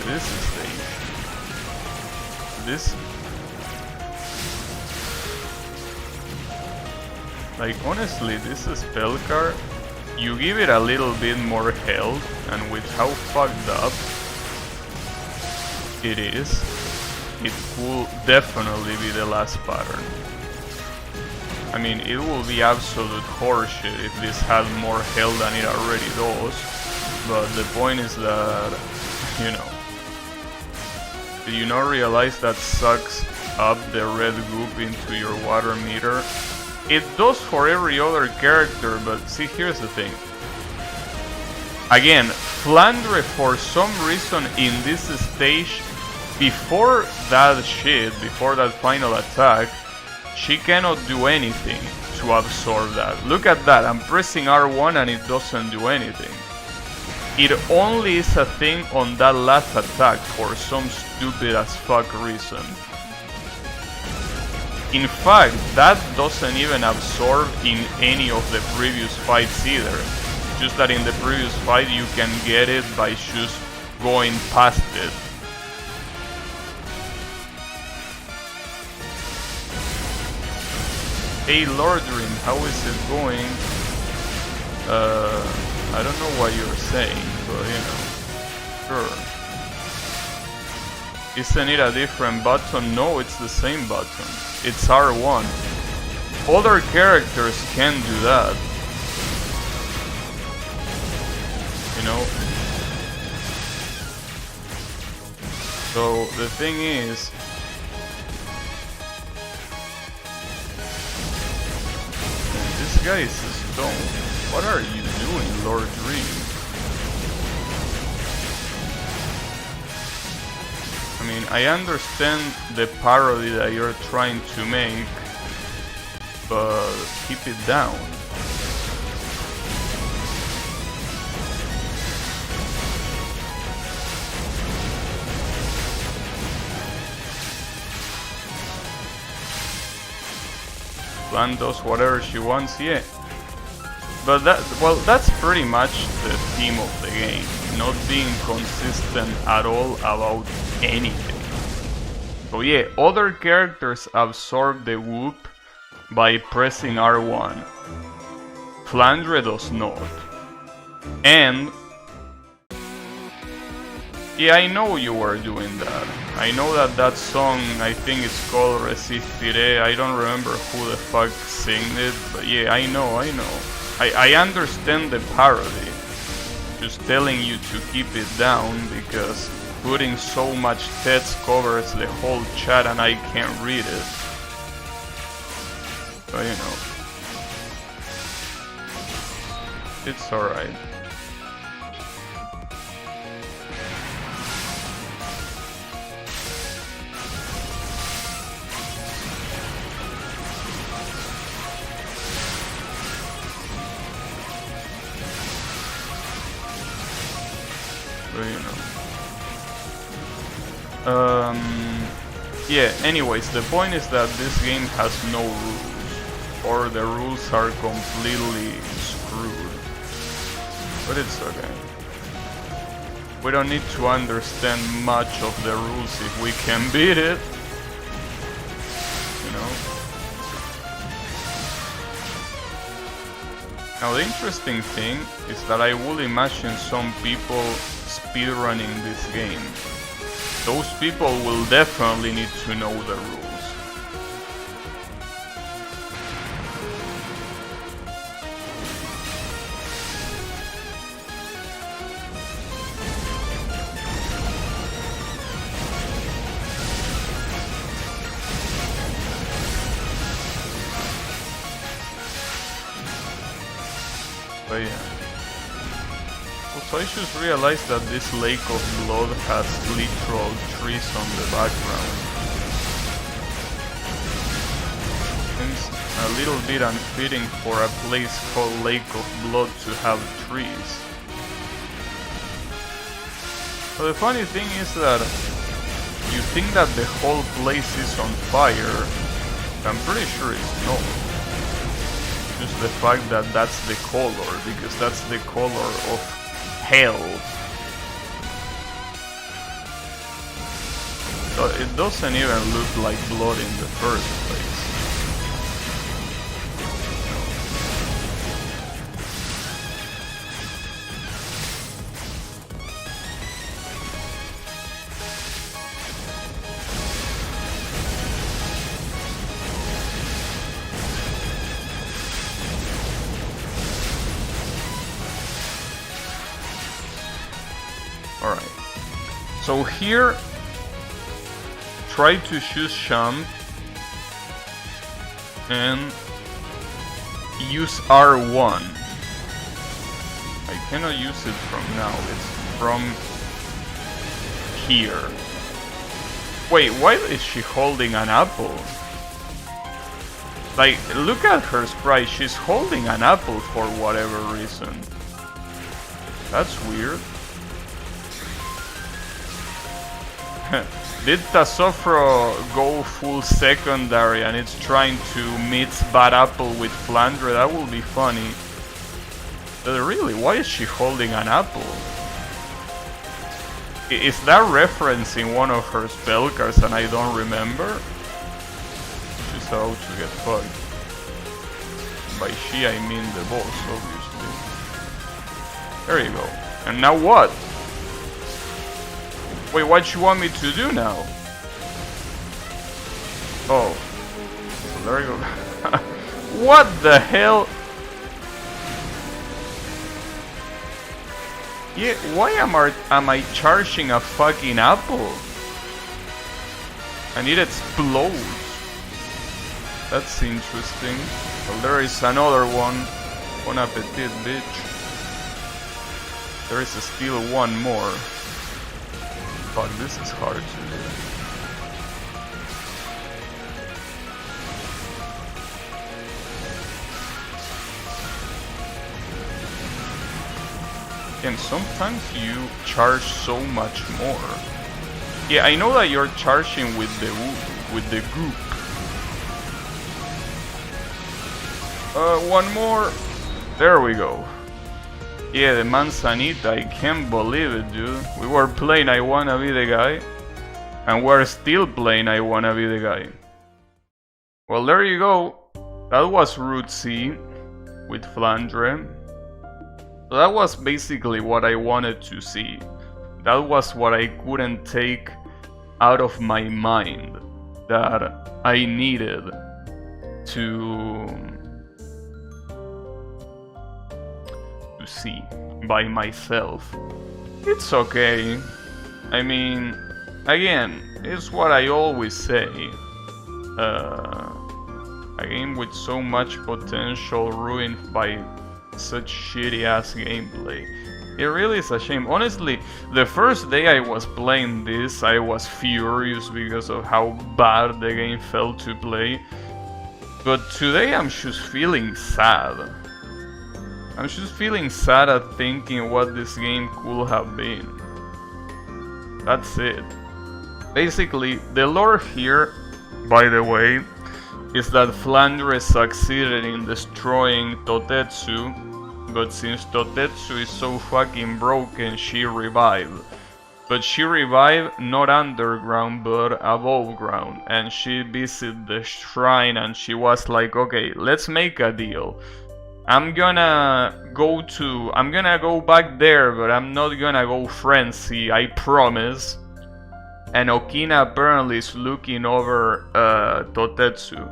This is the issue. Like, honestly, this spell card, you give it a little bit more health, and with how fucked up it is, it will definitely be the last pattern. I mean, it will be absolute horseshit if this had more health than it already does, but the point is that, you know, do you not realize that sucks up the red goop into your water meter? It does for every other character, but see, here's the thing. Again, Flandre, for some reason in this stage, before that shit, before that final attack, she cannot do anything to absorb that. Look at that, I'm pressing R1 and it doesn't do anything. It only is a thing on that last attack for some stupid as fuck reason. In fact, that doesn't even absorb in any of the previous fights either. Just that in the previous fight you can get it by just going past it. Hey Lord Dream, how is it going? I don't know what you're saying, but you know, sure. Isn't it a different button? No, it's the same button. It's R1. Other characters can do that. You know? So the thing is, this guy is a stone. What are you doing, Lord Dream? I mean, I understand the parody that you're trying to make, but keep it down. Lan does whatever she wants, yeah. But that's pretty much the theme of the game. Not being consistent at all about anything. So yeah, other characters absorb the whoop by pressing R1. Flandre does not. And yeah, I know you were doing that. I know that song, I think it's called Resistiré. I don't remember who the fuck sings it, but yeah, I know. I understand the parody. Just telling you to keep it down because putting so much text covers the whole chat and I can't read it. But you know, it's alright. Yeah, anyways, the point is that this game has no rules, or the rules are completely screwed. But it's okay. We don't need to understand much of the rules if we can beat it. You know? Now the interesting thing is that I would imagine some people speedrunning this game. Those people will definitely need to know the rules. But yeah. Also, I just realized that this lake of blood has literal trees on the background. Seems a little bit unfitting for a place called Lake of Blood to have trees. But the funny thing is that you think that the whole place is on fire, I'm pretty sure it's not. Just the fact that that's the color, because that's the color of hell. So it doesn't even look like blood in the first place. Alright. So here, try to choose Champ and use R1. I cannot use it from now, it's from here. Wait, why is she holding an apple? Like, look at her sprite, she's holding an apple for whatever reason. That's weird. Did Tassofro go full secondary and it's trying to mix Bad Apple with Flandre? That will be funny. But really, why is she holding an apple? Is that referencing one of her spell cards and I don't remember? She's about to get fucked. By she I mean the boss, obviously. There you go. And now what? Wait, what you want me to do now? Oh. So there you go. What the hell? Yeah, why am I charging a fucking apple? And it explodes. That's interesting. Well, there is another one. Bon appetit, bitch. There is still one more. Fuck, this is hard to do. And sometimes you charge so much more. Yeah, I know that you're charging with the goop. One more. There we go. Yeah, the manzanita, I can't believe it, dude. We were playing I Wanna Be the Guy, and we're still playing I Wanna Be the Guy. Well, there you go. That was Route C with Flandre. So that was basically what I wanted to see. That was what I couldn't take out of my mind. That I needed to see by myself. It's okay. I mean, again, it's what I always say. A game with so much potential ruined by such shitty ass gameplay. It really is a shame. Honestly, the first day I was playing this, I was furious because of how bad the game felt to play. But today I'm just feeling sad. I'm just feeling sad at thinking what this game could have been. That's it. Basically, the lore here, by the way, is that Flandre succeeded in destroying Totetsu, but since Totetsu is so fucking broken, she revived. But she revived not underground, but above ground, and she visited the shrine and she was like, okay, let's make a deal. I'm gonna go back there, but I'm not gonna go frenzy, I promise. And Okina apparently is looking over Totetsu.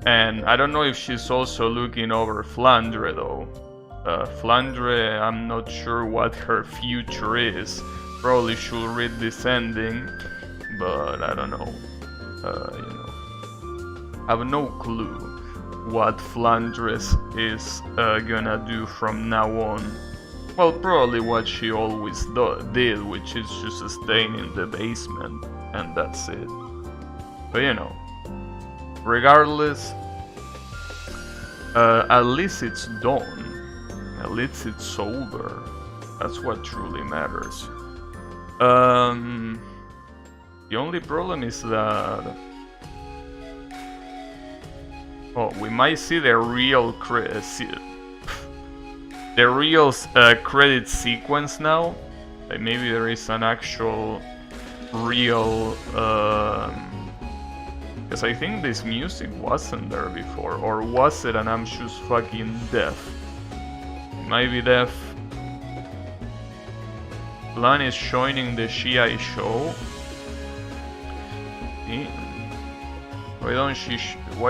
And I don't know if she's also looking over Flandre though. Flandre, I'm not sure what her future is. Probably should read this ending, but I don't know. You know, I have no clue what Flandres is gonna do from now on. Well, probably what she always did, which is just staying in the basement, and that's it. But you know, regardless, at least it's done. At least it's over. That's what truly matters. The only problem is that we might see the real credit sequence now. Like maybe there is an actual real because I think this music wasn't there before, or was it and I'm just fucking deaf? It might be deaf. Lan is joining the Shiai show. Why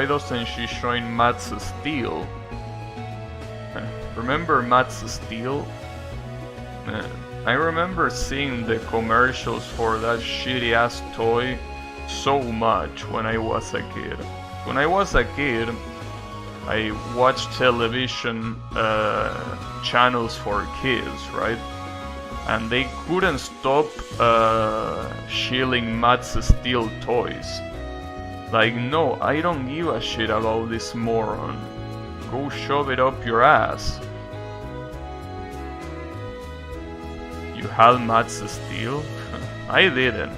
doesn't she join Matt's Steel? Remember Matt's Steel? I remember seeing the commercials for that shitty ass toy so much when I was a kid. When I was a kid, I watched television channels for kids, right? And they couldn't stop shilling Matt's Steel toys. Like, no, I don't give a shit about this moron. Go shove it up your ass. You had Matt's Steel? I didn't.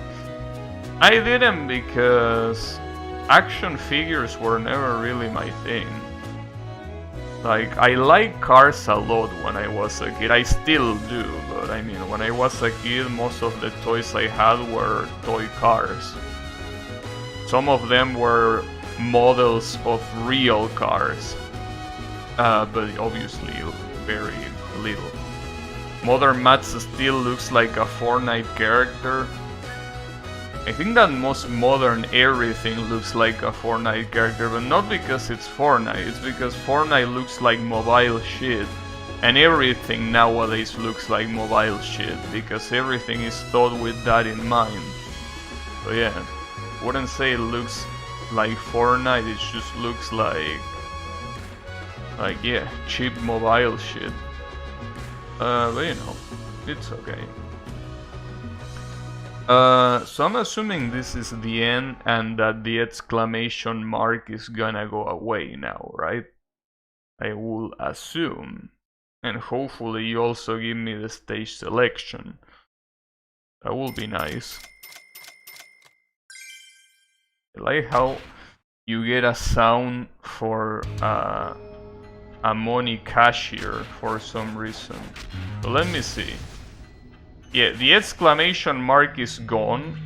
I didn't because action figures were never really my thing. Like, I like cars a lot when I was a kid. I still do, but I mean, when I was a kid, most of the toys I had were toy cars. Some of them were models of real cars, but obviously very little. Modern Matt's Steel looks like a Fortnite character. I think that most modern everything looks like a Fortnite character, but not because it's Fortnite, it's because Fortnite looks like mobile shit. And everything nowadays looks like mobile shit, because everything is thought with that in mind. So yeah, wouldn't say it looks like Fortnite, it just looks like yeah, cheap mobile shit. But you know, it's okay. So I'm assuming this is the end and that the exclamation mark is gonna go away now, right? I will assume. And hopefully you also give me the stage selection. That will be nice. I like how you get a sound for a money cashier for some reason. So let me see. Yeah, the exclamation mark is gone.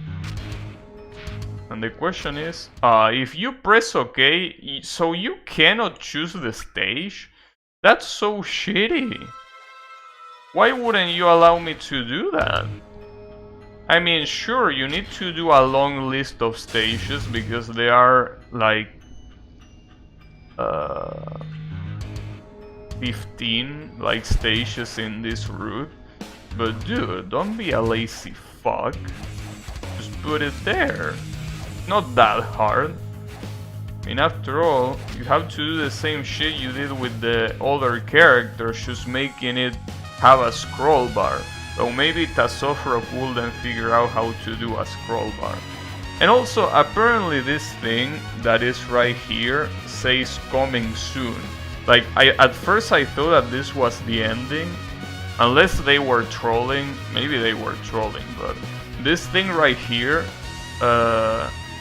And the question is, if you press OK, so you cannot choose the stage? That's so shitty. Why wouldn't you allow me to do that? I mean, sure, you need to do a long list of stages because there are like 15 like stages in this route. But dude, don't be a lazy fuck. Just put it there. Not that hard. I mean, after all, you have to do the same shit you did with the other characters, just making it have a scroll bar. So maybe Tasofra wouldn't figure out how to do a scroll bar. And also, apparently this thing that is right here says coming soon. Like, at first I thought that this was the ending. Unless they were trolling, maybe they were trolling, but this thing right here,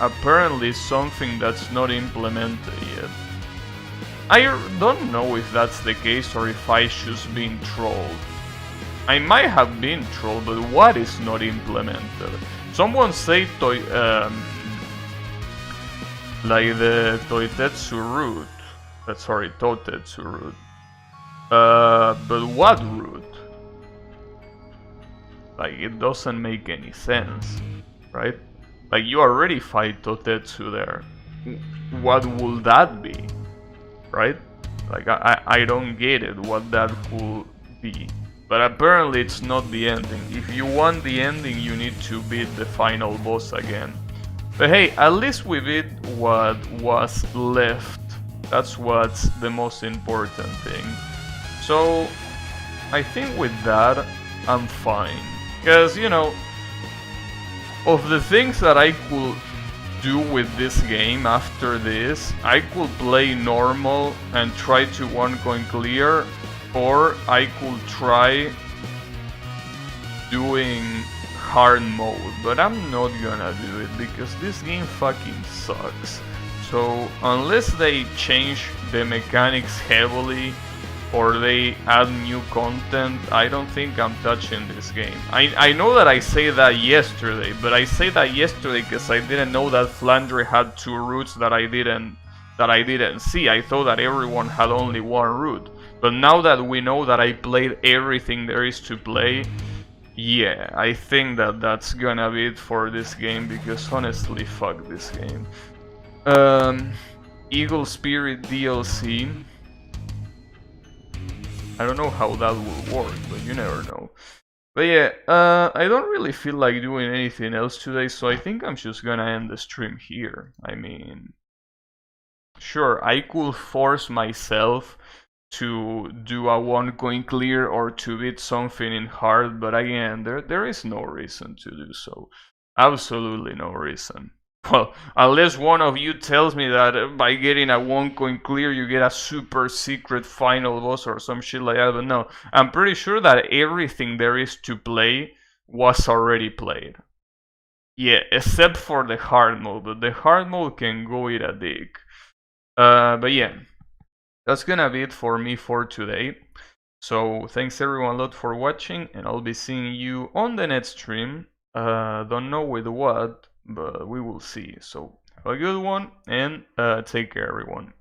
apparently is something that's not implemented yet. I don't know if that's the case or if I just been trolled. I might have been trolled, but what is not implemented? Someone say like the Toitetsu route. Sorry, Totetsu route. But what route? Like, it doesn't make any sense, right? Like, you already fight Totetsu there. What would that be? Right? Like, I don't get it, what that could be. But apparently it's not the ending. If you want the ending, you need to beat the final boss again. But hey, at least we beat what was left. That's what's the most important thing. So, I think with that, I'm fine. Because, you know, of the things that I could do with this game after this, I could play normal and try to one coin clear, or I could try doing hard mode, but I'm not gonna do it because this game fucking sucks. So unless they change the mechanics heavily or they add new content, I don't think I'm touching this game. I know that I say that yesterday, but I say that yesterday because I didn't know that Flandre had two routes that I didn't see. I thought that everyone had only one route. But now that we know that I played everything there is to play, yeah, I think that that's gonna be it for this game, because honestly, fuck this game. Eagle Spirit DLC. I don't know how that will work, but you never know. But yeah, I don't really feel like doing anything else today, so I think I'm just gonna end the stream here. I mean, sure, I could force myself to do a one coin clear or to beat something in hard, but again, there is no reason to do so. Absolutely no reason. Well, unless one of you tells me that by getting a one coin clear you get a super secret final boss or some shit like that, but no. I'm pretty sure that everything there is to play was already played. Yeah, except for the hard mode, but the hard mode can go eat a dick. But yeah, that's gonna be it for me for today. So thanks everyone a lot for watching, and I'll be seeing you on the next stream. Don't know with what, but we will see. So have a good one, and take care everyone.